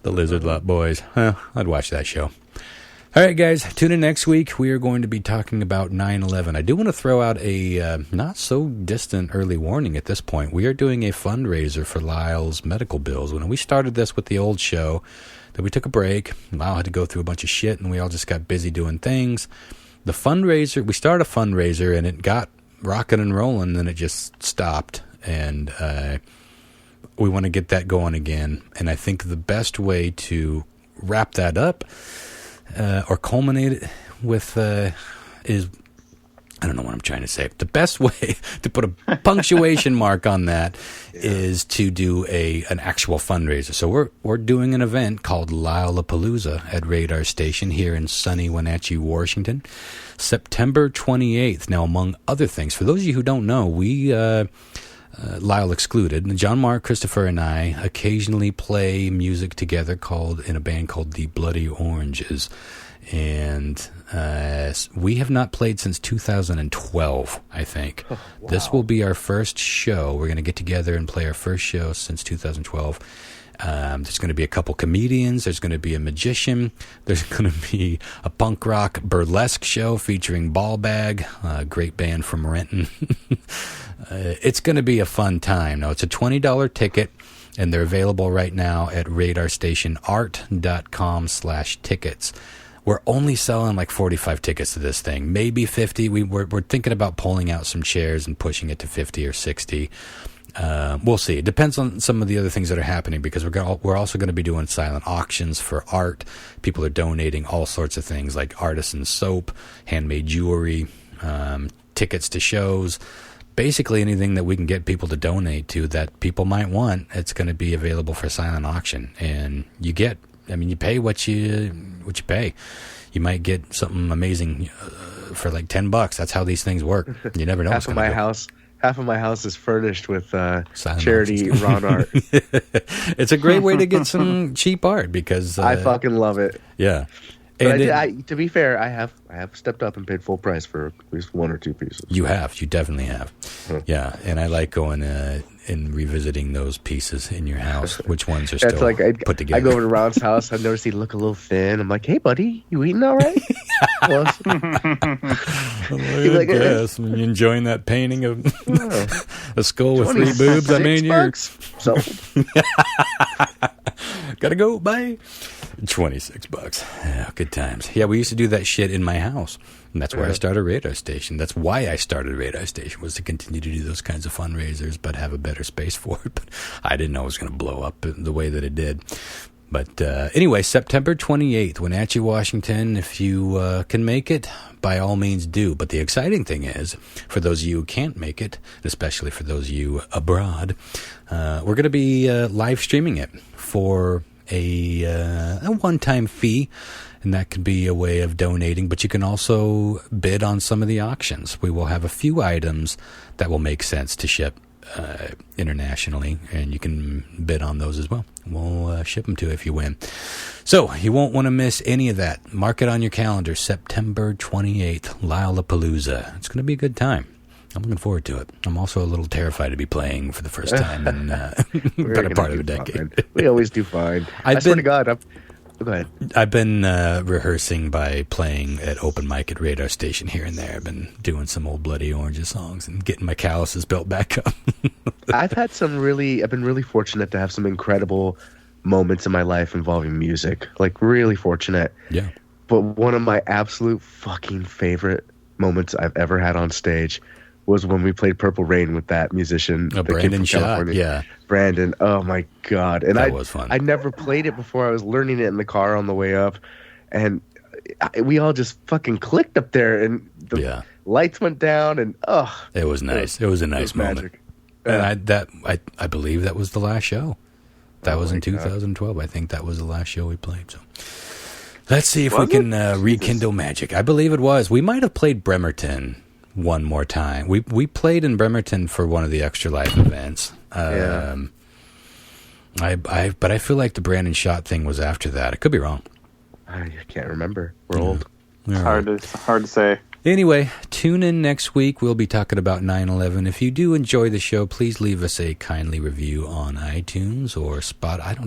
The Lizard Lot Boys. I'd watch that show. All right, guys. Tune in next week. We are going to be talking about 9/11. I do want to throw out a not so distant early warning at this point. We are doing a fundraiser for Lyle's medical bills. When we started this with the old show, then we took a break. Lyle had to go through a bunch of shit, and we all just got busy doing things. The fundraiser, we started a fundraiser, and it got rocking and rolling, and then it just stopped. And we want to get that going again. And I think the best way to wrap that up or culminate it with is, I don't know what I'm trying to say. The best way to put a punctuation mark on that is to do an actual fundraiser. So we're doing an event called Lylepalooza at Radar Station here in sunny Wenatchee, Washington, September 28th. Now, among other things, for those of you who don't know, we Lyle excluded, John Mark, Christopher, and I occasionally play music together in a band called the Bloody Oranges. And we have not played since 2012, I think. Oh, wow. This will be our first show. We're going to get together and play our first show since 2012. There's going to be a couple comedians. There's going to be a magician. There's going to be a punk rock burlesque show featuring Ball Bag, a great band from Renton. It's going to be a fun time. Now, it's a $20 ticket, and they're available right now at radarstationart.com/tickets. We're only selling like 45 tickets to this thing, maybe 50. We're thinking about pulling out some chairs and pushing it to 50 or 60. We'll see. It depends on some of the other things that are happening, because we're also going to be doing silent auctions for art. People are donating all sorts of things like artisan soap, handmade jewelry, tickets to shows. Basically anything that we can get people to donate to that people might want, it's going to be available for silent auction. And you pay what you pay. You might get something amazing for like $10. That's how these things work. You never know. Half of my house is furnished with charity Ron art. It's a great way to get some cheap art, because I fucking love it. Yeah. But to be fair, I have stepped up and paid full price for at least one or two pieces. You definitely have. Huh. Yeah, and I like going and revisiting those pieces in your house. Which ones are still put together? I go over to Ron's house. I've noticed he look a little thin. I'm like, hey, buddy, you eating all right? Yes. You enjoying that painting of a skull with 3 boobs I made here? So. Gotta go, bye. $26. Yeah, good times. Yeah, we used to do that shit in my house. And that's where I started Radar Station. That's why I started Radar Station, was to continue to do those kinds of fundraisers, but have a better space for it. But I didn't know it was going to blow up the way that it did. But anyway, September 28th, Wenatchee, Washington. If you can make it, by all means do. But the exciting thing is, for those of you who can't make it, especially for those of you abroad, we're going to be live streaming it for a one-time fee. And that could be a way of donating, but you can also bid on some of the auctions. We will have a few items that will make sense to ship internationally, and you can bid on those as well. We'll ship them to you if you win. So you won't want to miss any of that. Mark it on your calendar, September 28th, Lylepalooza. It's going to be a good time. I'm looking forward to it. I'm also a little terrified to be playing for the first time in better part of a decade. We always do fine. I swear to God, go ahead. I've been rehearsing by playing at open mic at Radar Station here and there. I've been doing some old Bloody Oranges songs and getting my calluses built back up. I've been really fortunate to have some incredible moments in my life involving music. Like, really fortunate. Yeah. But one of my absolute fucking favorite moments I've ever had on stage was when we played Purple Rain with that musician. Brandon Schott, yeah. Brandon, oh my God. And that was fun. I never played it before. I was learning it in the car on the way up. And we all just fucking clicked up there, and the lights went down, and it was nice. It was a nice moment. Magic. And I believe that was the last show. That was in 2012. God. I think that was the last show we played. Let's see if we can rekindle magic. I believe it was. We might have played Bremerton one more time. We played in Bremerton for one of the Extra Life events. But I feel like the Brandon Shot thing was after that. I could be wrong. I can't remember. We're old. Hard to say. Anyway, tune in next week. We'll be talking about 9/11. If you do enjoy the show, please leave us a kindly review on iTunes or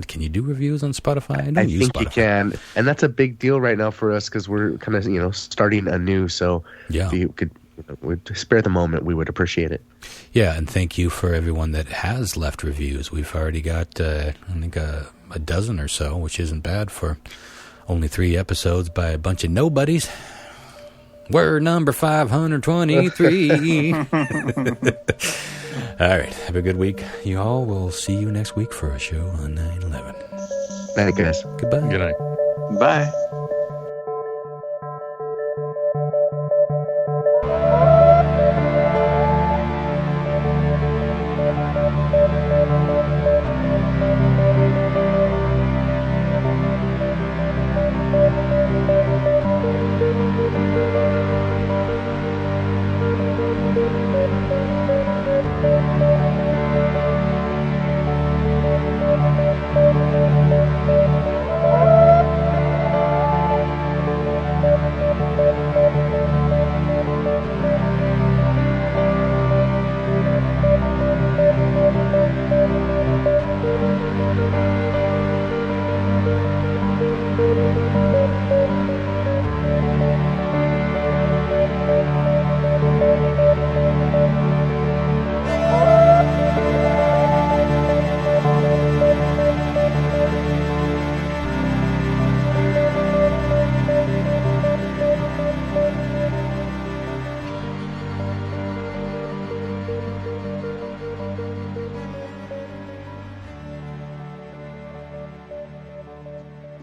Can you do reviews on Spotify? I think you can, and that's a big deal right now for us because we're kind of starting anew. So if you could spare the moment, we would appreciate it. Yeah, and thank you for everyone that has left reviews. We've already got I think a dozen or so, which isn't bad for only 3 episodes by a bunch of nobodies. We're number 523. All right. Have a good week. You all. We'll see you next week for a show on 9/11. Night, guys. Goodbye. Good night. Bye.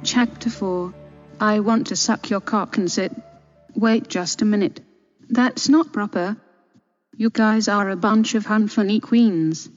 Chapter 4. I want to suck your cock and sit. Wait just a minute. That's not proper. You guys are a bunch of unfunny queens.